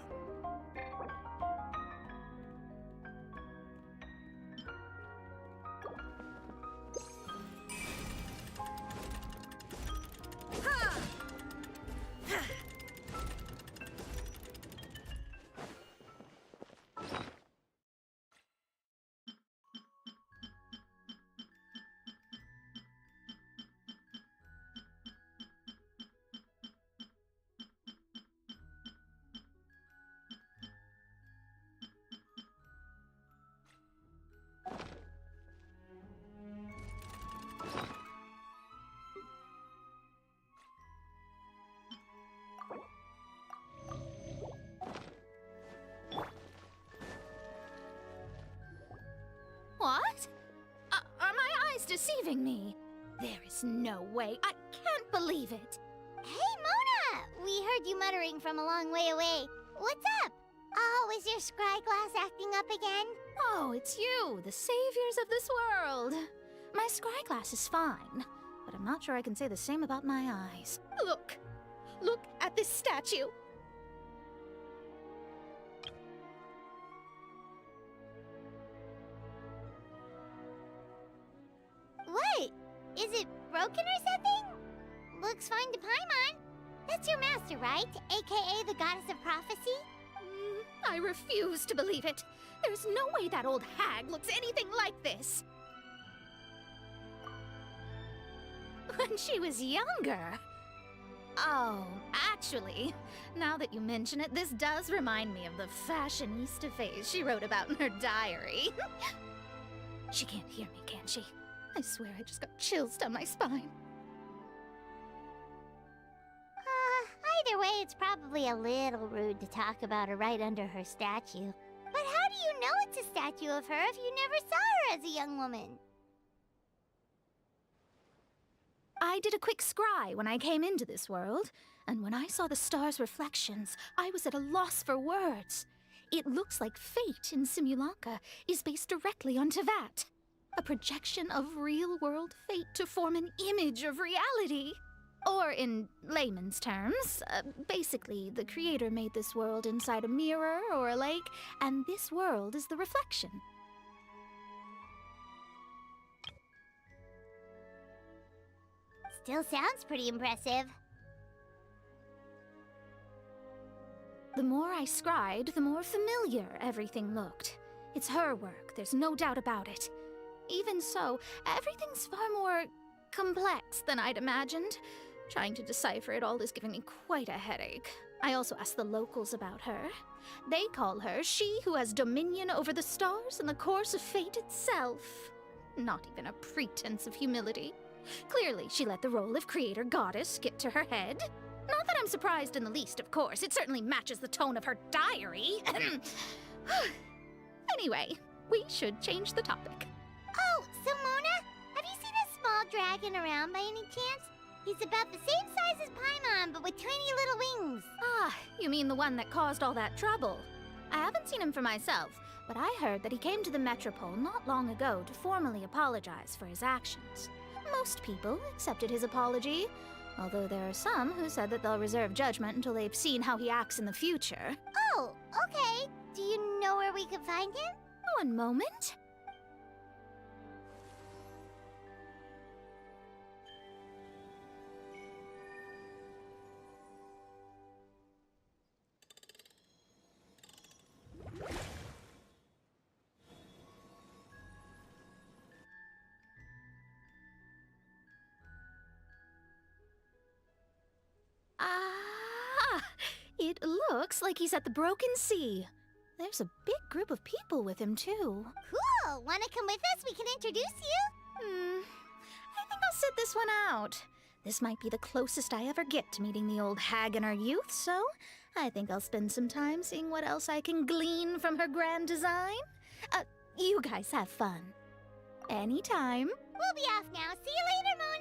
deceiving me. There is no way. I can't believe it. Hey, Mona! We heard you muttering from a long way away. What's up? Oh, is your scryglass acting up again? Oh, it's you, the saviors of this world. My scryglass is fine, but I'm not sure I can say the same about my eyes. Look! Look at this statue! What? Is it broken or something? Looks fine to Paimon. That's your master, right? AKA the goddess of prophecy? I refuse to believe it. There's no way that old hag looks anything like this. When she was younger. Oh, actually, now that you mention it, this does remind me of the fashionista phase she wrote about in her diary. She can't hear me, can she? I swear I just got chills down my spine. Either way, it's probably a little rude to talk about her right under her statue. But how do you know it's a statue of her if you never saw her as a young woman? I did a quick scry when I came into this world, and when I saw the stars' reflections, I was at a loss for words. It looks like fate in Simulanka is based directly on Tevat, a projection of real-world fate to form an image of reality. Or in layman's terms, basically, the creator made this world inside a mirror or a lake, and this world is the reflection. Still sounds pretty impressive. The more I scried, the more familiar everything looked. It's her work, there's no doubt about it. Even so, everything's far more complex than I'd imagined. Trying to decipher it all is giving me quite a headache. I also asked the locals about her. They call her she who has dominion over the stars and the course of fate itself. Not even a pretense of humility. Clearly, she let the role of creator goddess get to her head. Not that I'm surprised in the least, of course. It certainly matches the tone of her diary. Anyway, we should change the topic. Oh, so Mona, have you seen a small dragon around by any chance? He's about the same size as Paimon, but with tiny little wings. Ah, you mean the one that caused all that trouble? I haven't seen him for myself, but I heard that he came to the Metropole not long ago to formally apologize for his actions. Most people accepted his apology, although there are some who said that they'll reserve judgment until they've seen how he acts in the future. Oh, okay. Do you know where we can find him? One moment. Ah, it looks like he's at the Broken Sea. There's a big group of people with him, too. Cool! Wanna come with us? We can introduce you? I think I'll sit this one out. This might be the closest I ever get to meeting the old hag in her youth, so I think I'll spend some time seeing what else I can glean from her grand design. You guys have fun. Anytime. We'll be off now. See you later, Mona!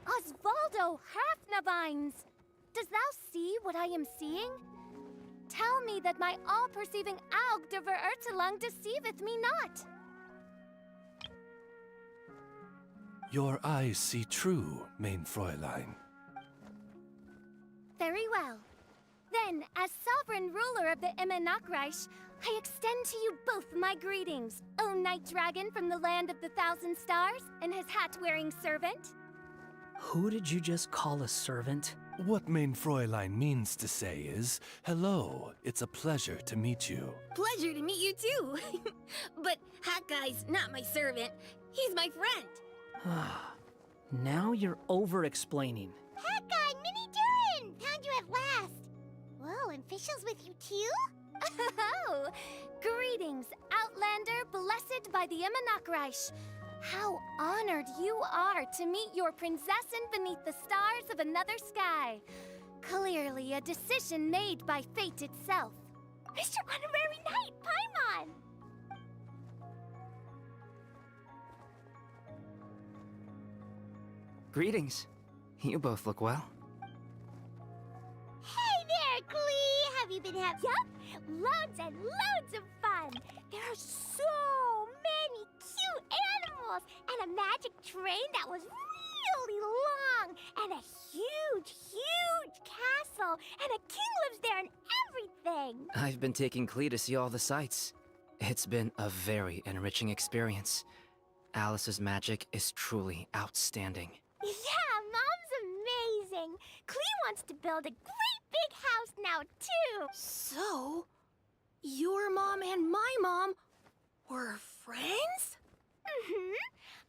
Osvaldo Halfnavines! Does thou see what I am seeing? Tell me that my all-perceiving Aug de Verurtelung deceiveth me not. Your eyes see true, main Fräulein. Very well. Then, as sovereign ruler of the Immenachreich, I extend to you both my greetings, O Night Dragon from the land of the Thousand Stars and his hat-wearing servant. Who did you just call a servant? What main Fräulein means to say is, hello, it's a pleasure to meet you. Pleasure to meet you too. But Hat Guy's not my servant. He's my friend. Now you're over-explaining. Hat Guy, Mini Durin! Found you at last. Whoa, and Fischl's with you too? Oh, greetings, Outlander, blessed by the Immonachreich. How honored you are to meet your prinzessin beneath the stars of another sky. Clearly a decision made by fate itself. Mr. Honorary Knight, Paimon! Greetings. You both look well. Hey there, Klee! Have you been having... Yup! Loads and loads of fun! There are so many cute animals! And a magic train that was really long! And a huge, huge castle! And a king lives there and everything! I've been taking Klee to see all the sights. It's been a very enriching experience. Alice's magic is truly outstanding. Yeah, Mom's amazing! Klee wants to build a great big house now, too! So, your mom and my mom were friends? Mm-hmm.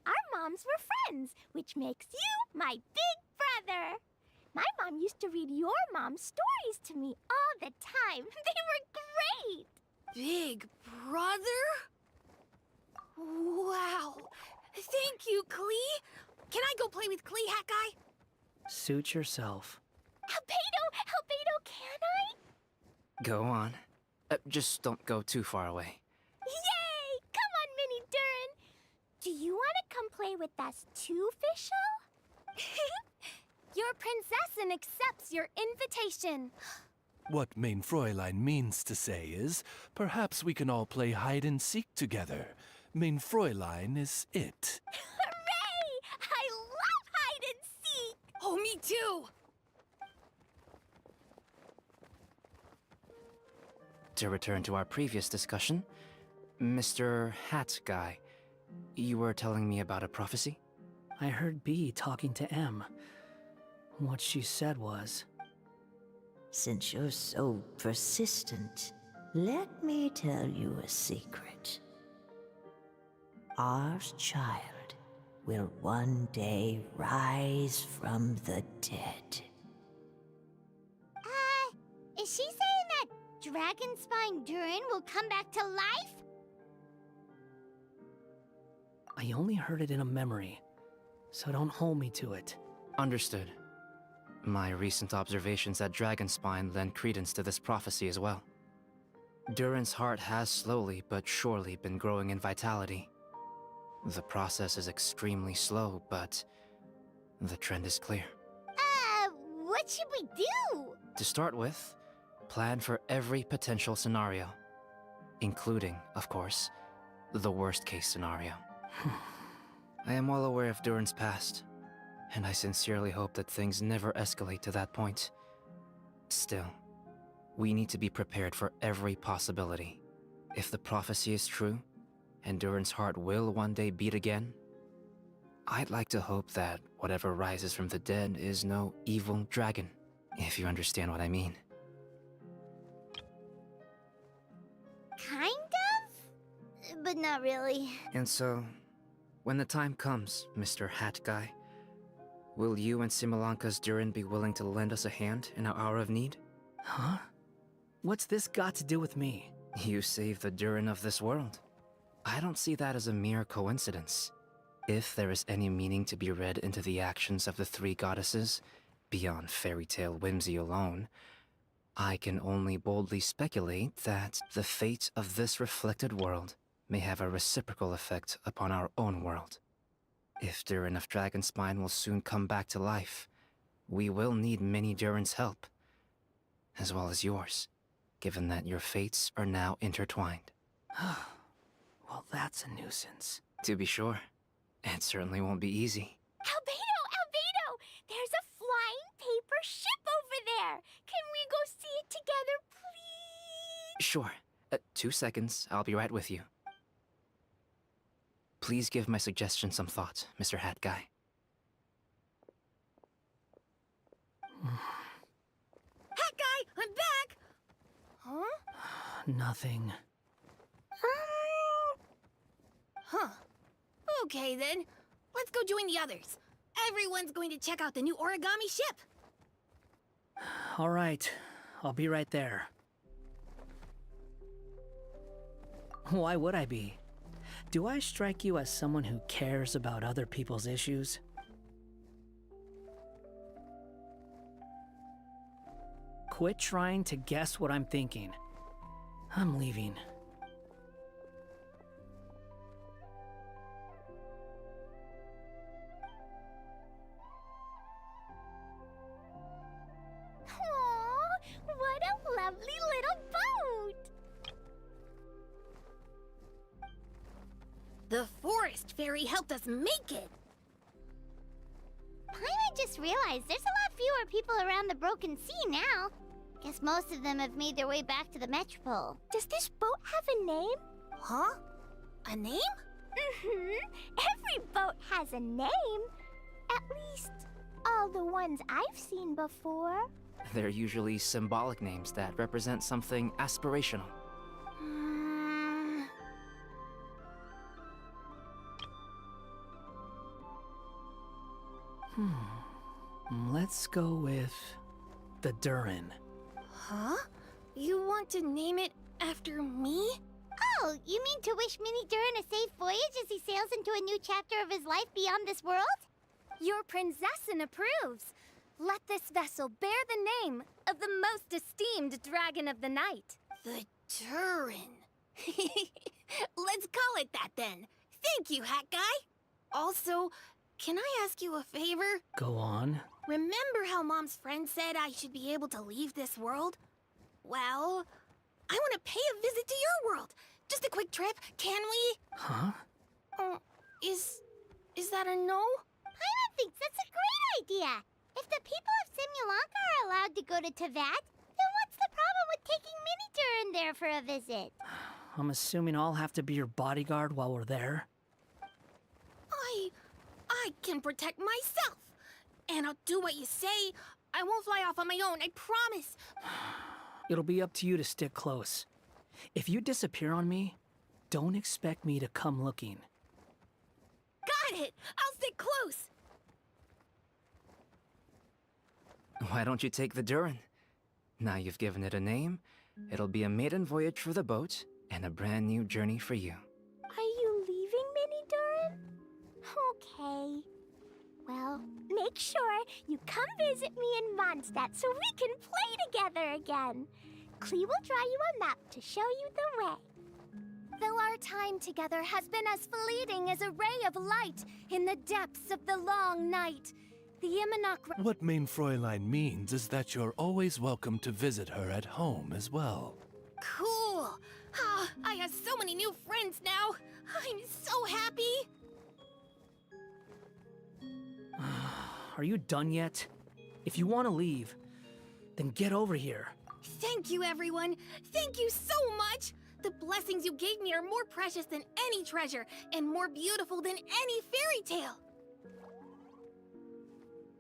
Our moms were friends, which makes you my big brother. My mom used to read your mom's stories to me all the time. They were great! Big brother? Wow. Thank you, Klee. Can I go play with Klee, Hat Guy? Suit yourself. Albedo, can I? Go on. Just don't go too far away. Yay! Come on, Mini Durin. Do you want to come play with us too, Fischl? Your prinzessin accepts your invitation. What main Fräulein means to say is, perhaps we can all play hide and seek together. Main Fräulein is it. Hooray! I love hide and seek! Oh, me too! To return to our previous discussion, Mr. Hat Guy, you were telling me about a prophecy? I heard B talking to M. What she said was... Since you're so persistent, let me tell you a secret. Our child will one day rise from the dead. Is she saying that Dragonspine Durin will come back to life? I only heard it in a memory, so don't hold me to it. Understood. My recent observations at Dragonspine lend credence to this prophecy as well. Durin's heart has slowly but surely been growing in vitality. The process is extremely slow, but the trend is clear. What should we do? To start with, plan for every potential scenario, including, of course, the worst-case scenario. I am well aware of Durin's past, and I sincerely hope that things never escalate to that point. Still, we need to be prepared for every possibility. If the prophecy is true, and Durin's heart will one day beat again, I'd like to hope that whatever rises from the dead is no evil dragon, if you understand what I mean. Kind of? But not really. And so, when the time comes, Mr. Hat Guy, will you and Simolanka's Durin be willing to lend us a hand in our hour of need? Huh? What's this got to do with me? You saved the Durin of this world. I don't see that as a mere coincidence. If there is any meaning to be read into the actions of the three goddesses, beyond fairy tale whimsy alone, I can only boldly speculate that the fate of this reflected world may have a reciprocal effect upon our own world. If Durin of Dragonspine will soon come back to life, we will need many Durin's help, as well as yours, given that your fates are now intertwined. Well, that's a nuisance. To be sure, it certainly won't be easy. Albedo! There's a flying paper ship over there! Can we go see it together, please? Sure. 2 seconds, I'll be right with you. Please give my suggestion some thought, Mr. Hat Guy. Huh? Nothing. Huh. Okay then. Let's go join the others. Everyone's going to check out the new origami ship. All right, I'll be right there. Why would I be? Do I strike you as someone who cares about other people's issues? Quit trying to guess what I'm thinking. I'm leaving. Aww, what a lovely little boat! The forest fairy helped us make it. Paimon just realized there's a lot fewer people around the Broken Sea now. Guess most of them have made their way back to the Metropole. Does this boat have a name? Huh? A name? Every boat has a name. At least, all the ones I've seen before. They're usually symbolic names that represent something aspirational. Let's go with the Durin. Huh? You want to name it after me? Oh, you mean to wish Mini Durin a safe voyage as he sails into a new chapter of his life beyond this world? Your princessin approves. Let this vessel bear the name of the most esteemed dragon of the night. The Durin. Let's call it that then. Thank you, Hat Guy. Also, can I ask you a favor? Go on. Remember how Mom's friend said I should be able to leave this world? Well, I want to pay a visit to your world. Just a quick trip, can we? Huh? Is that a no? Paimon thinks that's a great idea. If the people of Simulanka are allowed to go to Teyvat, then what's the problem with taking Mini Durin there for a visit? I'm assuming I'll have to be your bodyguard while we're there. I can protect myself. And I'll do what you say. I won't fly off on my own, I promise. It'll be up to you to stick close. If you disappear on me, don't expect me to come looking. Got it! I'll stick close! Why don't you take the Durin? Now you've given it a name, it'll be a maiden voyage for the boat, and a brand new journey for you. Are you leaving, Mini Durin? Okay. Well, make sure you come visit me in Mondstadt so we can play together again. Klee will draw you a map to show you the way. Though our time together has been as fleeting as a ray of light in the depths of the long night, the Imanok... What Main Fräulein means is that you're always welcome to visit her at home as well. Cool! Ah, I have so many new friends now! I'm so happy! Are you done yet? If you want to leave, then get over here. Thank you, everyone! Thank you so much! The blessings you gave me are more precious than any treasure, and more beautiful than any fairy tale!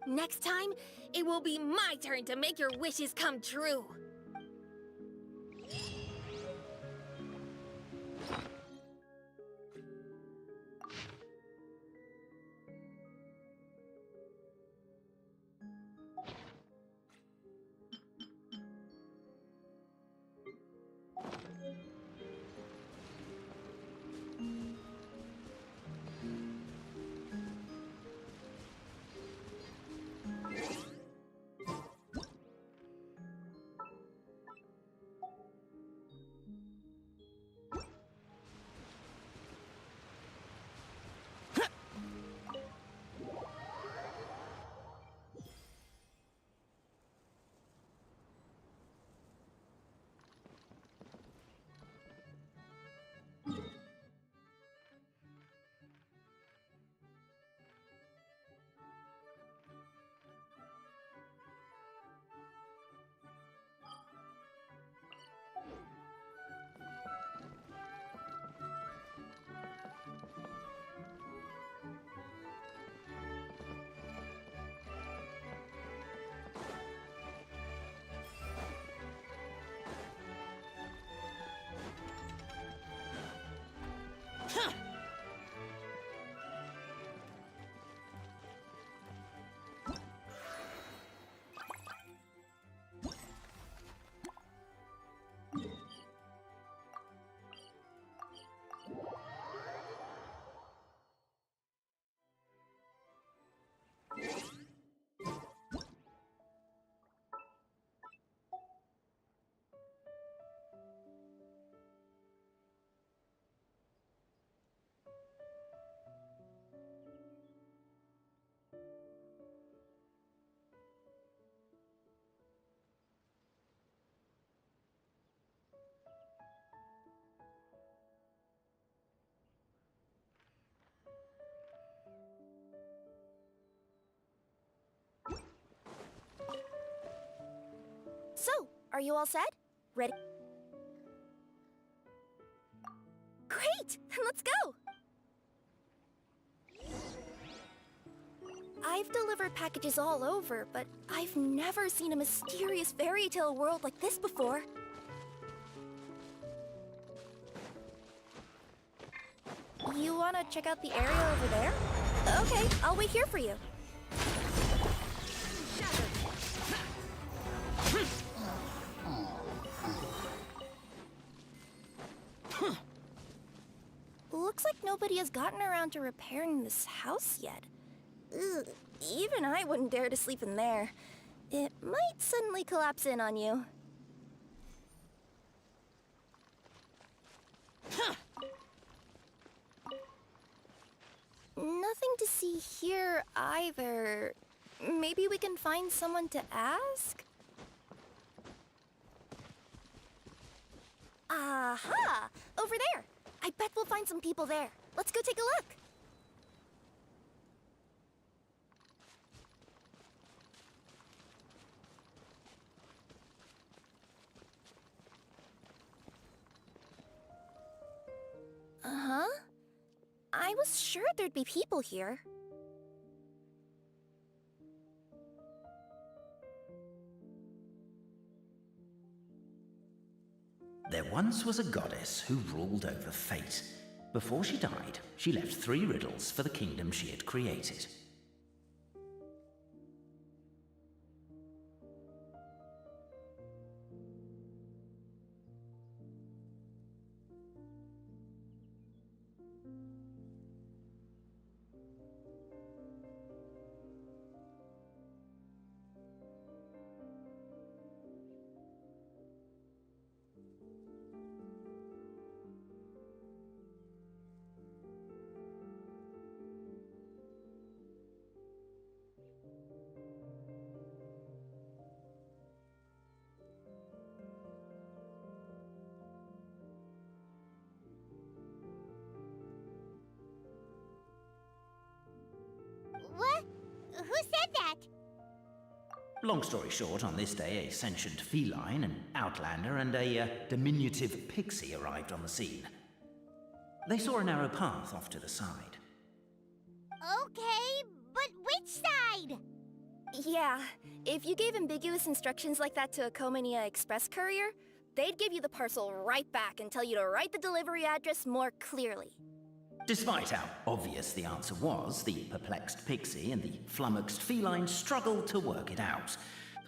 Next time, it will be my turn to make your wishes come true! So, are you all set? Ready? Great! Then let's go! I've delivered packages all over, but I've never seen a mysterious fairy tale world like this before. You wanna check out the area over there? Okay, I'll wait here for you. Looks like nobody has gotten around to repairing this house yet. Ugh, even I wouldn't dare to sleep in there. It might suddenly collapse in on you. Nothing to see here either. Maybe we can find someone to ask? Aha! Over there! I bet we'll find some people there. Let's go take a look. Uh-huh. I was sure there'd be people here. There once was a goddess who ruled over fate. Before she died, she left 3 riddles for the kingdom she had created. What? Who said that? Long story short, on this day, a sentient feline, an outlander, and a diminutive pixie arrived on the scene. They saw a narrow path off to the side. Okay, but which side? Yeah, if you gave ambiguous instructions like that to a Comania Express courier, they'd give you the parcel right back and tell you to write the delivery address more clearly. Despite how obvious the answer was, the perplexed pixie and the flummoxed feline struggled to work it out.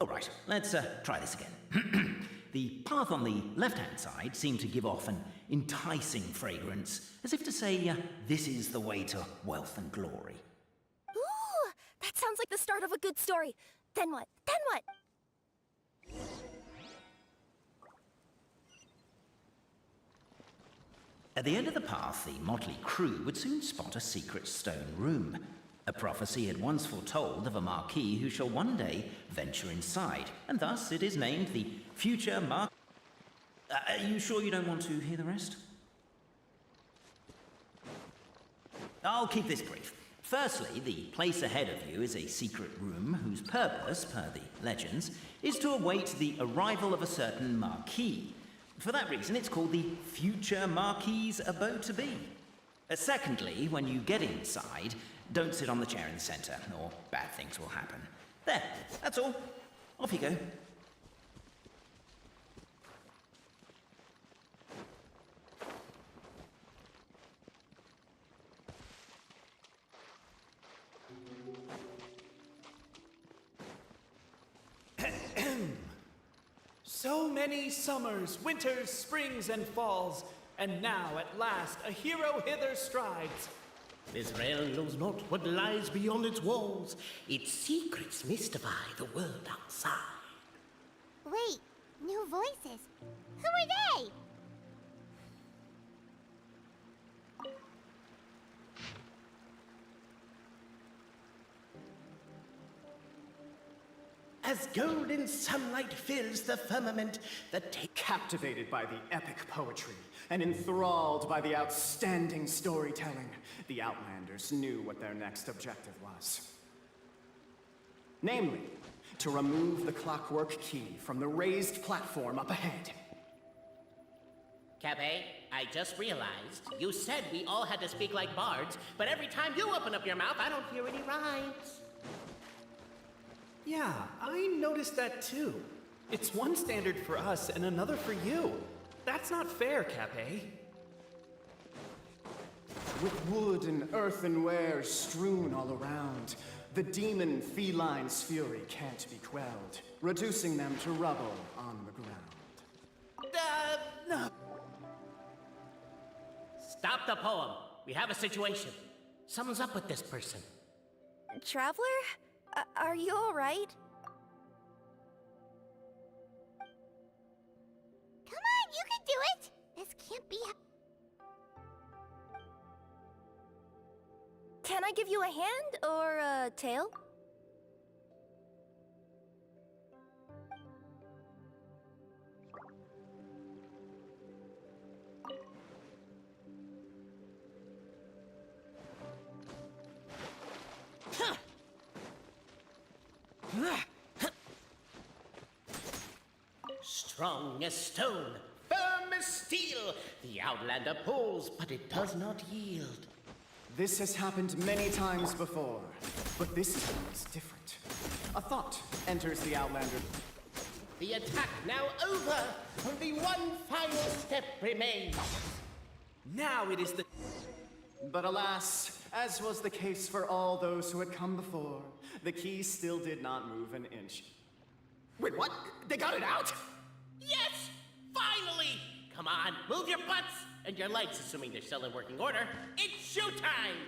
All right, let's try this again. The path on the left-hand side seemed to give off an enticing fragrance, as if to say, this is the way to wealth and glory. Ooh, that sounds like the start of a good story. Then what? Then what? At the end of the path, the motley crew would soon spot a secret stone room. A prophecy had once foretold of a marquis who shall one day venture inside, and thus it is named the future Marquis. Are you sure you don't want to hear the rest? I'll keep this brief. Firstly, the place ahead of you is a secret room whose purpose, per the legends, is to await the arrival of a certain marquis. For that reason, it's called the future Marquis's abode to be. Secondly, when you get inside, don't sit on the chair in the center, or bad things will happen. There, that's all. Off you go. many summers, winters, springs, and falls, and now at last a hero hither strides. This realm knows not what lies beyond its walls. Its secrets mystify the world outside. Wait, new voices. Who are they? As golden sunlight fills the firmament, captivated by the epic poetry and enthralled by the outstanding storytelling, the Outlanders knew what their next objective was. Namely, to remove the clockwork key from the raised platform up ahead. Cabe, I just realized you said we all had to speak like bards, but every time you open up your mouth, I don't hear any rhymes. Yeah, I noticed that too. It's one standard for us and another for you. That's not fair, Cape. With wood and earthenware strewn all around, the demon feline's fury can't be quelled, reducing them to rubble on the ground. No. Stop the poem. We have a situation. Something's up with this person. Traveler? Are you alright? Come on, you can do it! This can't be... Can I give you a hand or a tail? Strong as stone, firm as steel, the Outlander pulls, but it does not yield. This has happened many times before, but this time is different. A thought enters the Outlander. The attack now over. Only one final step remains. Now it is the... But alas, as was the case for all those who had come before, the key still did not move an inch. Wait, what? They got it out? Yes! Finally! Come on, move your butts! And your legs, assuming they're still in working order. It's showtime!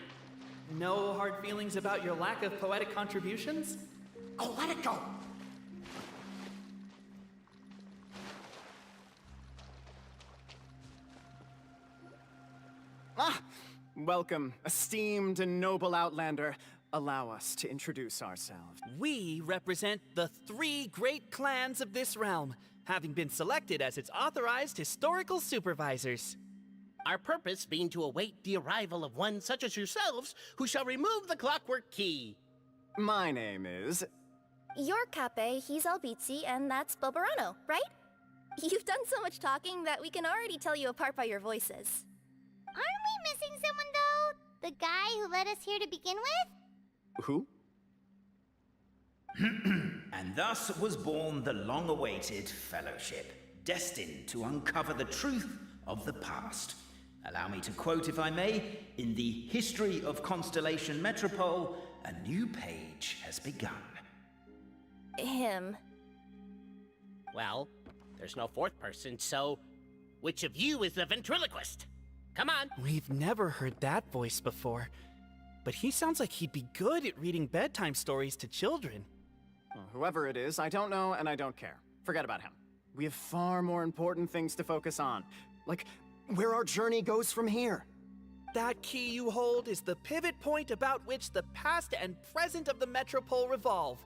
No hard feelings about your lack of poetic contributions? Oh, let it go! Ah! Welcome, esteemed and noble Outlander. Allow us to introduce ourselves. We represent the 3 great clans of this realm, having been selected as its authorized historical supervisors. Our purpose being to await the arrival of one such as yourselves who shall remove the clockwork key. My name is... You're Cape, he's Albizzi, and that's Bobarano, right? You've done so much talking that we can already tell you apart by your voices. Aren't we missing someone, though? The guy who led us here to begin with? Who? And thus was born the long-awaited fellowship, destined to uncover the truth of the past. Allow me to quote, if I may, in the history of Constellation Metropole, a new page has begun. Him. Well, there's no fourth person, so which of you is the ventriloquist? Come on! We've never heard that voice before, but he sounds like he'd be good at reading bedtime stories to children. Well, whoever it is, I don't know and I don't care. Forget about him. We have far more important things to focus on, like where our journey goes from here. That key you hold is the pivot point about which the past and present of the Metropole revolve.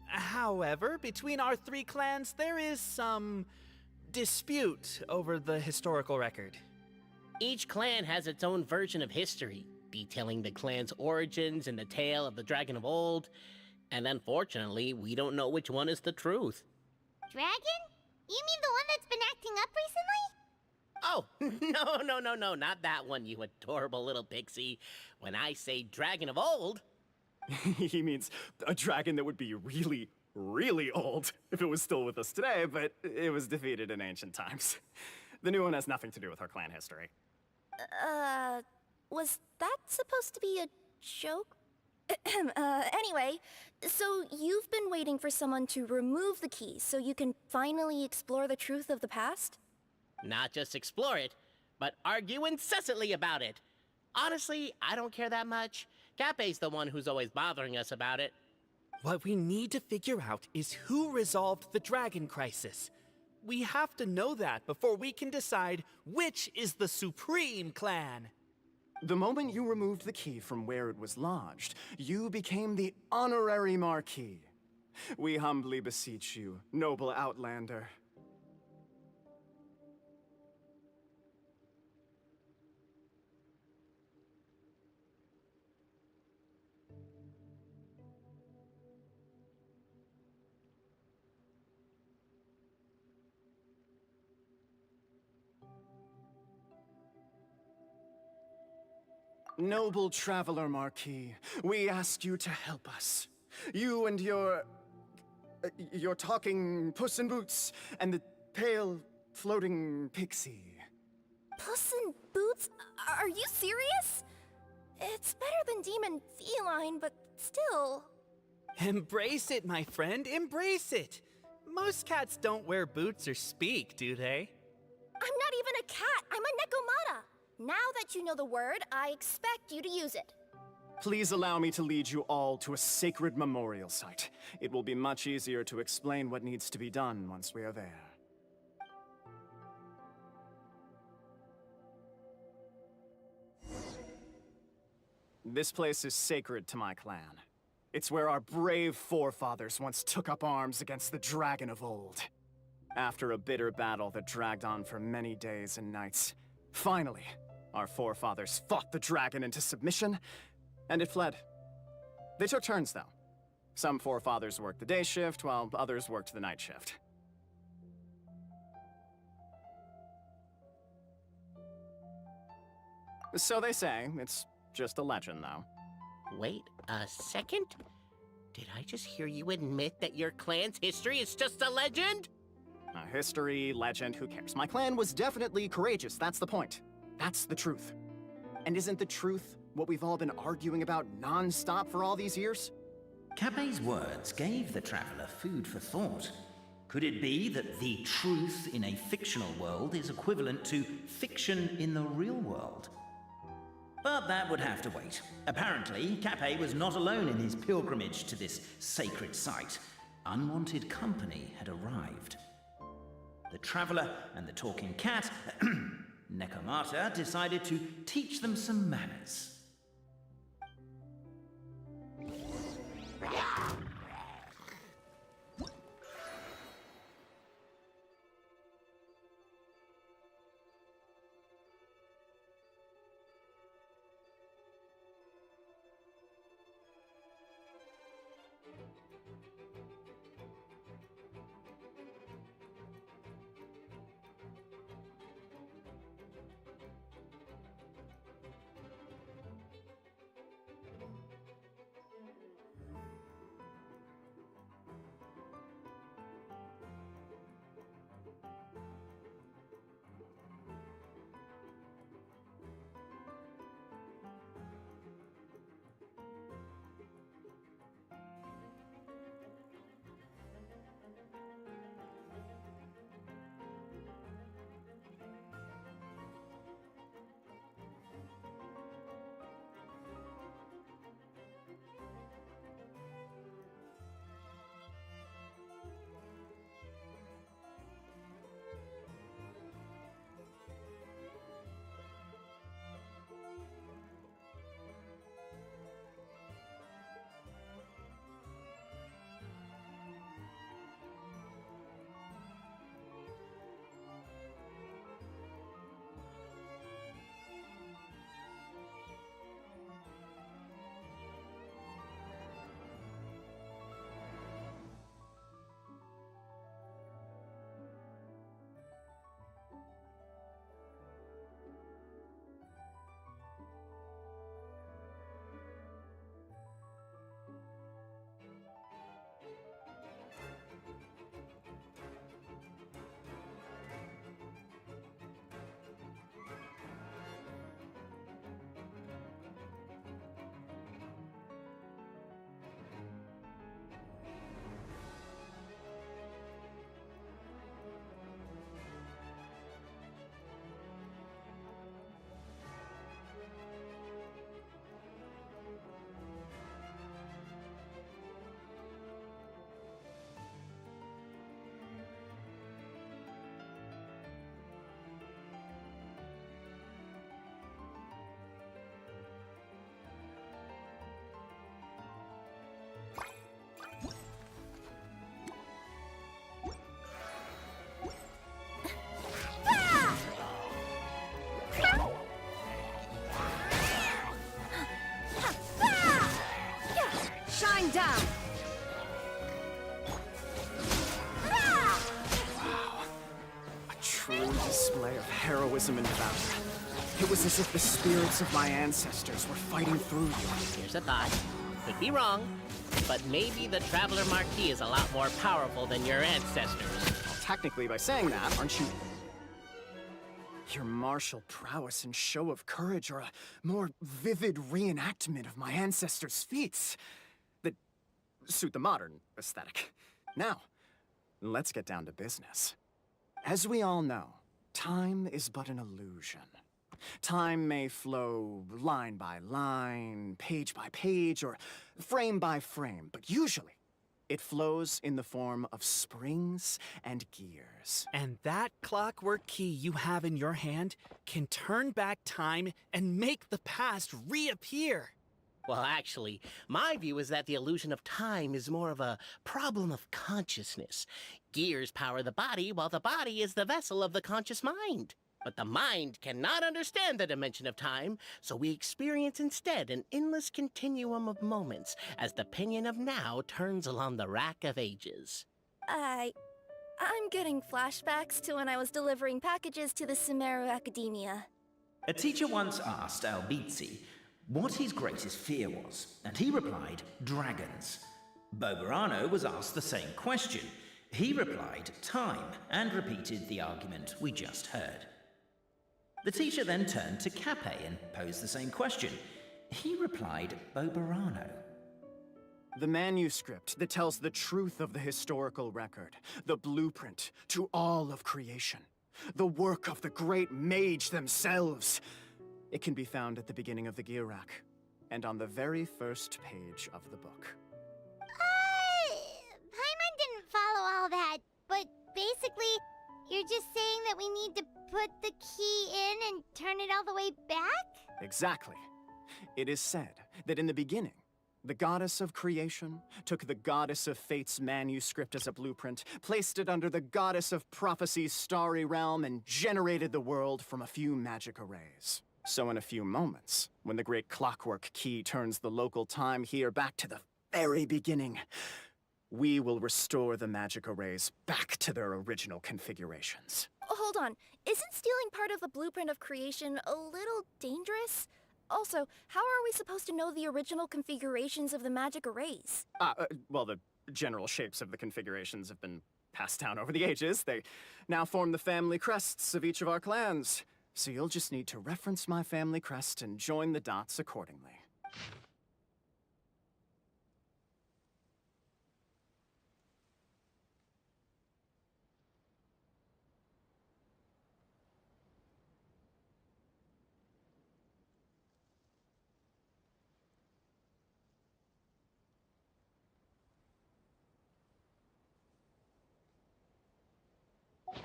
However, between our 3 clans, there is some dispute over the historical record. Each clan has its own version of history, detailing the clan's origins and the tale of the Dragon of Old, and unfortunately, we don't know which one is the truth. Dragon? You mean the one that's been acting up recently? Oh, no, not that one, you adorable little pixie. When I say Dragon of Old... He means a dragon that would be really, really old if it was still with us today, but it was defeated in ancient times. The new one has nothing to do with our clan history. Was that supposed to be a joke? Anyway, so you've been waiting for someone to remove the key so you can finally explore the truth of the past? Not just explore it, but argue incessantly about it. Honestly, I don't care that much. Cape's the one who's always bothering us about it. What we need to figure out is who resolved the dragon crisis. We have to know that before we can decide which is the supreme clan. The moment you removed the key from where it was lodged, you became the honorary Marquis. We humbly beseech you, noble Outlander. Noble Traveler Marquis, we ask you to help us. You and your talking Puss in Boots and the pale floating pixie. Puss in Boots? Are you serious? It's better than demon feline, but still. Embrace it, my friend, embrace it. Most cats don't wear boots or speak, do they? I'm not even a cat, I'm a Nekomata. Now that you know the word, I expect you to use it. Please allow me to lead you all to a sacred memorial site. It will be much easier to explain what needs to be done once we are there. This place is sacred to my clan. It's where our brave forefathers once took up arms against the dragon of old. After a bitter battle that dragged on for many days and nights, finally, our forefathers fought the dragon into submission, and it fled. They took turns, though. Some forefathers worked the day shift, while others worked the night shift. So they say. It's just a legend, though. Wait a second? Did I just hear you admit that your clan's history is just a legend? History, legend, who cares? My clan was definitely courageous, that's the point. That's the truth. And isn't the truth what we've all been arguing about non-stop for all these years? Cape's words gave the traveler food for thought. Could it be that the truth in a fictional world is equivalent to fiction in the real world? But that would have to wait. Apparently, Cape was not alone in his pilgrimage to this sacred site. Unwanted company had arrived. The traveler and the talking cat, Nekomata, decided to teach them some manners. One down. A true display of heroism and valor. It was as if the spirits of my ancestors were fighting through you. Here's a thought. Could be wrong, but maybe the Traveler Marquis is a lot more powerful than your ancestors. Well, technically, by saying that, aren't you... Your martial prowess and show of courage are a more vivid reenactment of my ancestors' feats that suit the modern aesthetic. Now, let's get down to business. As we all know, time is but an illusion. Time may flow line by line, page by page, or frame by frame, but usually it flows in the form of springs and gears. And that clockwork key you have in your hand can turn back time and make the past reappear. Well, actually, my view is that the illusion of time is more of a problem of consciousness. Gears power the body, while the body is the vessel of the conscious mind. But the mind cannot understand the dimension of time, so we experience instead an endless continuum of moments as the pinion of now turns along the rack of ages. I'm getting flashbacks to when I was delivering packages to the Sumeru Academia. A teacher once asked Albizzi what his greatest fear was, and he replied, dragons. Boberano was asked the same question. He replied, time, and repeated the argument we just heard. The teacher then turned to Cape and posed the same question. He replied, Boberano. The manuscript that tells the truth of the historical record, the blueprint to all of creation, the work of the great mage themselves. It can be found at the beginning of the gear rack, and on the very first page of the book. Paimon didn't follow all that, but basically, you're just saying that we need to put the key in and turn it all the way back? Exactly. It is said that in the beginning, the goddess of creation took the goddess of fate's manuscript as a blueprint, placed it under the goddess of prophecy's starry realm, and generated the world from a few magic arrays. So in a few moments, when the great clockwork key turns the local time here back to the very beginning, we will restore the magic arrays back to their original configurations. Hold on, isn't stealing part of the blueprint of creation a little dangerous? Also, how are we supposed to know the original configurations of the magic arrays? Well, the general shapes of the configurations have been passed down over the ages. They now form the family crests of each of our clans. So you'll just need to reference my family crest and join the dots accordingly.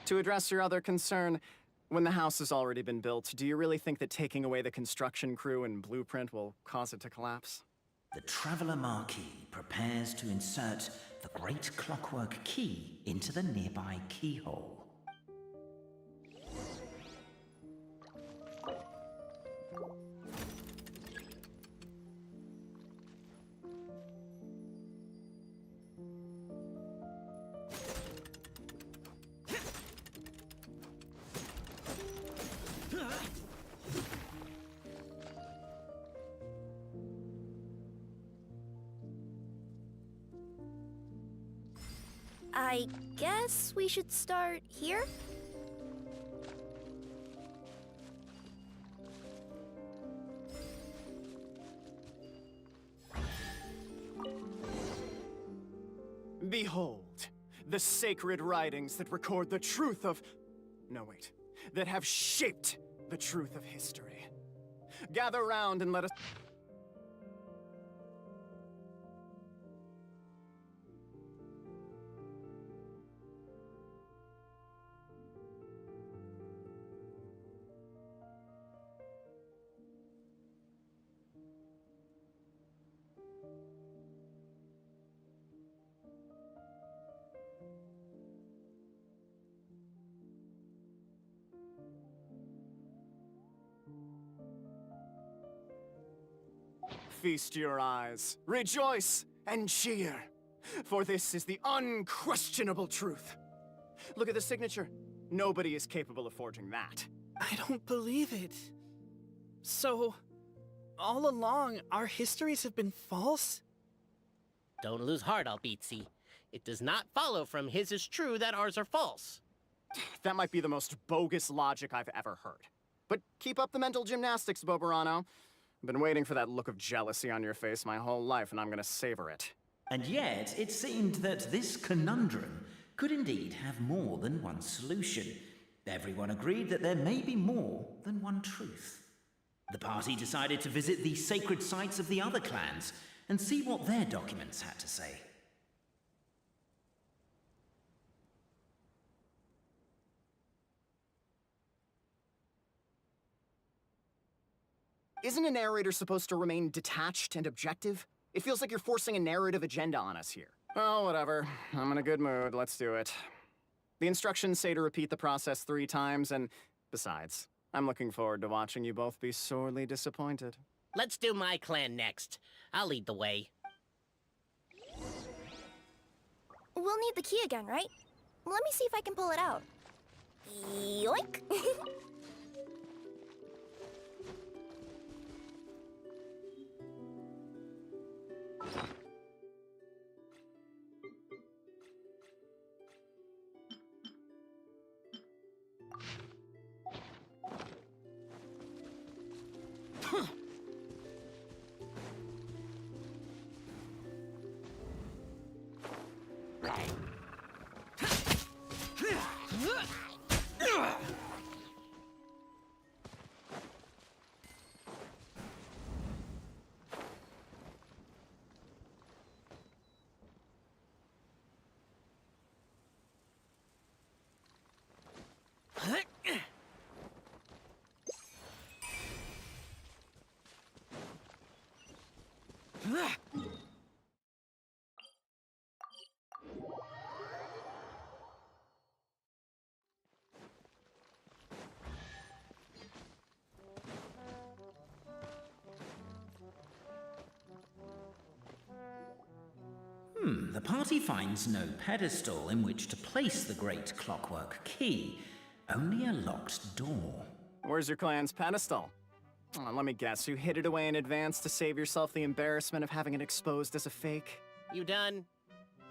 To address your other concern, when the house has already been built, do you really think that taking away the construction crew and blueprint will cause it to collapse? The Traveler Marquis prepares to insert the great clockwork key into the nearby keyhole. I guess we should start here? Behold, the sacred writings that record the truth of... No, wait. That have shaped the truth of history. Gather round and let us... Feast your eyes. Rejoice! and cheer, for this is the unquestionable truth. Look at the signature. Nobody is capable of forging that. I don't believe it. So, all along, our histories have been false? Don't lose heart, Albizzi. It does not follow from his is true that ours are false. That might be the most bogus logic I've ever heard. But keep up the mental gymnastics, Boberano. I've been waiting for that look of jealousy on your face my whole life, and I'm gonna savor it. And yet, it seemed that this conundrum could indeed have more than one solution. Everyone agreed that there may be more than one truth. The party decided to visit the sacred sites of the other clans and see what their documents had to say. Isn't a narrator supposed to remain detached and objective? It feels like you're forcing a narrative agenda on us here. Oh, whatever. I'm in a good mood. Let's do it. The instructions say to repeat the process 3 times, and besides, I'm looking forward to watching you both be sorely disappointed. Let's do my clan next. I'll lead the way. We'll need the key again, right? Let me see if I can pull it out. Yoink! The party finds no pedestal in which to place the great clockwork key, only a locked door. Where's your clan's pedestal? Oh, let me guess, you hid it away in advance to save yourself the embarrassment of having it exposed as a fake? You done?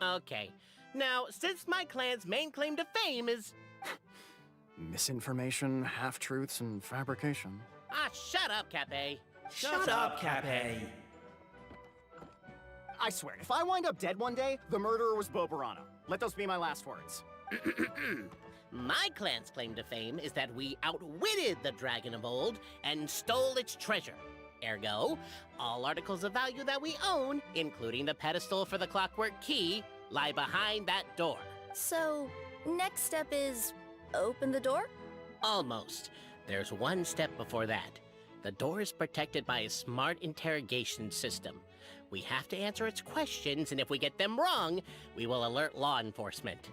Okay. Now, since my clan's main claim to fame is... Misinformation, half-truths, and fabrication. Ah, shut up, Cape. Shut up, Cape. I swear, if I wind up dead one day, the murderer was Boberano. Let those be my last words. My clan's claim to fame is that we outwitted the Dragon of Old and stole its treasure. Ergo, all articles of value that we own, including the pedestal for the clockwork key, lie behind that door. So, next step is open the door? Almost. There's one step before that. The door is protected by a smart interrogation system. We have to answer its questions, and if we get them wrong, we will alert law enforcement.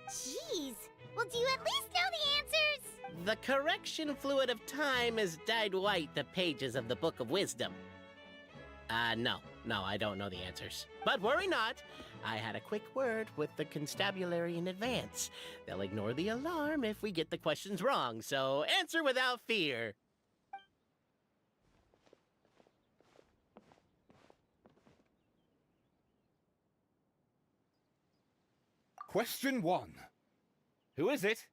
Jeez. Well, do you at least know the answers? The correction fluid of time has dyed white the pages of the Book of Wisdom. No, I don't know the answers. But worry not. I had a quick word with the constabulary in advance. They'll ignore the alarm if we get the questions wrong, so answer without fear. Question 1. Who is it?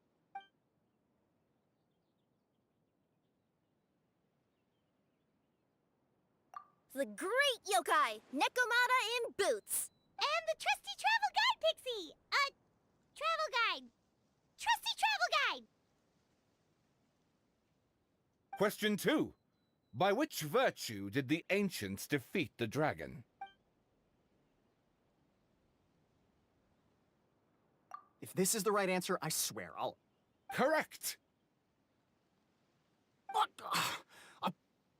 The great yokai, Nekomata in boots. And the trusty travel guide, Pixie! Travel guide. Trusty travel guide! Question 2. By which virtue did the ancients defeat the dragon? If this is the right answer, I swear I'll... Correct! What? A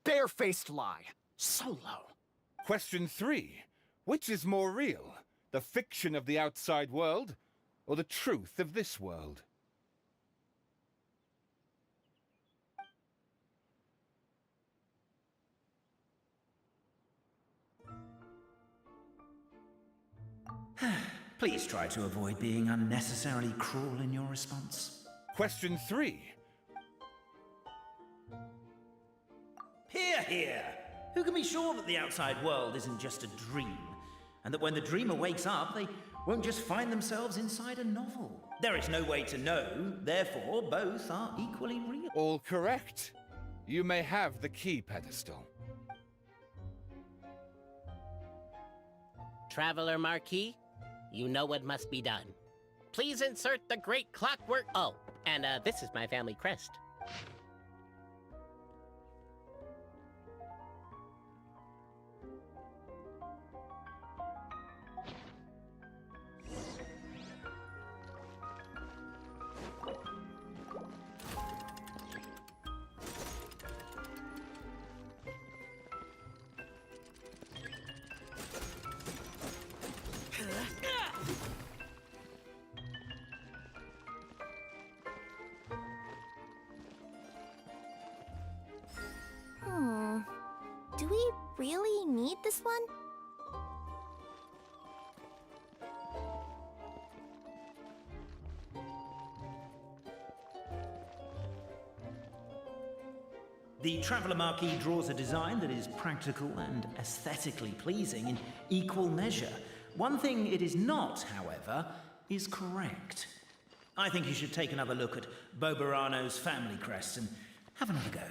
barefaced lie. So low. Question 3. Which is more real? The fiction of the outside world, or the truth of this world? Please try to avoid being unnecessarily cruel in your response. Question 3. Hear, hear! Who can be sure that the outside world isn't just a dream? And that when the dreamer wakes up, they won't just find themselves inside a novel? There is no way to know, therefore both are equally real. All correct. You may have the key pedestal. Traveler Marquis, you know what must be done. Please insert the great clockwork. Oh, and this is my family crest. Do we really need this one? The Traveller Marquis draws a design that is practical and aesthetically pleasing in equal measure. One thing it is not, however, is correct. I think you should take another look at Boberano's family crest and have another go.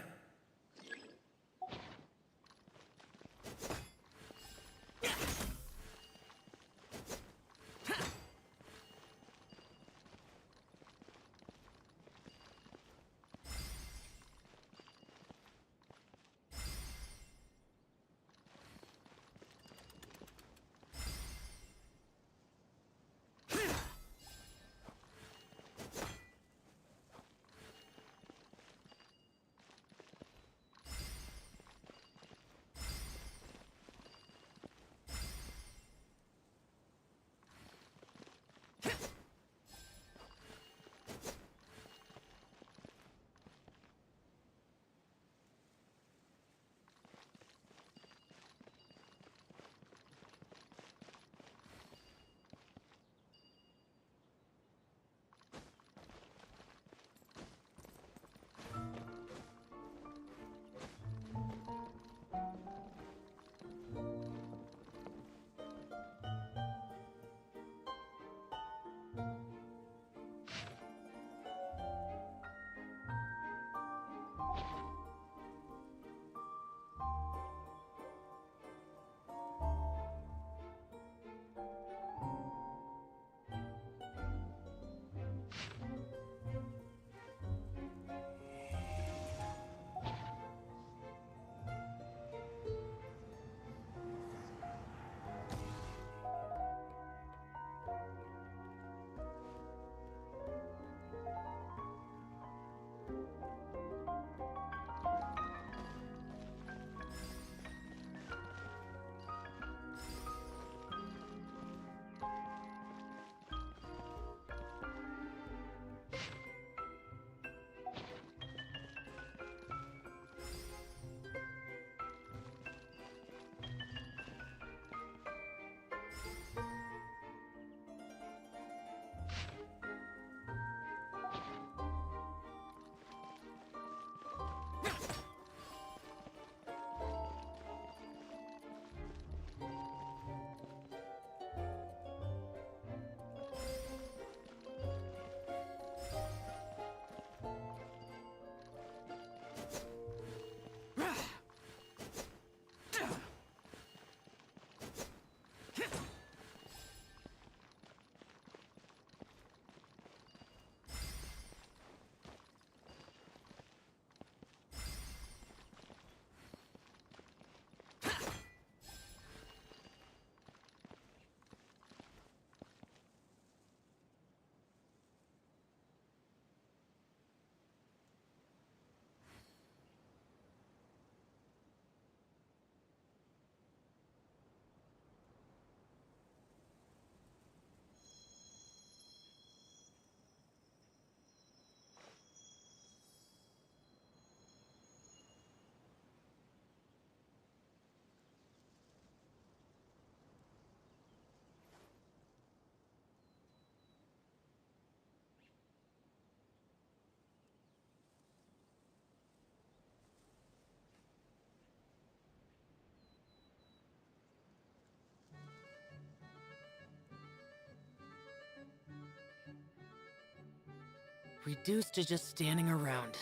Reduced to just standing around.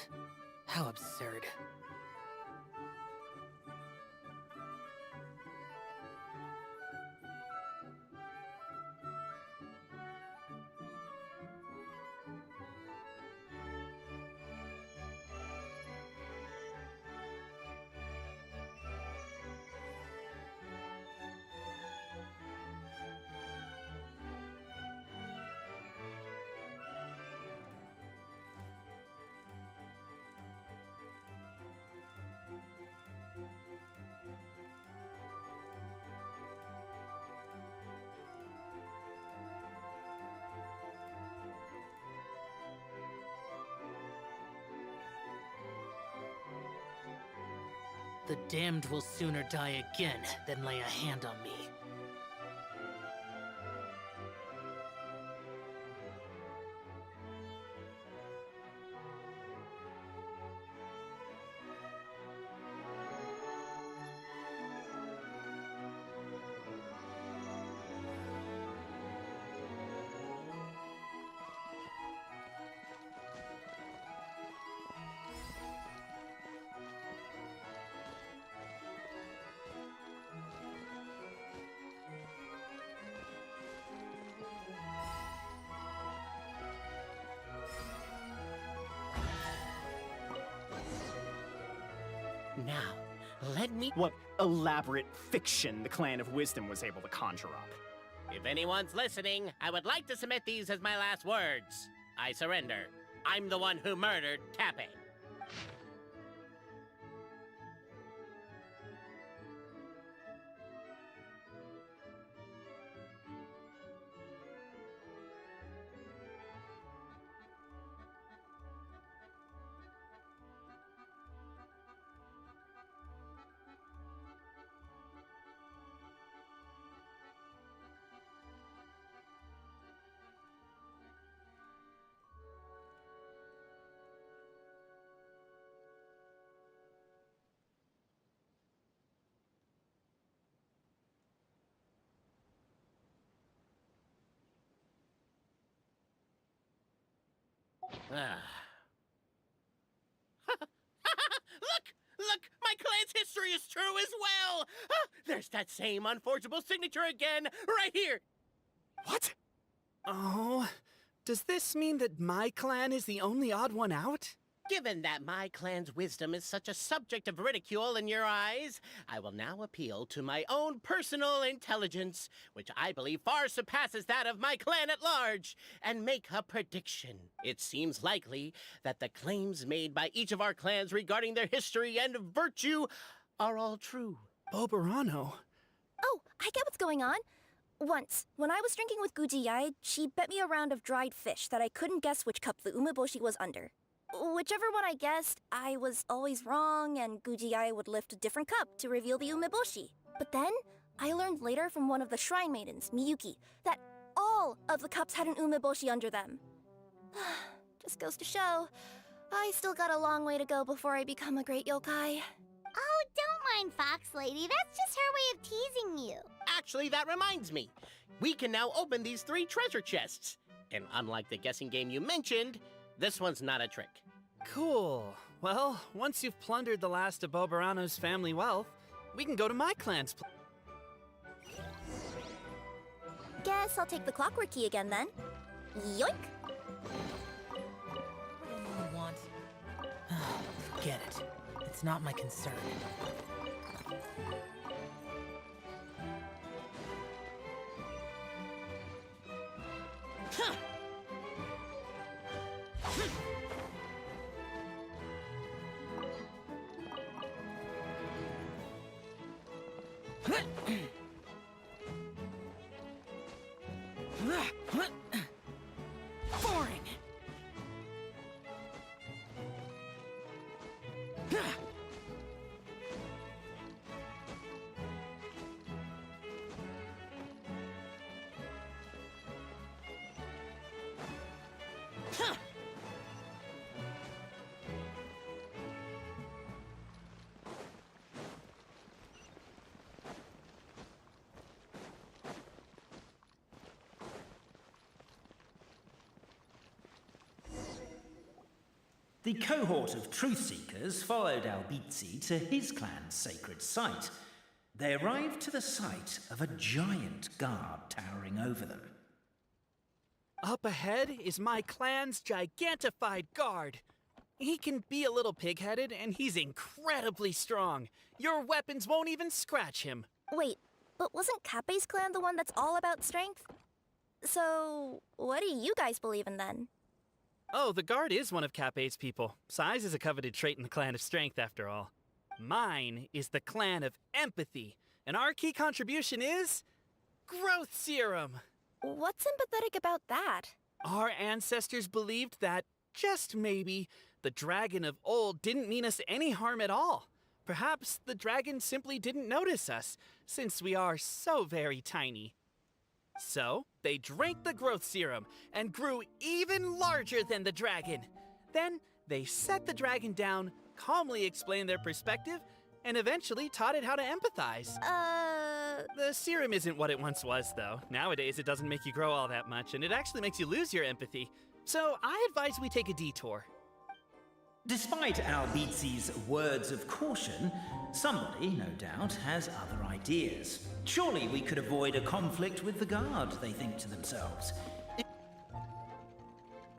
How absurd. The damned will sooner die again than lay a hand on me. Now, let me... What elaborate fiction the Clan of Wisdom was able to conjure up. If anyone's listening, I would like to submit these as my last words. I surrender. I'm the one who murdered Tappy. Look! My clan's history is true as well! There's that same unforgeable signature again, right here! What? Oh, does this mean that my clan is the only odd one out? Given that my clan's wisdom is such a subject of ridicule in your eyes, I will now appeal to my own personal intelligence, which I believe far surpasses that of my clan at large, and make a prediction. It seems likely that the claims made by each of our clans regarding their history and virtue are all true. Boberano? Oh, I get what's going on. Once, when I was drinking with Gujiyai, she bet me a round of dried fish that I couldn't guess which cup the umeboshi was under. Whichever one I guessed, I was always wrong, and Gujiyai would lift a different cup to reveal the umeboshi. But then, I learned later from one of the shrine maidens, Miyuki, that all of the cups had an umeboshi under them. Just goes to show, I still got a long way to go before I become a great yokai. Oh, don't mind Fox Lady. That's just her way of teasing you. Actually, that reminds me. We can now open these 3 treasure chests. And unlike the guessing game you mentioned, this one's not a trick. Cool. Well, once you've plundered the last of Boberano's family wealth, we can go to my clan's Guess I'll take the clockwork key again then. Yoink! What do you want? Forget it. It's not my concern. Huh. Boring! The cohort of truth seekers followed Albizzi to his clan's sacred site. They arrived to the site of a giant guard towering over them. Up ahead is my clan's gigantified guard. He can be a little pig-headed, and he's incredibly strong. Your weapons won't even scratch him. Wait, but wasn't Kappe's clan the one that's all about strength? So, what do you guys believe in then? Oh, the guard is one of Kappe's people. Size is a coveted trait in the clan of strength, after all. Mine is the clan of empathy, and our key contribution is growth serum. What's empathetic about that? Our ancestors believed that, just maybe, the dragon of old didn't mean us any harm at all. Perhaps the dragon simply didn't notice us, since we are so very tiny. So, they drank the growth serum and grew even larger than the dragon. Then, they set the dragon down, calmly explained their perspective, and eventually taught it how to empathize. The serum isn't what it once was, though. Nowadays, it doesn't make you grow all that much, and it actually makes you lose your empathy. So, I advise we take a detour. Despite Albizzi's words of caution, somebody, no doubt, has other ideas. Surely we could avoid a conflict with the guard, they think to themselves.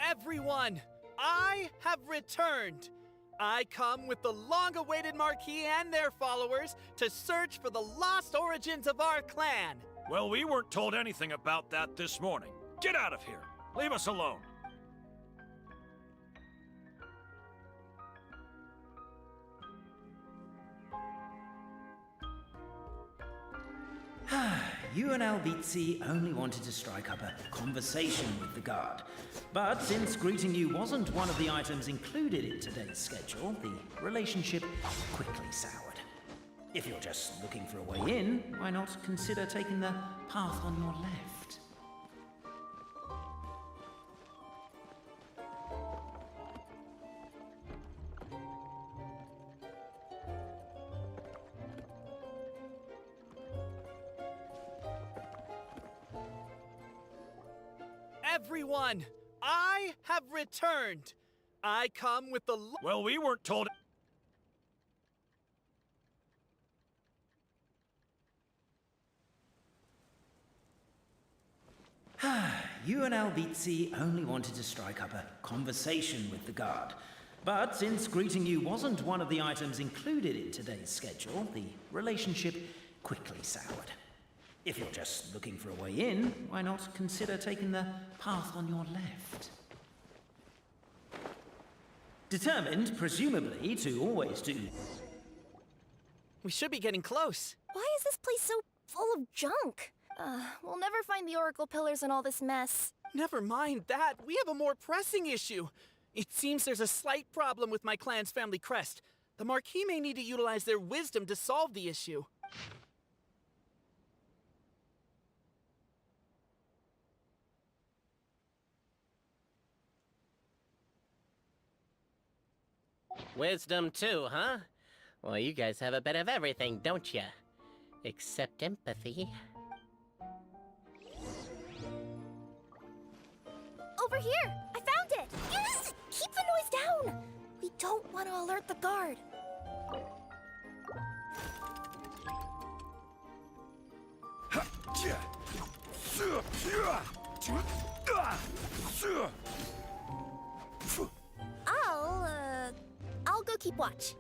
Everyone, I have returned. I come with the long-awaited Marquis and their followers to search for the lost origins of our clan. Well, we weren't told anything about that this morning. Get out of here. Leave us alone. You and Albizzi only wanted to strike up a conversation with the guard. But since greeting you wasn't one of the items included in today's schedule, the relationship quickly soured. If you're just looking for a way in, why not consider taking the path on your left? Everyone, I have returned. I come with the... Well, we weren't told... You and Albizzi only wanted to strike up a conversation with the guard. But since greeting you wasn't one of the items included in today's schedule, the relationship quickly soured. If you're just looking for a way in, why not consider taking the path on your left? Determined, presumably, to always do... We should be getting close. Why is this place so full of junk? We'll never find the Oracle Pillars in all this mess. Never mind that. We have a more pressing issue. It seems there's a slight problem with my clan's family crest. The Marquis may need to utilize their wisdom to solve the issue. Wisdom too, huh? Well, you guys have a bit of everything, don't you? Except empathy. Over here! I found it! Yes! Keep the noise down! We don't want to alert the guard. I'll go keep watch.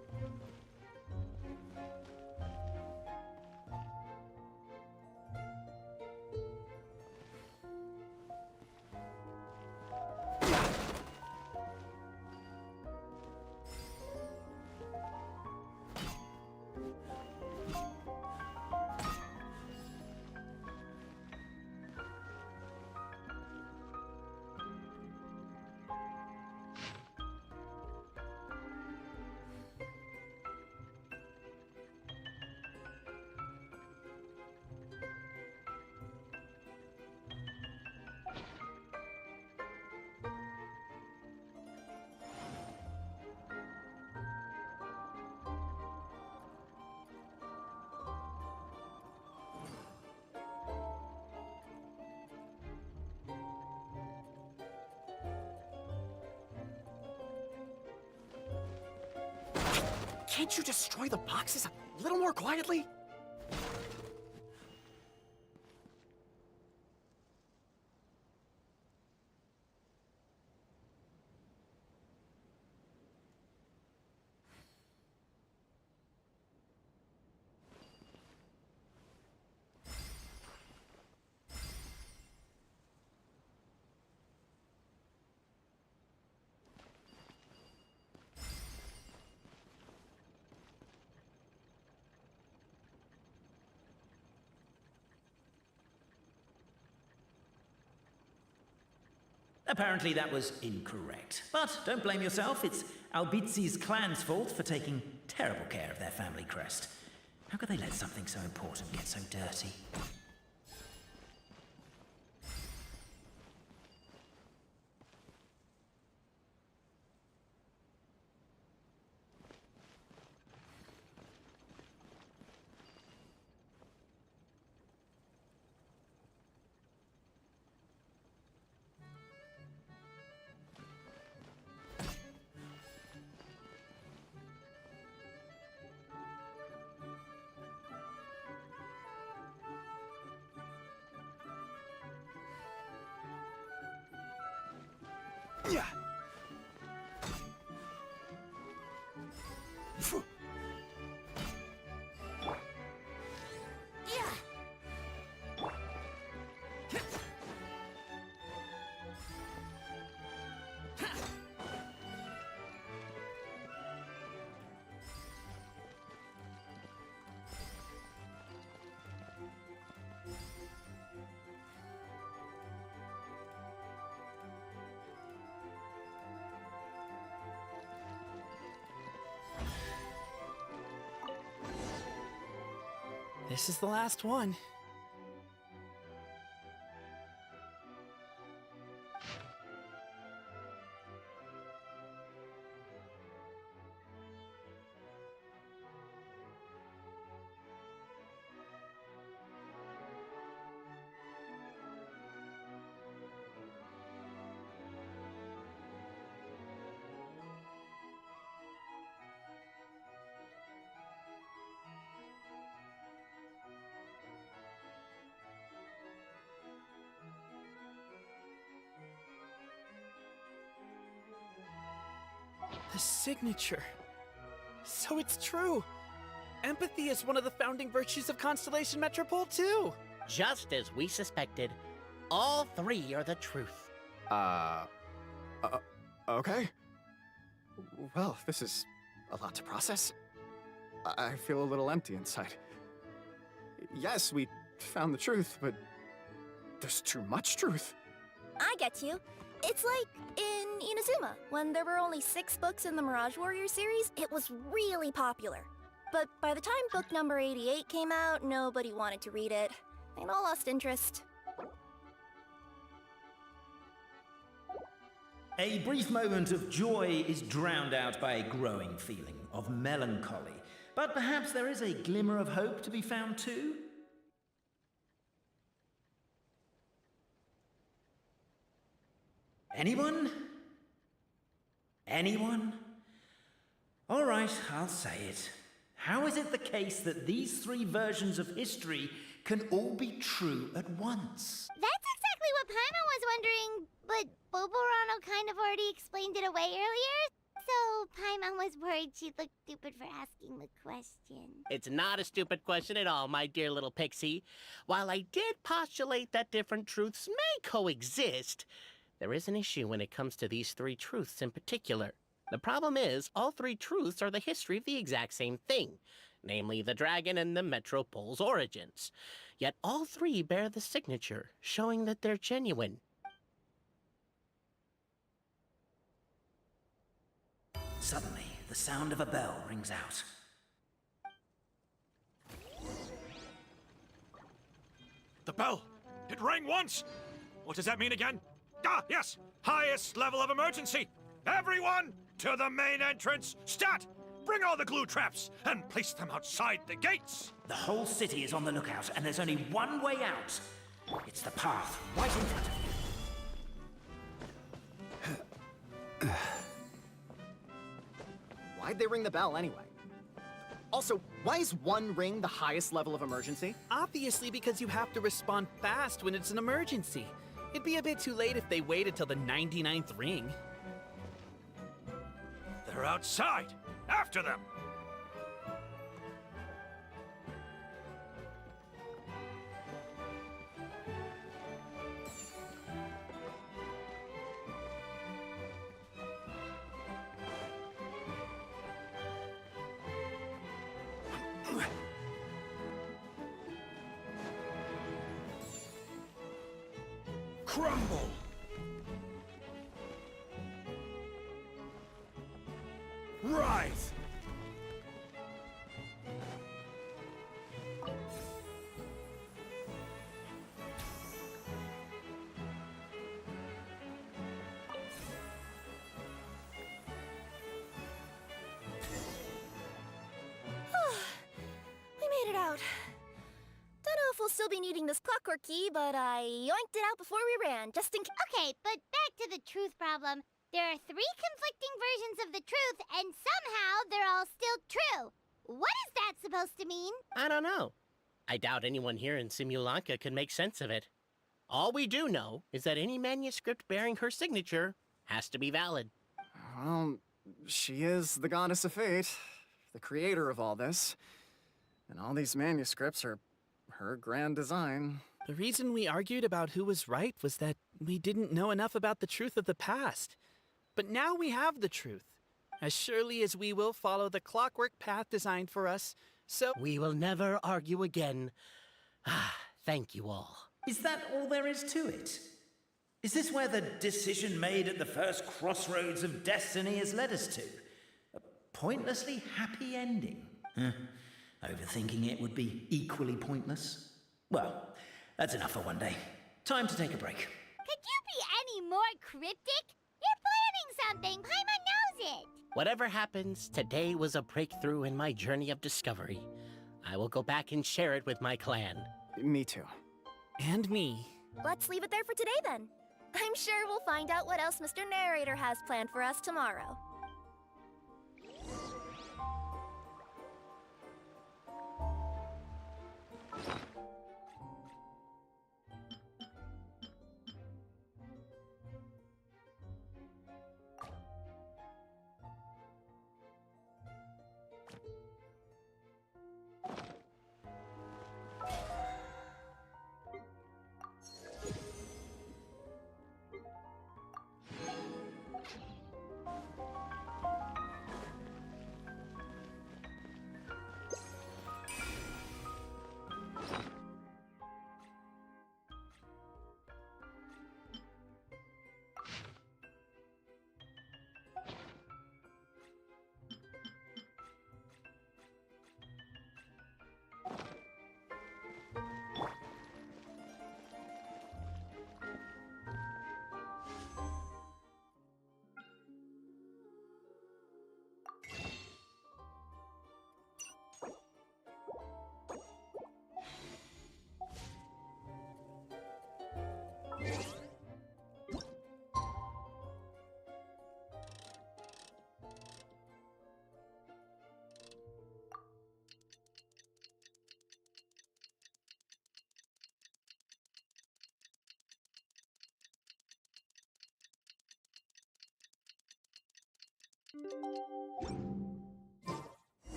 Can't you destroy the boxes a little more quietly? Apparently that was incorrect. But don't blame yourself, it's Albizi's clan's fault for taking terrible care of their family crest. How could they let something so important get so dirty? Yeah. This is the last one. The signature. So it's true. Empathy is one of the founding virtues of Constellation Metropole, too. Just as we suspected, all three are the truth. Okay. Well, this is a lot to process. I feel a little empty inside. Yes, we found the truth, but there's too much truth. I get you. It's like in Inazuma, when there were only 6 books in the Mirage Warrior series, it was really popular. But by the time book number 88 came out, nobody wanted to read it. They'd all lost interest. A brief moment of joy is drowned out by a growing feeling of melancholy. But perhaps there is a glimmer of hope to be found too? Anyone? Anyone? All right, I'll say it. How is it the case that these 3 versions of history can all be true at once? That's exactly what Paimon was wondering, but Boborano kind of already explained it away earlier. So Paimon was worried she'd look stupid for asking the question. It's not a stupid question at all, my dear little pixie. While I did postulate that different truths may coexist, there is an issue when it comes to these 3 truths in particular. The problem is, all 3 truths are the history of the exact same thing, namely the dragon and the Metropole's origins. Yet all 3 bear the signature, showing that they're genuine. Suddenly, the sound of a bell rings out. The bell! It rang once! What does that mean again? Ah, yes! Highest level of emergency! Everyone, to the main entrance! Stat! Bring all the glue traps and place them outside the gates! The whole city is on the lookout, and there's only one way out. It's the path right in front of you. Why'd they ring the bell anyway? Also, why is 1 ring the highest level of emergency? Obviously because you have to respond fast when it's an emergency. It'd be a bit too late if they waited till the 99th ring. They're outside! After them! Crumble! Rise! We made it out. Don't know if we'll still be needing this clockwork key, but I yoinked it out before we ran, just in case. Okay, but back to the truth problem. There are 3 conflicting versions of the truth, and somehow they're all still true. What is that supposed to mean? I don't know. I doubt anyone here in Simulanka could make sense of it. All we do know is that any manuscript bearing her signature has to be valid. Well, she is the goddess of fate, the creator of all this. And all these manuscripts are her grand design. The reason we argued about who was right was that we didn't know enough about the truth of the past. But now we have the truth. As surely as we will follow the clockwork path designed for us, so... We will never argue again. Thank you all. Is that all there is to it? Is this where the decision made at the first crossroads of destiny has led us to? A pointlessly happy ending? Overthinking it would be equally pointless. Well, that's enough for one day. Time to take a break. Could you be any more cryptic? You're planning something. Paimon knows it. Whatever happens, today was a breakthrough in my journey of discovery. I will go back and share it with my clan. Me too. And me. Let's leave it there for today, then. I'm sure we'll find out what else Mr. Narrator has planned for us tomorrow.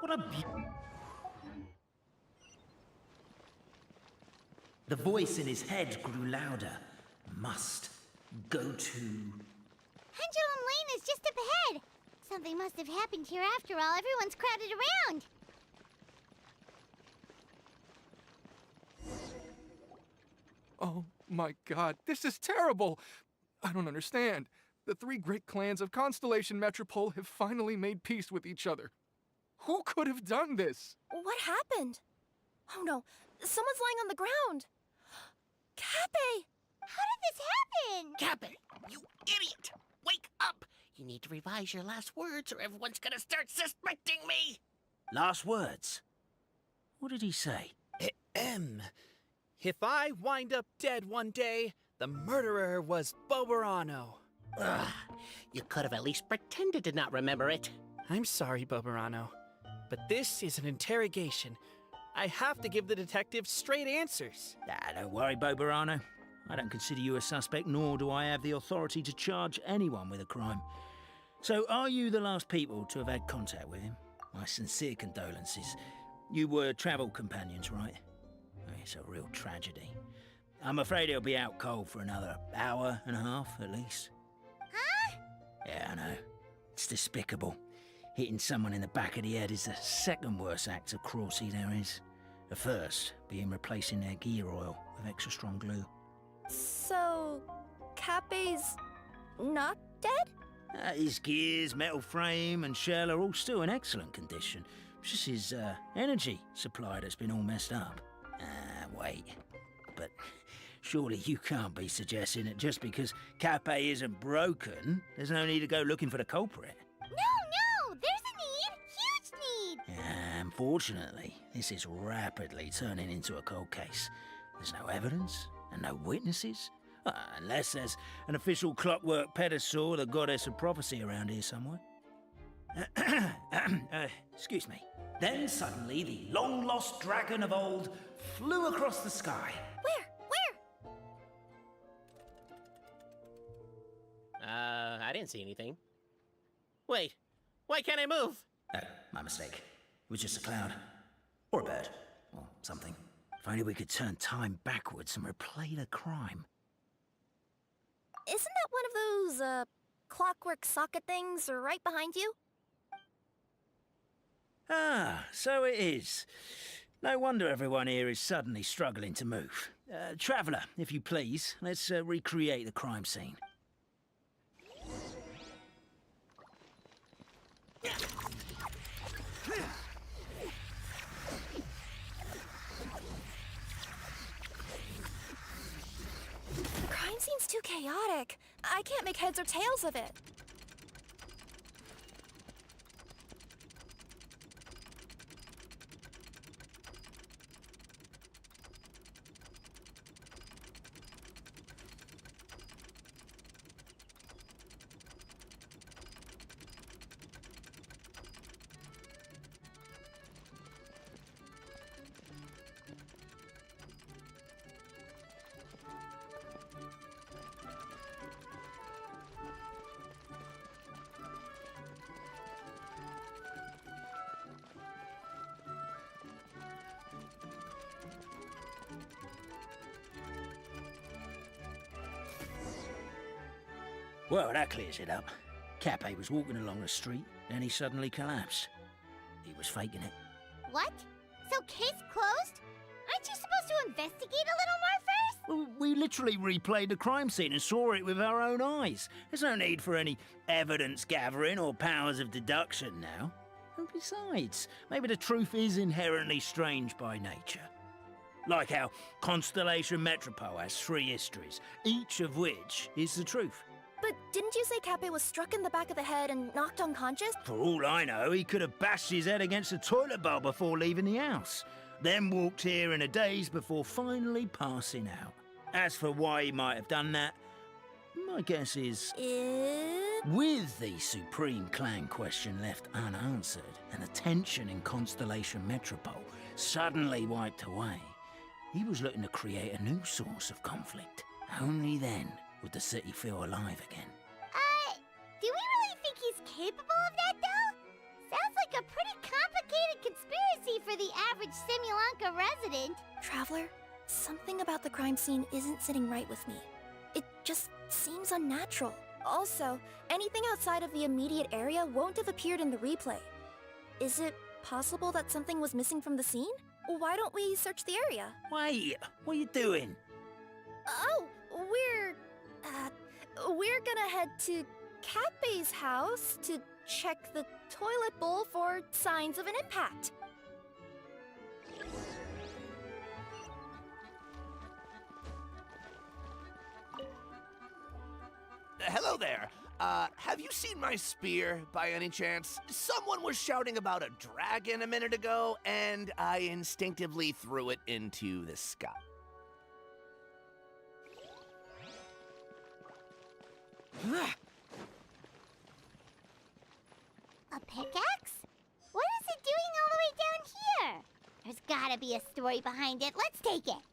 What a The voice in his head grew louder. Must go to... Pendulum Lane is just up ahead. Something must have happened here after all. Everyone's crowded around. Oh my god, this is terrible! I don't understand. The 3 great clans of Constellation Metropole have finally made peace with each other. Who could have done this? What happened? Oh no, someone's lying on the ground. Cappe! How did this happen? Cappe, you idiot! Wake up! You need to revise your last words or everyone's gonna start suspecting me! Last words? What did he say? If I wind up dead one day, the murderer was Boberano. Ugh, you could have at least pretended to not remember it. I'm sorry, Boberano. but this is an interrogation. I have to give the detective straight answers. Don't worry, Bobarano. I don't consider you a suspect, nor do I have the authority to charge anyone with a crime. So, are you the last people to have had contact with him? My sincere condolences. You were travel companions, right? It's a real tragedy. I'm afraid he'll be out cold for another hour and a half, at least. Huh? Yeah, I know. It's despicable. Hitting someone in the back of the head is the second worst act of cruelty there is. The first being replacing their gear oil with extra strong glue. So, Cape's not dead? His gears, metal frame and shell are all still in excellent condition. It's just his energy supply that's been all messed up. Wait. But surely you can't be suggesting that just because Cape isn't broken, there's no need to go looking for the culprit. No! There's a need! Huge need! Unfortunately, this is rapidly turning into a cold case. There's no evidence and no witnesses. Unless there's an official clockwork pedestal, the goddess of prophecy around here somewhere. Excuse me. Then suddenly the long-lost dragon of old flew across the sky. Where? I didn't see anything. Wait, why can't I move? Oh, my mistake. It was just a cloud. Or a bird. Or something. If only we could turn time backwards and replay the crime. Isn't that one of those, clockwork socket things right behind you? So it is. No wonder everyone here is suddenly struggling to move. Traveller, if you please, let's recreate the crime scene. The crime scene's too chaotic. I can't make heads or tails of it. Well, that clears it up. Cape was walking along the street, then he suddenly collapsed. He was faking it. What? So case closed? Aren't you supposed to investigate a little more first? Well, we literally replayed the crime scene and saw it with our own eyes. There's no need for any evidence gathering or powers of deduction now. And besides, maybe the truth is inherently strange by nature. Like how Constellation Metropole has 3 histories, each of which is the truth. But didn't you say Cape was struck in the back of the head and knocked unconscious? For all I know, he could have bashed his head against a toilet bowl before leaving the house, then walked here in a daze before finally passing out. As for why he might have done that, my guess is... With the Supreme Clan question left unanswered and the tension in Constellation Metropole suddenly wiped away, he was looking to create a new source of conflict. Only then would the city feel alive again. Do we really think he's capable of that, though? Sounds like a pretty complicated conspiracy for the average Simulanka resident. Traveler, something about the crime scene isn't sitting right with me. It just seems unnatural. Also, anything outside of the immediate area won't have appeared in the replay. Is it possible that something was missing from the scene? Why don't we search the area? Wait, what are you doing? Oh, we're gonna head to Cape's house to check the toilet bowl for signs of an impact. Hello there. Have you seen my spear by any chance? Someone was shouting about a dragon a minute ago, and I instinctively threw it into the sky. A pickaxe? What does it doing all the way down here? There's gotta be a story behind it. Let's take it.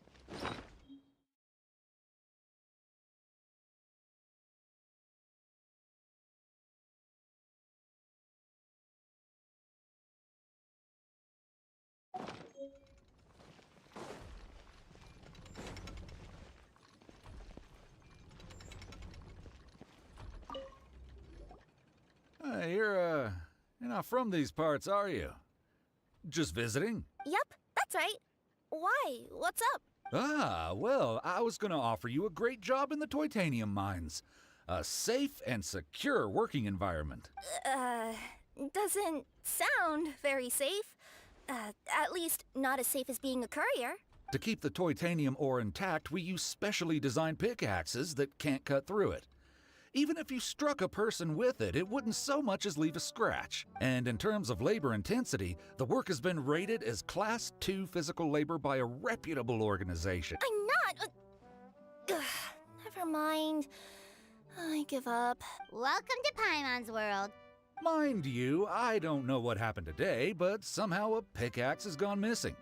You're not from these parts, are you? Just visiting? Yep, that's right. Why? What's up? Ah, well, I was gonna offer you a great job in the Titanium mines. A safe and secure working environment. Doesn't sound very safe. At least not as safe as being a courier. To keep the Titanium ore intact, we use specially designed pickaxes that can't cut through it. Even if you struck a person with it, it wouldn't so much as leave a scratch. And in terms of labor intensity, the work has been rated as Class 2 physical labor by a reputable organization. I'm not... never mind. I give up. Welcome to Paimon's world. Mind you, I don't know what happened today, but somehow a pickaxe has gone missing.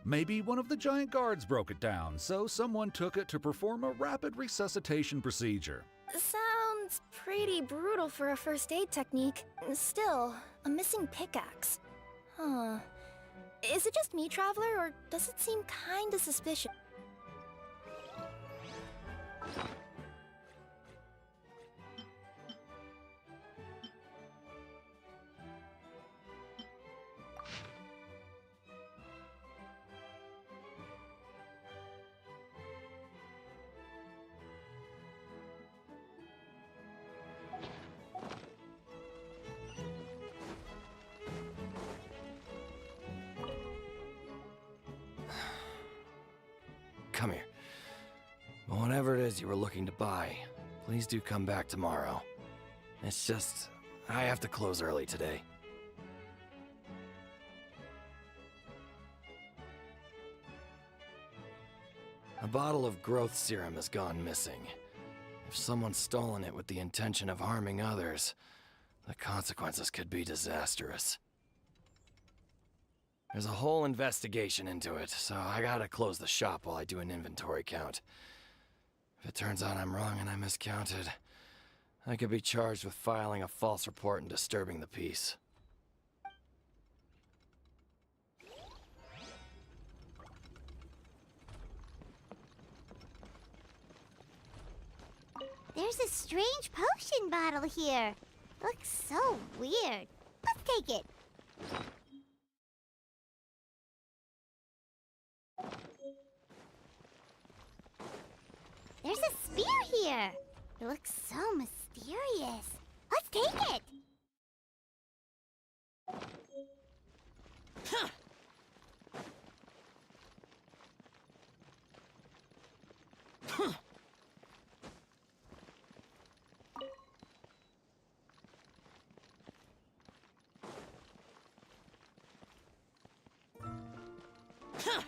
Maybe one of the giant guards broke it down, so someone took it to perform a rapid resuscitation procedure. Sounds pretty brutal for a first aid technique. Still, a missing pickaxe. Huh. Is it just me, Traveler, or does it seem kinda suspicious? Come here. Whatever it is you were looking to buy, please do come back tomorrow. It's just, I have to close early today. A bottle of growth serum has gone missing. If someone's stolen it with the intention of harming others, the consequences could be disastrous. There's a whole investigation into it, so I gotta close the shop while I do an inventory count. If it turns out I'm wrong and I miscounted, I could be charged with filing a false report and disturbing the peace. There's a strange potion bottle here. Looks so weird. Let's take it. There's a spear here. It looks so mysterious. Let's take it. Huh. Huh. Huh.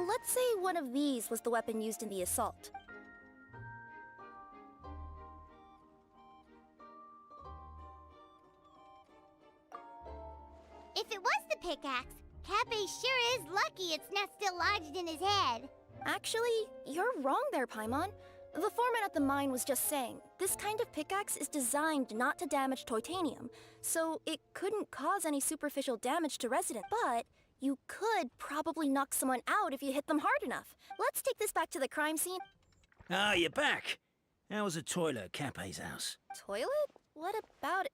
Let's say one of these was the weapon used in the assault. If it was the pickaxe, Cafe sure is lucky it's not still lodged in his head. Actually, you're wrong there, Paimon. The foreman at the mine was just saying, this kind of pickaxe is designed not to damage titanium, so it couldn't cause any superficial damage to residents, but you could probably knock someone out if you hit them hard enough. Let's take this back to the crime scene. Ah, you're back. How was the toilet at Cape's house? Toilet? What about it?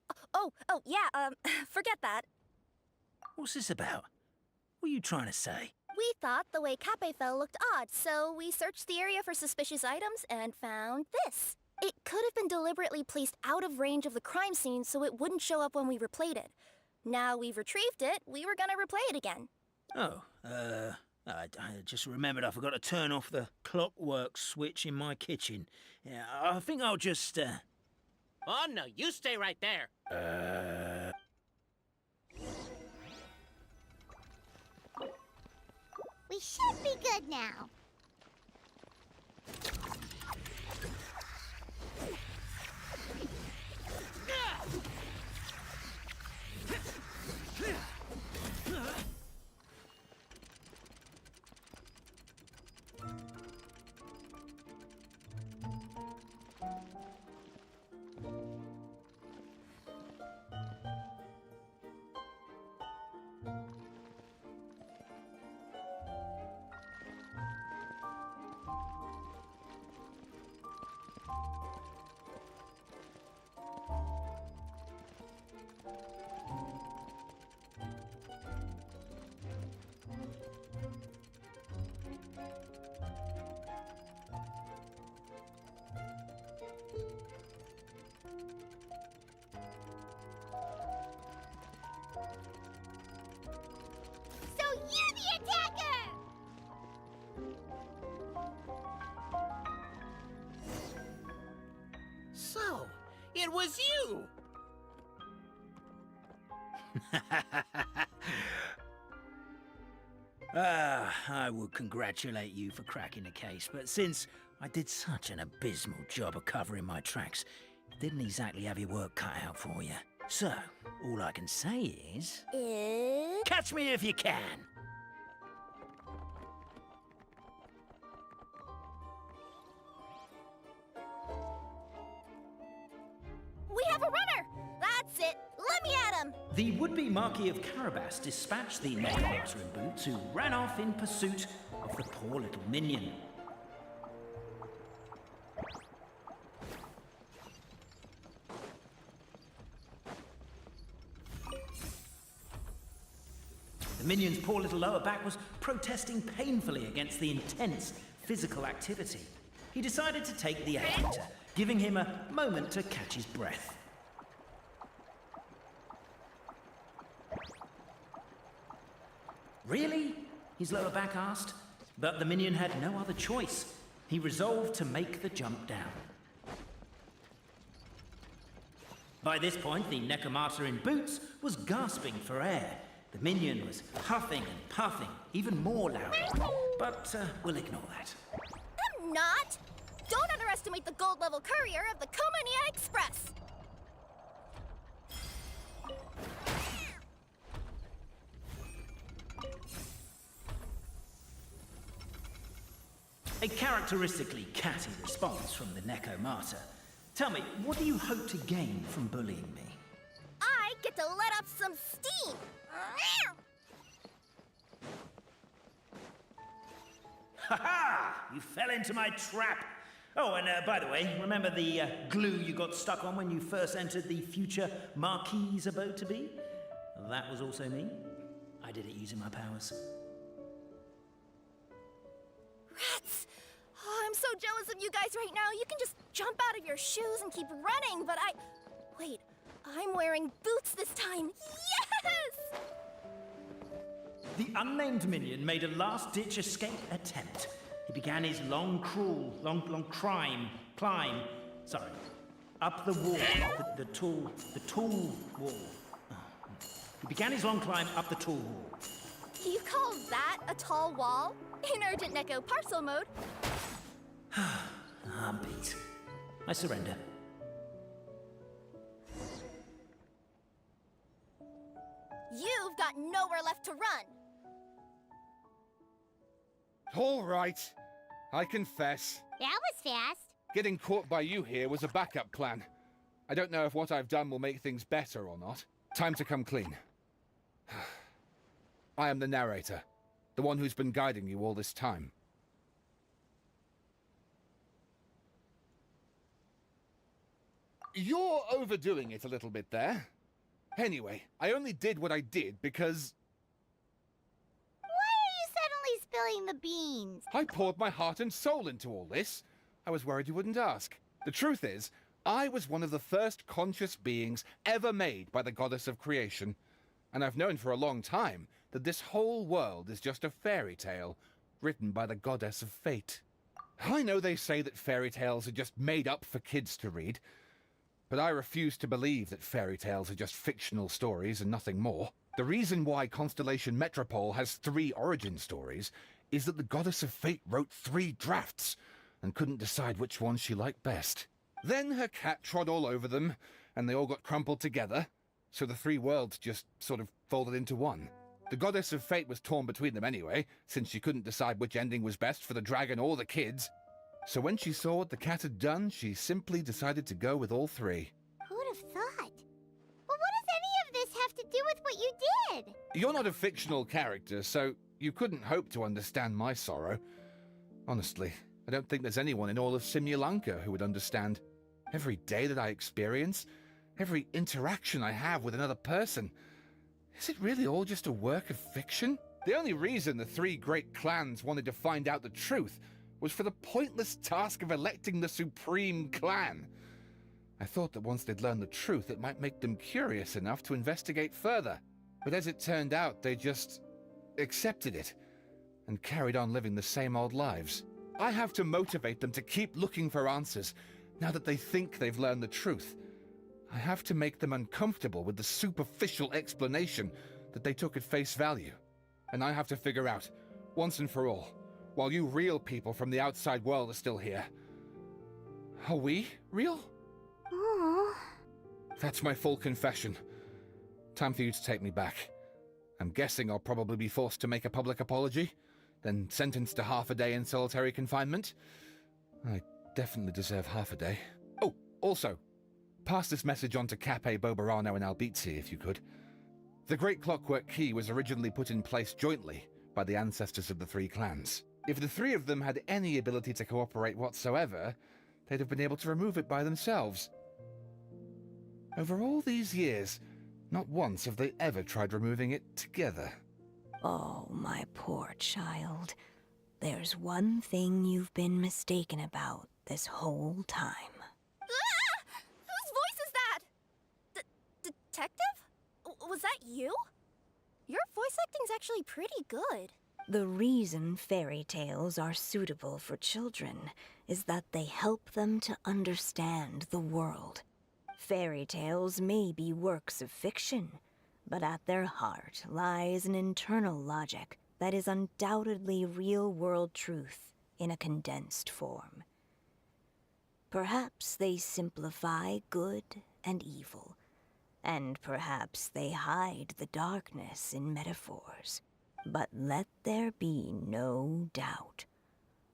Yeah, forget that. What's this about? What are you trying to say? We thought the way Cape fell looked odd, so we searched the area for suspicious items and found this. It could have been deliberately placed out of range of the crime scene so it wouldn't show up when we replayed it. Now we've retrieved it, we were gonna replay it again. Oh, I just remembered I forgot to turn off the clockwork switch in my kitchen. Yeah, I think I'll just, Oh, no, you stay right there. We should be good now. So you're the attacker! So, it was you! I would congratulate you for cracking the case, but since I did such an abysmal job of covering my tracks, didn't exactly have your work cut out for you. So, all I can say is... catch me if you can! We have a runner! That's it! Let me at him! The would-be Marquis of Carabas dispatched the necromancer in boots, who ran off in pursuit of the poor little minion. The minion's poor little lower back was protesting painfully against the intense physical activity. He decided to take the aviator, giving him a moment to catch his breath. Really? His lower back asked. But the minion had no other choice. He resolved to make the jump down. By this point, the necromancer in boots was gasping for air. The minion was huffing and puffing, even more loudly. But we'll ignore that. I'm not! Don't underestimate the gold-level courier of the Komania Express! A characteristically catty response from the necromancer. Tell me, what do you hope to gain from bullying me? I get to let off some steam! Ha-ha! You fell into my trap! Oh, and by the way, remember the glue you got stuck on when you first entered the future Marquis' abode-to-be? That was also me. I did it using my powers. Rats! Oh, I'm so jealous of you guys right now. You can just jump out of your shoes and keep running, but Wait, I'm wearing boots this time. Yes! The unnamed minion made a last-ditch escape attempt. He began his long climb, up the wall, the tall wall. Oh. He began his long climb up the tall wall. You call that a tall wall? In urgent Neko parcel mode. I'm beat. I surrender. You've got nowhere left to run. All right. I confess. That was fast. Getting caught by you here was a backup plan. I don't know if what I've done will make things better or not. Time to come clean. I am the narrator, the one who's been guiding you all this time. You're overdoing it a little bit there. Anyway, I only did what I did because... Why are you suddenly spilling the beans? I poured my heart and soul into all this. I was worried you wouldn't ask. The truth is, I was one of the first conscious beings ever made by the goddess of creation. And I've known for a long time that this whole world is just a fairy tale written by the goddess of fate. I know they say that fairy tales are just made up for kids to read, but I refuse to believe that fairy tales are just fictional stories and nothing more. The reason why Constellation Metropole has 3 origin stories is that the goddess of fate wrote 3 drafts and couldn't decide which one she liked best. Then her cat trod all over them, and they all got crumpled together, so the 3 worlds just sort of folded into one. The goddess of fate was torn between them anyway, since she couldn't decide which ending was best for the dragon or the kids. So when she saw what the cat had done, she simply decided to go with all 3. Who'd have thought? Well, what does any of this have to do with what you did? You're not a fictional character, so you couldn't hope to understand my sorrow. Honestly, I don't think there's anyone in all of Simulanka who would understand. Every day that I experience, every interaction I have with another person, is it really all just a work of fiction? The only reason the 3 great clans wanted to find out the truth was for the pointless task of electing the supreme clan. I thought that once they'd learned the truth, it might make them curious enough to investigate further. But as it turned out, they just accepted it and carried on living the same old lives. I have to motivate them to keep looking for answers now that they think they've learned the truth. I have to make them uncomfortable with the superficial explanation that they took at face value. And I have to figure out, once and for all, while you real people from the outside world are still here, are we real? Aww. That's my full confession. Time for you to take me back. I'm guessing I'll probably be forced to make a public apology, then sentenced to half a day in solitary confinement. I definitely deserve half a day. Oh, also, pass this message on to Cape Bobarano and Albizzi, if you could. The Great Clockwork Key was originally put in place jointly by the ancestors of the 3 clans. If the 3 of them had any ability to cooperate whatsoever, they'd have been able to remove it by themselves. Over all these years, not once have they ever tried removing it together. Oh, my poor child. There's one thing you've been mistaken about this whole time. Ah! Whose voice is that? Detective? Was that you? Your voice acting's actually pretty good. The reason fairy tales are suitable for children is that they help them to understand the world. Fairy tales may be works of fiction, but at their heart lies an internal logic that is undoubtedly real-world truth in a condensed form. Perhaps they simplify good and evil, and perhaps they hide the darkness in metaphors. But let there be no doubt.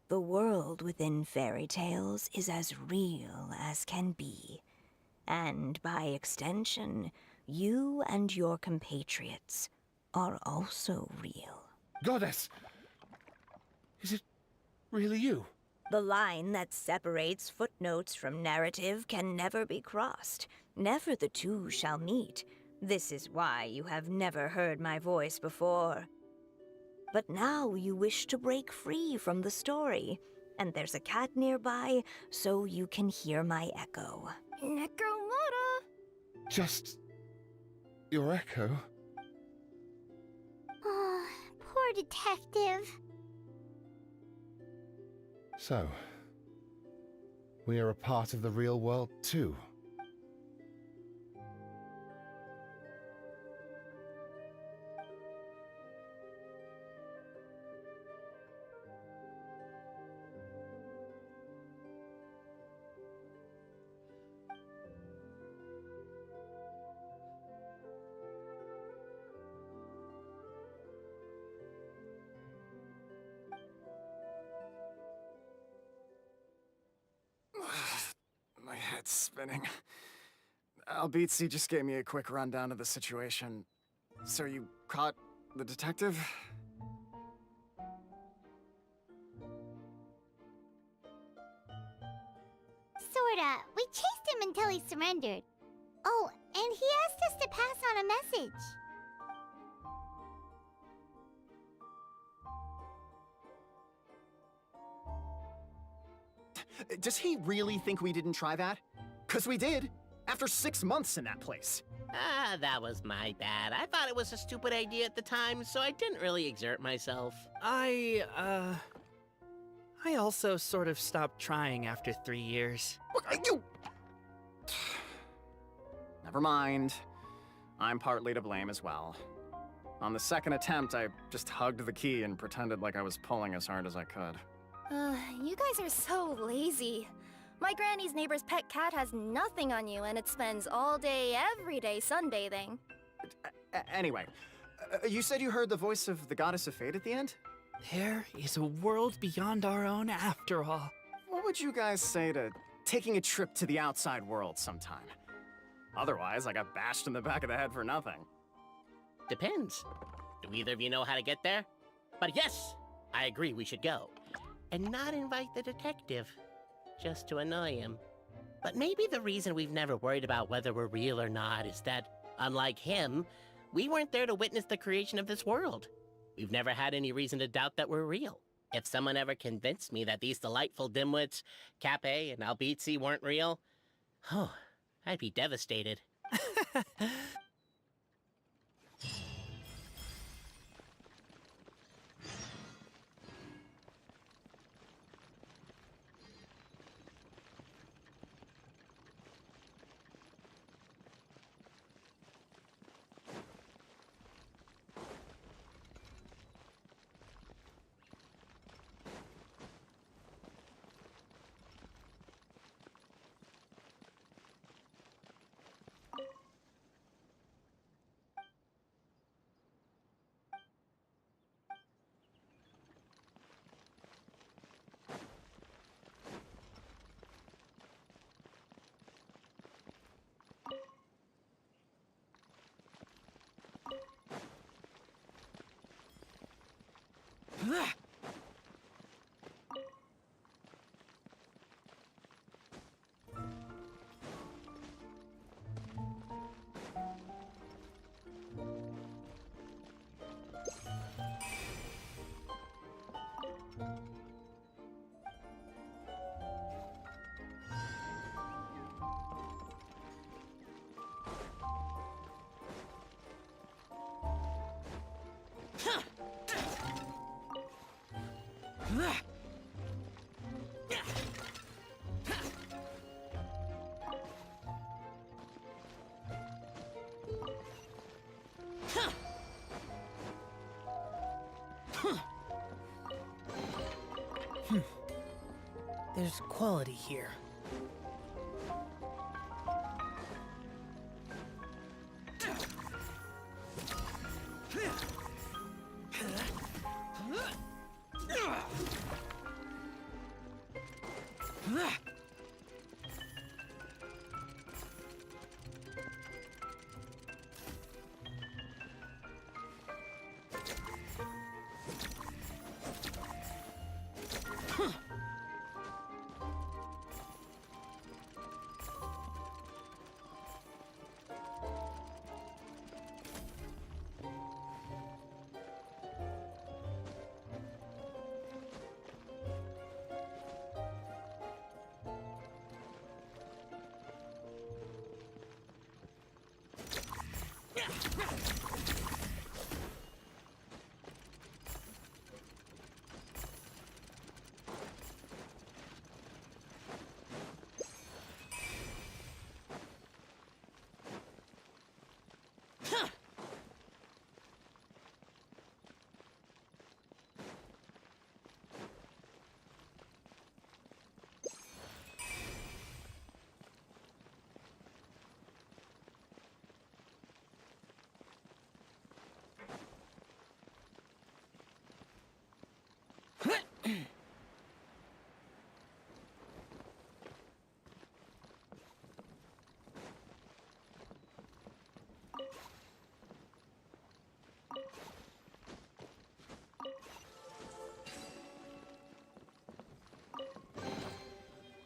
The world within fairy tales is as real as can be. And by extension, you and your compatriots are also real. Goddess! Is it really you? The line that separates footnotes from narrative can never be crossed. Never the two shall meet. This is why you have never heard my voice before. But now you wish to break free from the story, and there's a cat nearby, so you can hear my echo. Necromora! Just... your echo? Oh, poor detective. So, we are a part of the real world too. head's spinning. Albizzi just gave me a quick rundown of the situation. So you caught the detective? Sorta. We chased him until he surrendered. Oh, and he asked us to pass on a message. Does he really think we didn't try that? 'Cause we did, after 6 months in that place. Ah, that was my bad. I thought it was a stupid idea at the time, so I didn't really exert myself. I also sort of stopped trying after 3 years. Never mind. I'm partly to blame as well. On the second attempt, I just hugged the key and pretended like I was pulling as hard as I could. You guys are so lazy. My granny's neighbor's pet cat has nothing on you, and it spends all day, every day sunbathing. Anyway, you said you heard the voice of the goddess of fate at the end? There is a world beyond our own after all. What would you guys say to taking a trip to the outside world sometime? Otherwise, I got bashed in the back of the head for nothing. Depends. Do either of you know how to get there? But yes, I agree we should go. And not invite the detective, just to annoy him. But maybe the reason we've never worried about whether we're real or not is that, unlike him, we weren't there to witness the creation of this world. We've never had any reason to doubt that we're real. If someone ever convinced me that these delightful dimwits, Cape and Albizzi, weren't real, I'd be devastated. There's quality here.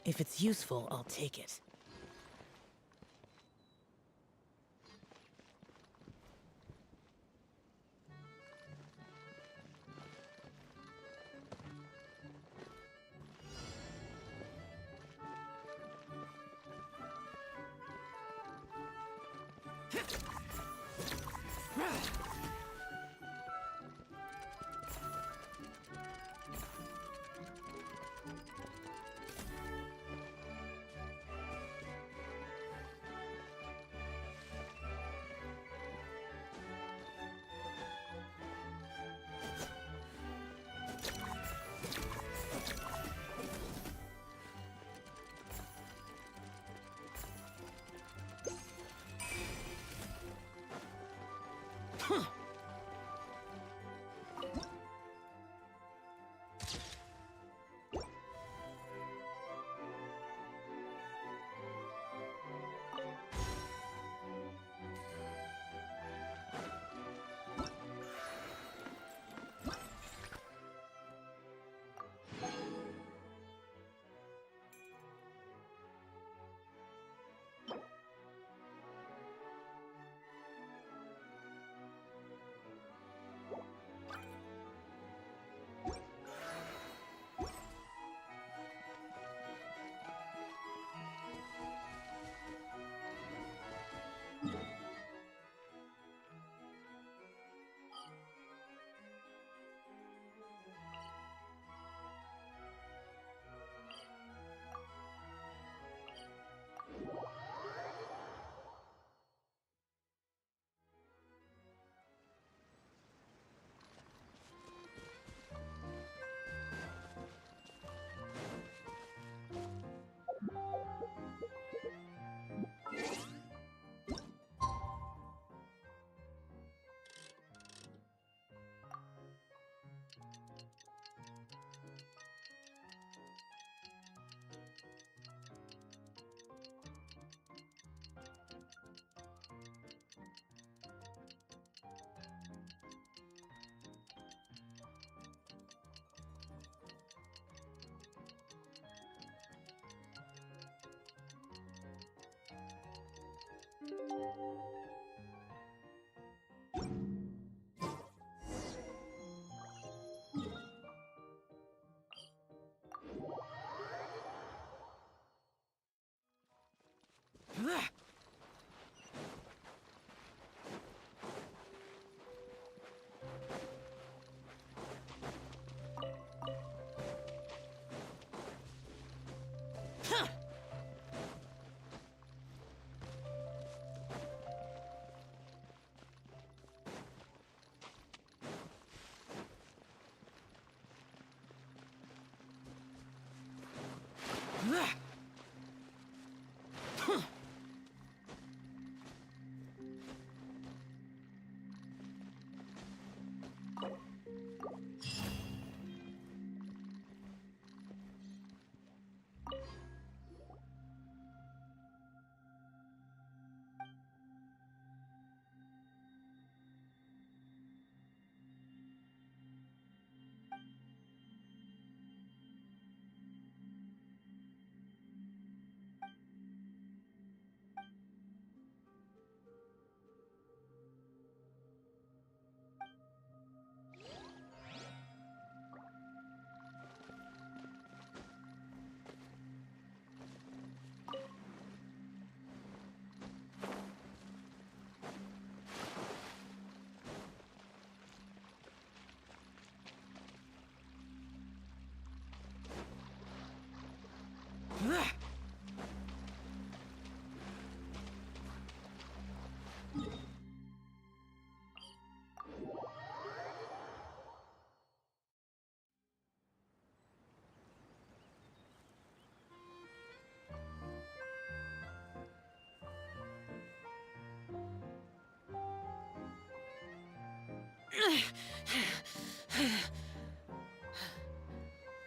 If it's useful, I'll take it.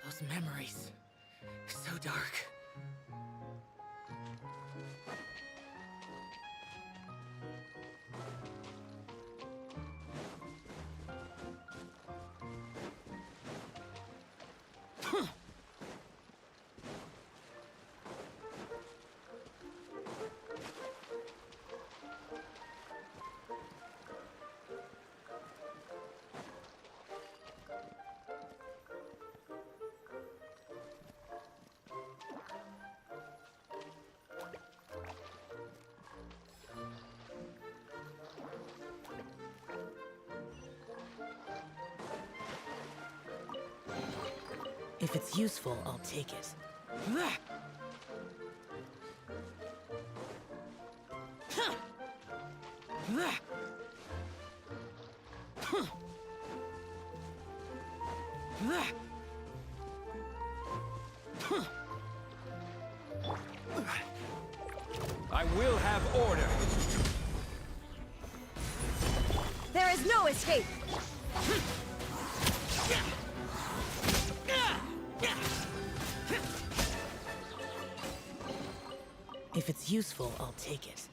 Those memories. So dark. If it's useful, I'll take it. I will have order. There is no escape! If it's useful, I'll take it.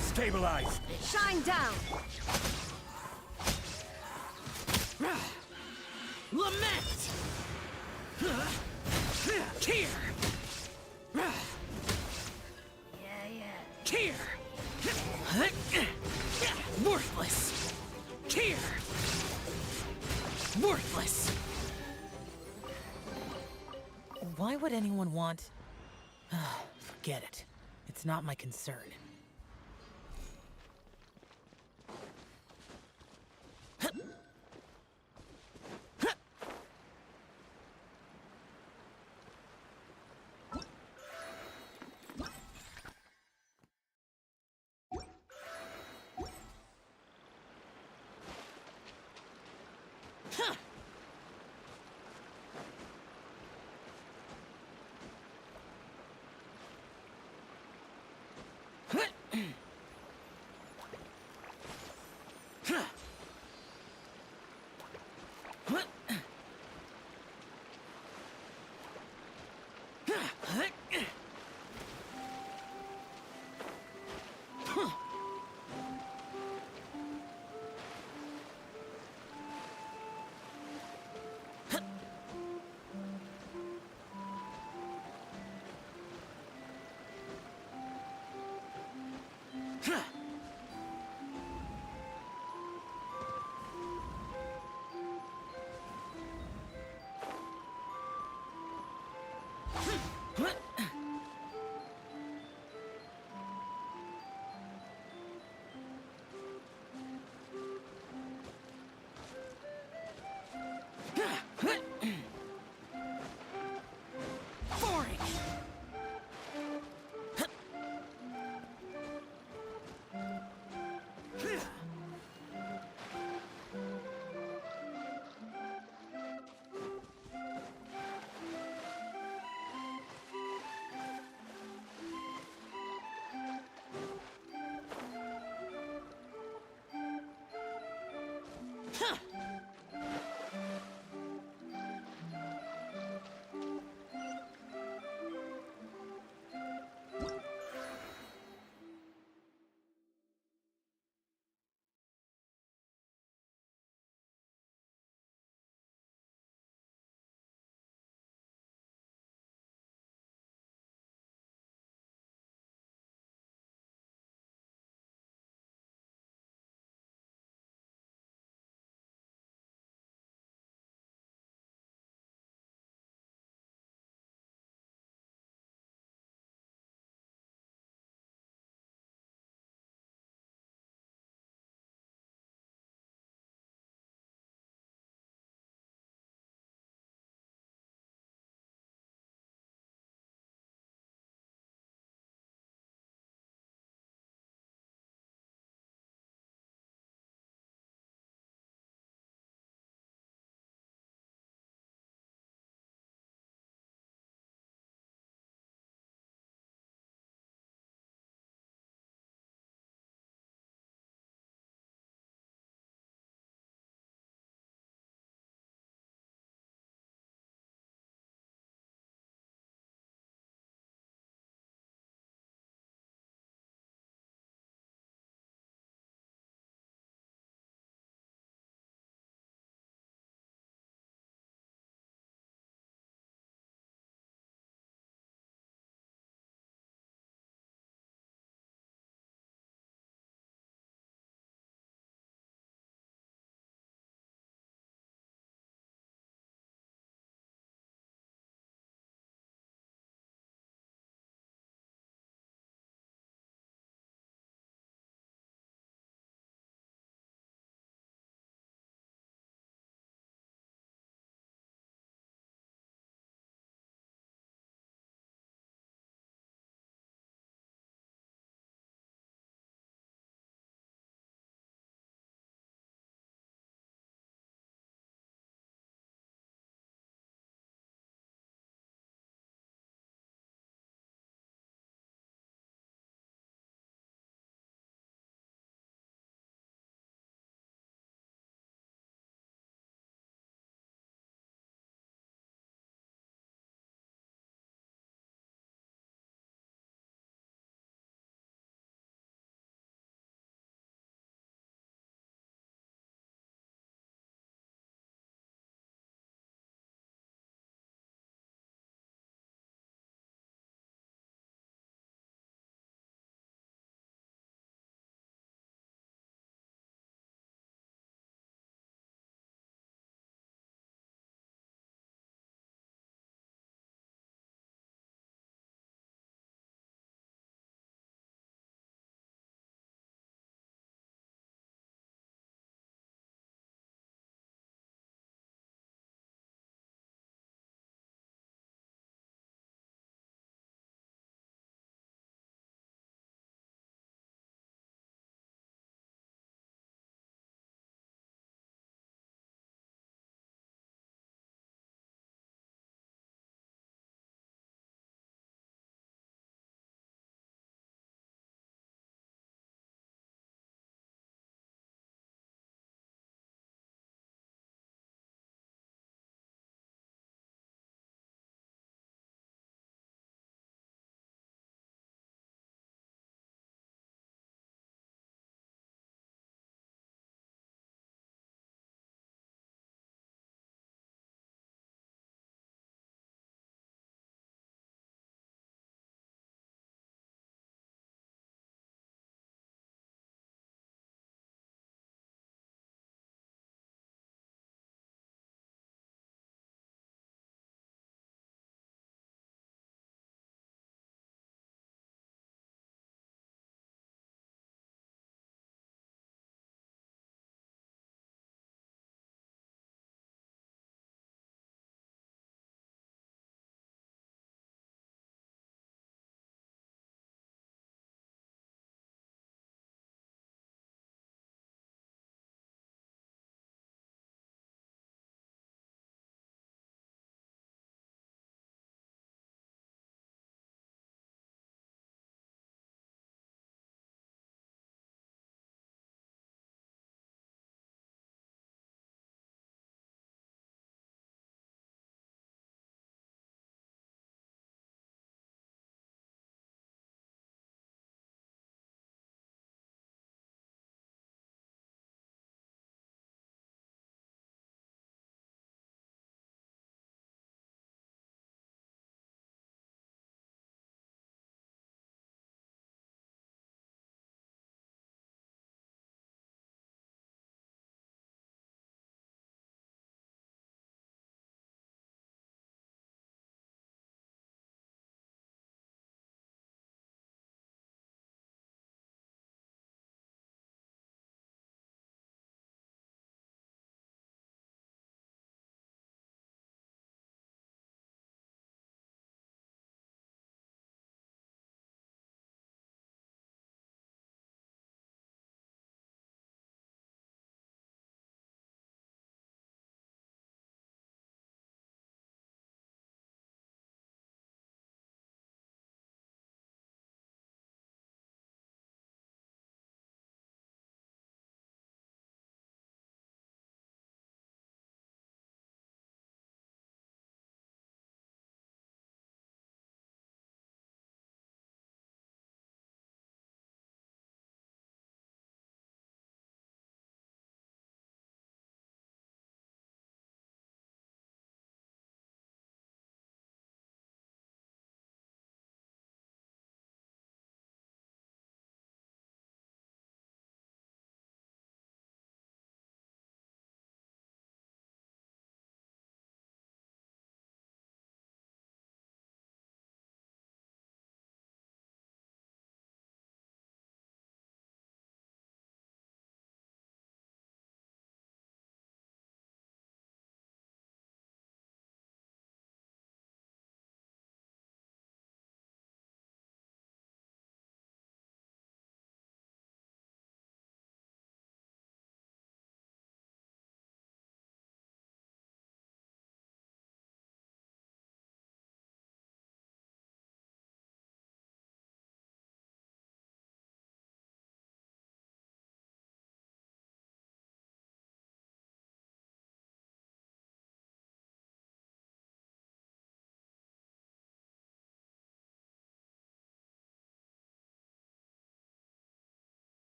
Stabilize! Shine down! Lament! Tear! Tear! Worthless! Tear! Worthless! Why would anyone want... Forget it. It's not my concern.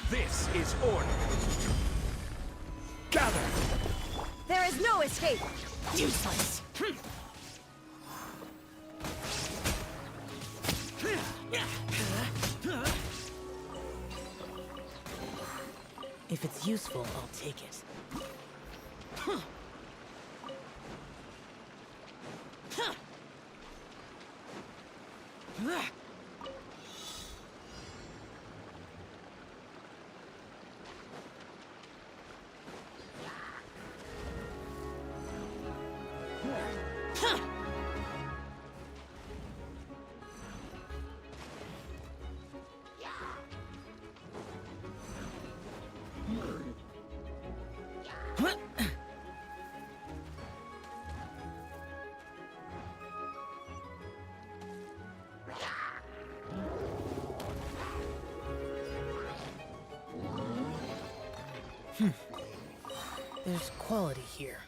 This is order. Gather! There is no escape! Useless. If it's useful, I'll take it. There's quality here.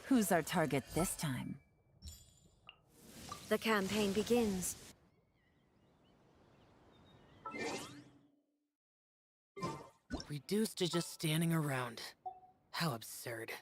Who's our target this time? The campaign begins. Reduced to just standing around. How absurd.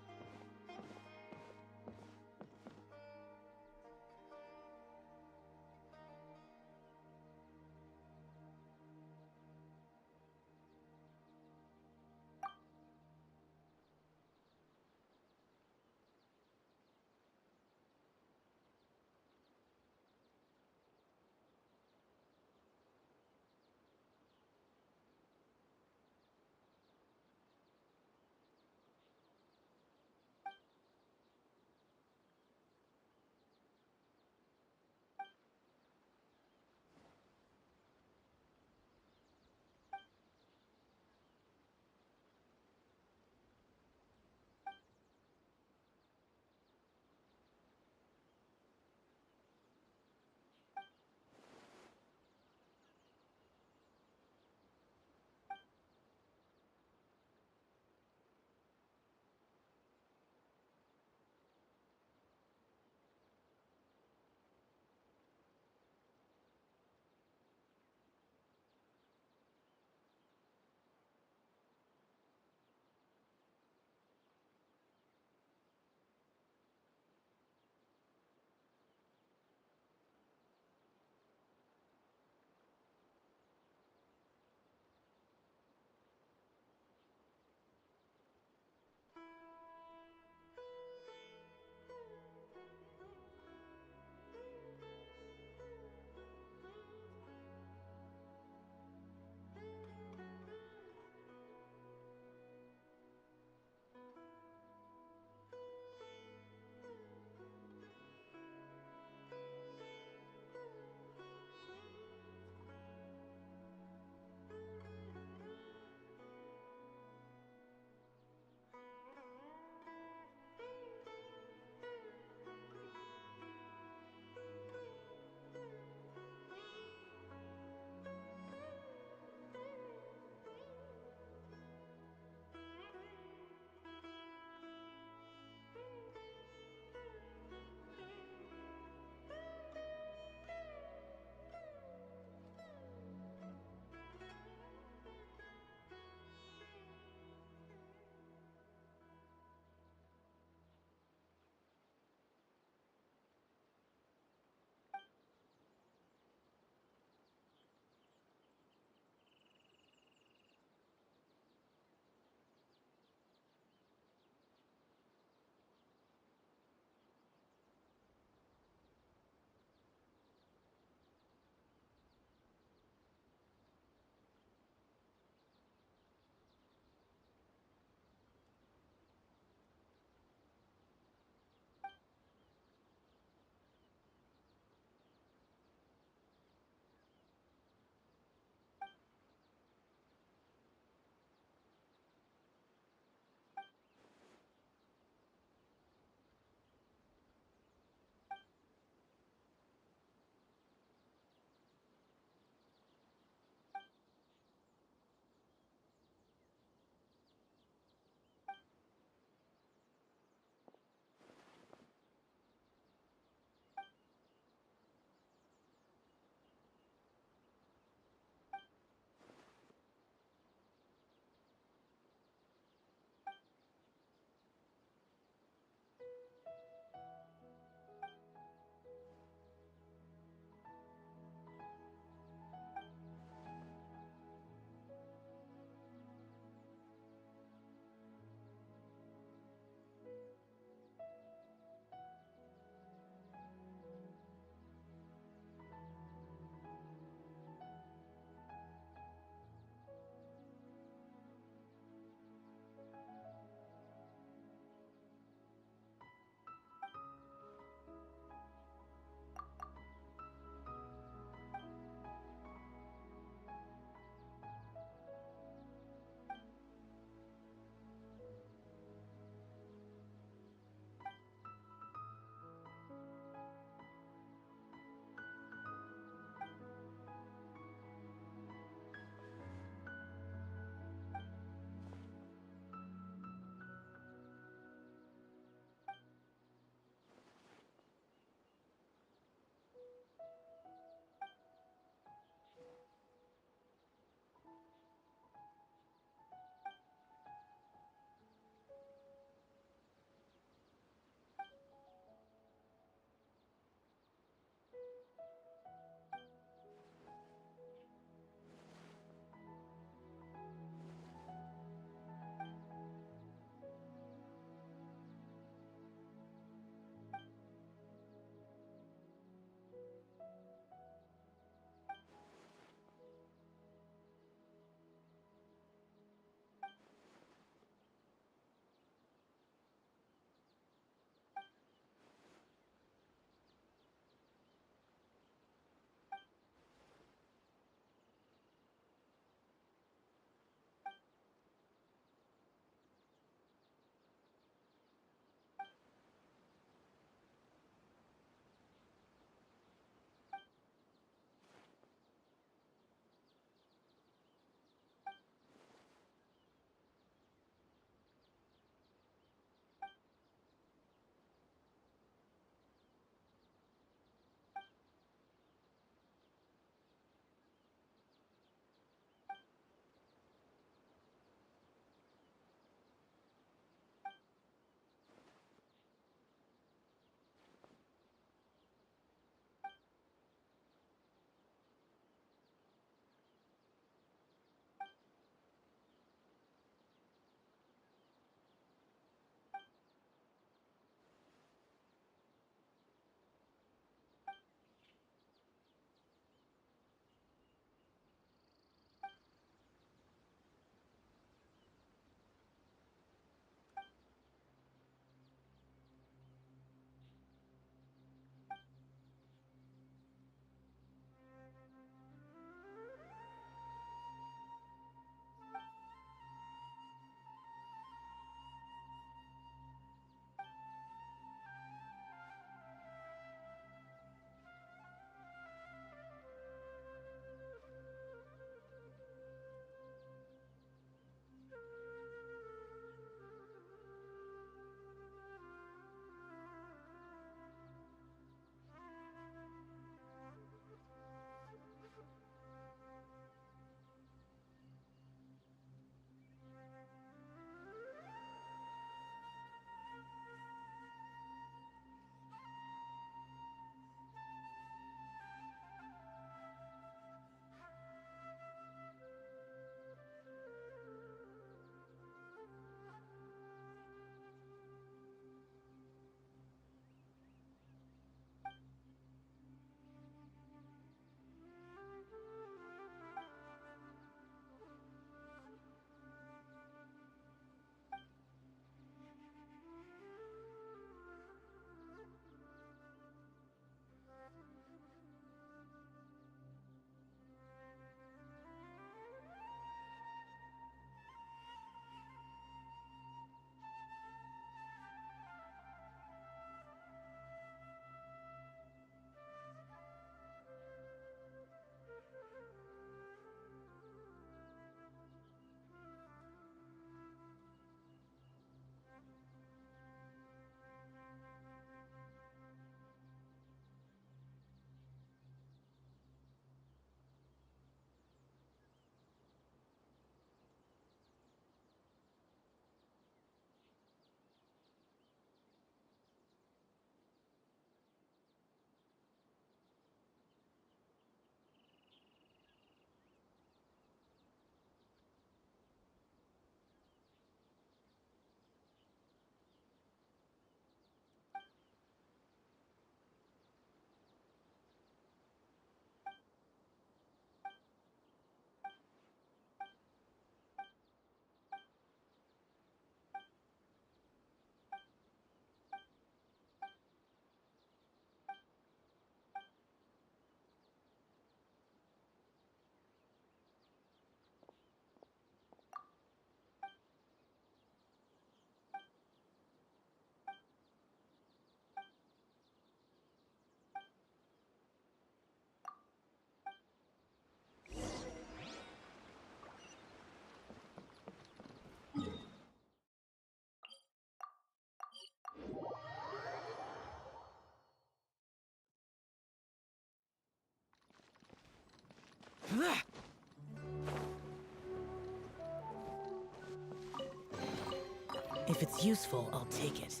If it's useful, I'll take it.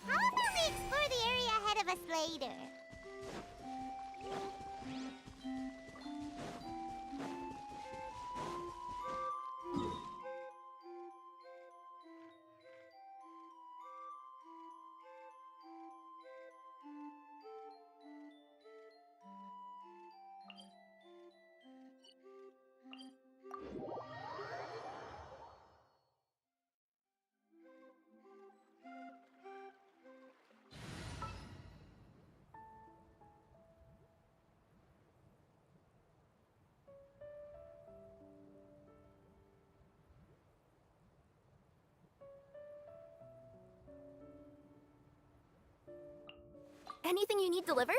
How about we explore the area ahead of us later? Anything you need delivered?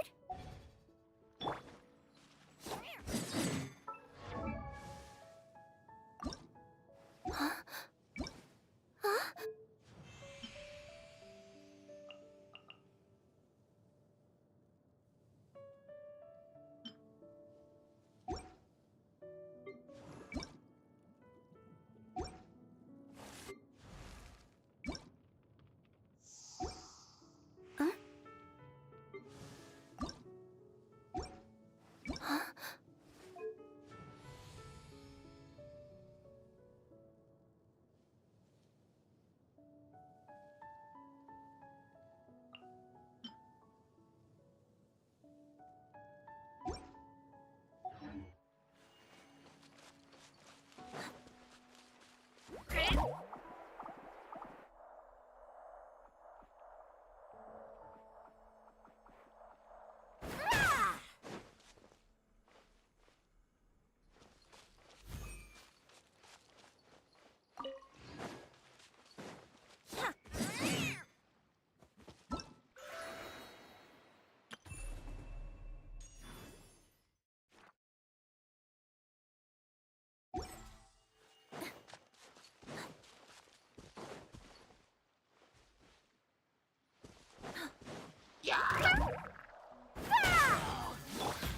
Huh? Huh?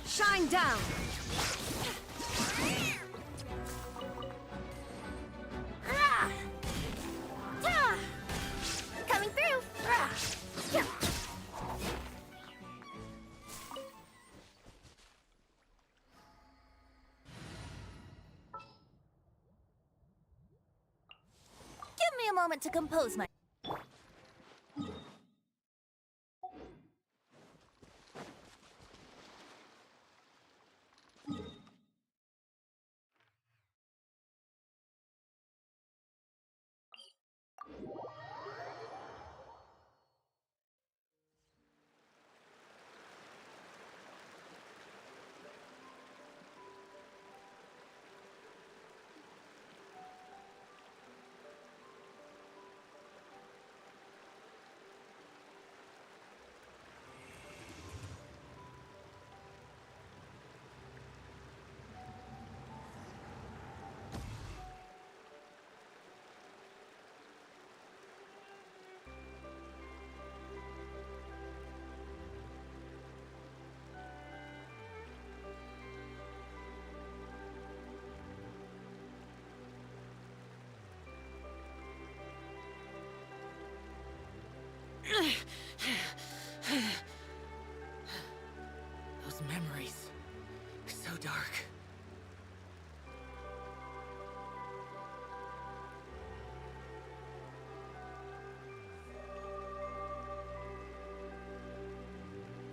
Shine down! Coming through! Give me a moment to compose my... Those memories. So dark.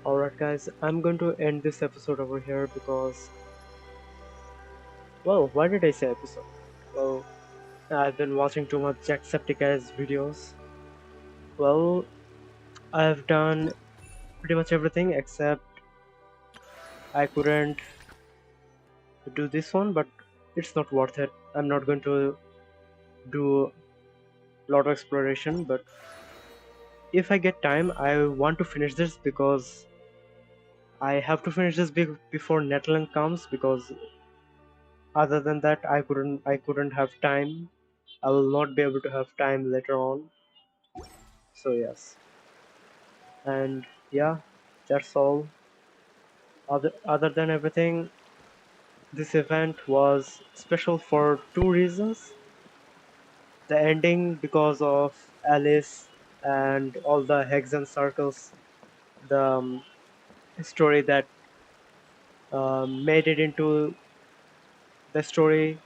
Alright guys, I'm going to end this episode over here because, well, why did I say episode? Well, I've been watching too much Jacksepticeye's videos. Well, I've done pretty much everything except I couldn't do this one, but it's not worth it. I'm not going to do a lot of exploration, but if I get time, I want to finish this because I have to finish this before Netland comes, because other than that I couldn't have time. I will not be able to have time later on. So yes. And yeah, that's all. Other than everything, this event was special for two reasons. The ending, because of Alice and all the hex and circles, the story that made it into the story,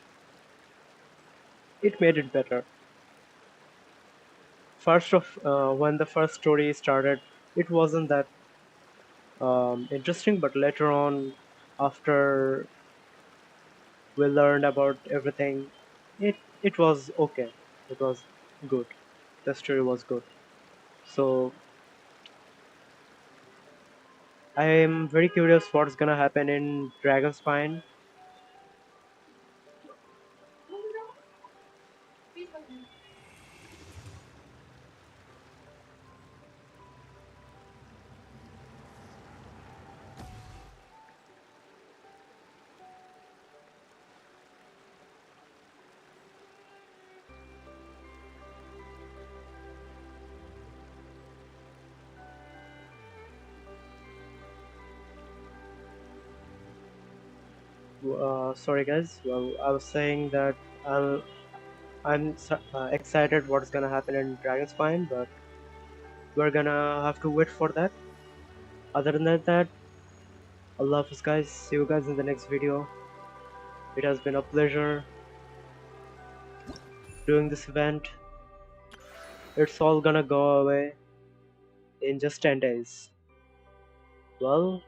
it made it better. When the first story started, it wasn't that interesting, but later on, after we learned about everything, it was okay. It was good. The story was good. So I am very curious what's gonna happen in Dragonspine. Sorry guys. Well, I was saying that I'm excited what's gonna happen in Dragon Spine, but we're gonna have to wait for that. Other than that, Allah Hafiz guys. See you guys in the next video. It has been a pleasure doing this event. It's all gonna go away in just 10 days. Well,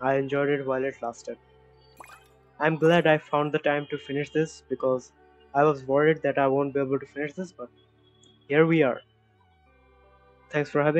I enjoyed it while it lasted. I'm glad I found the time to finish this because I was worried that I won't be able to finish this, but here we are. Thanks for having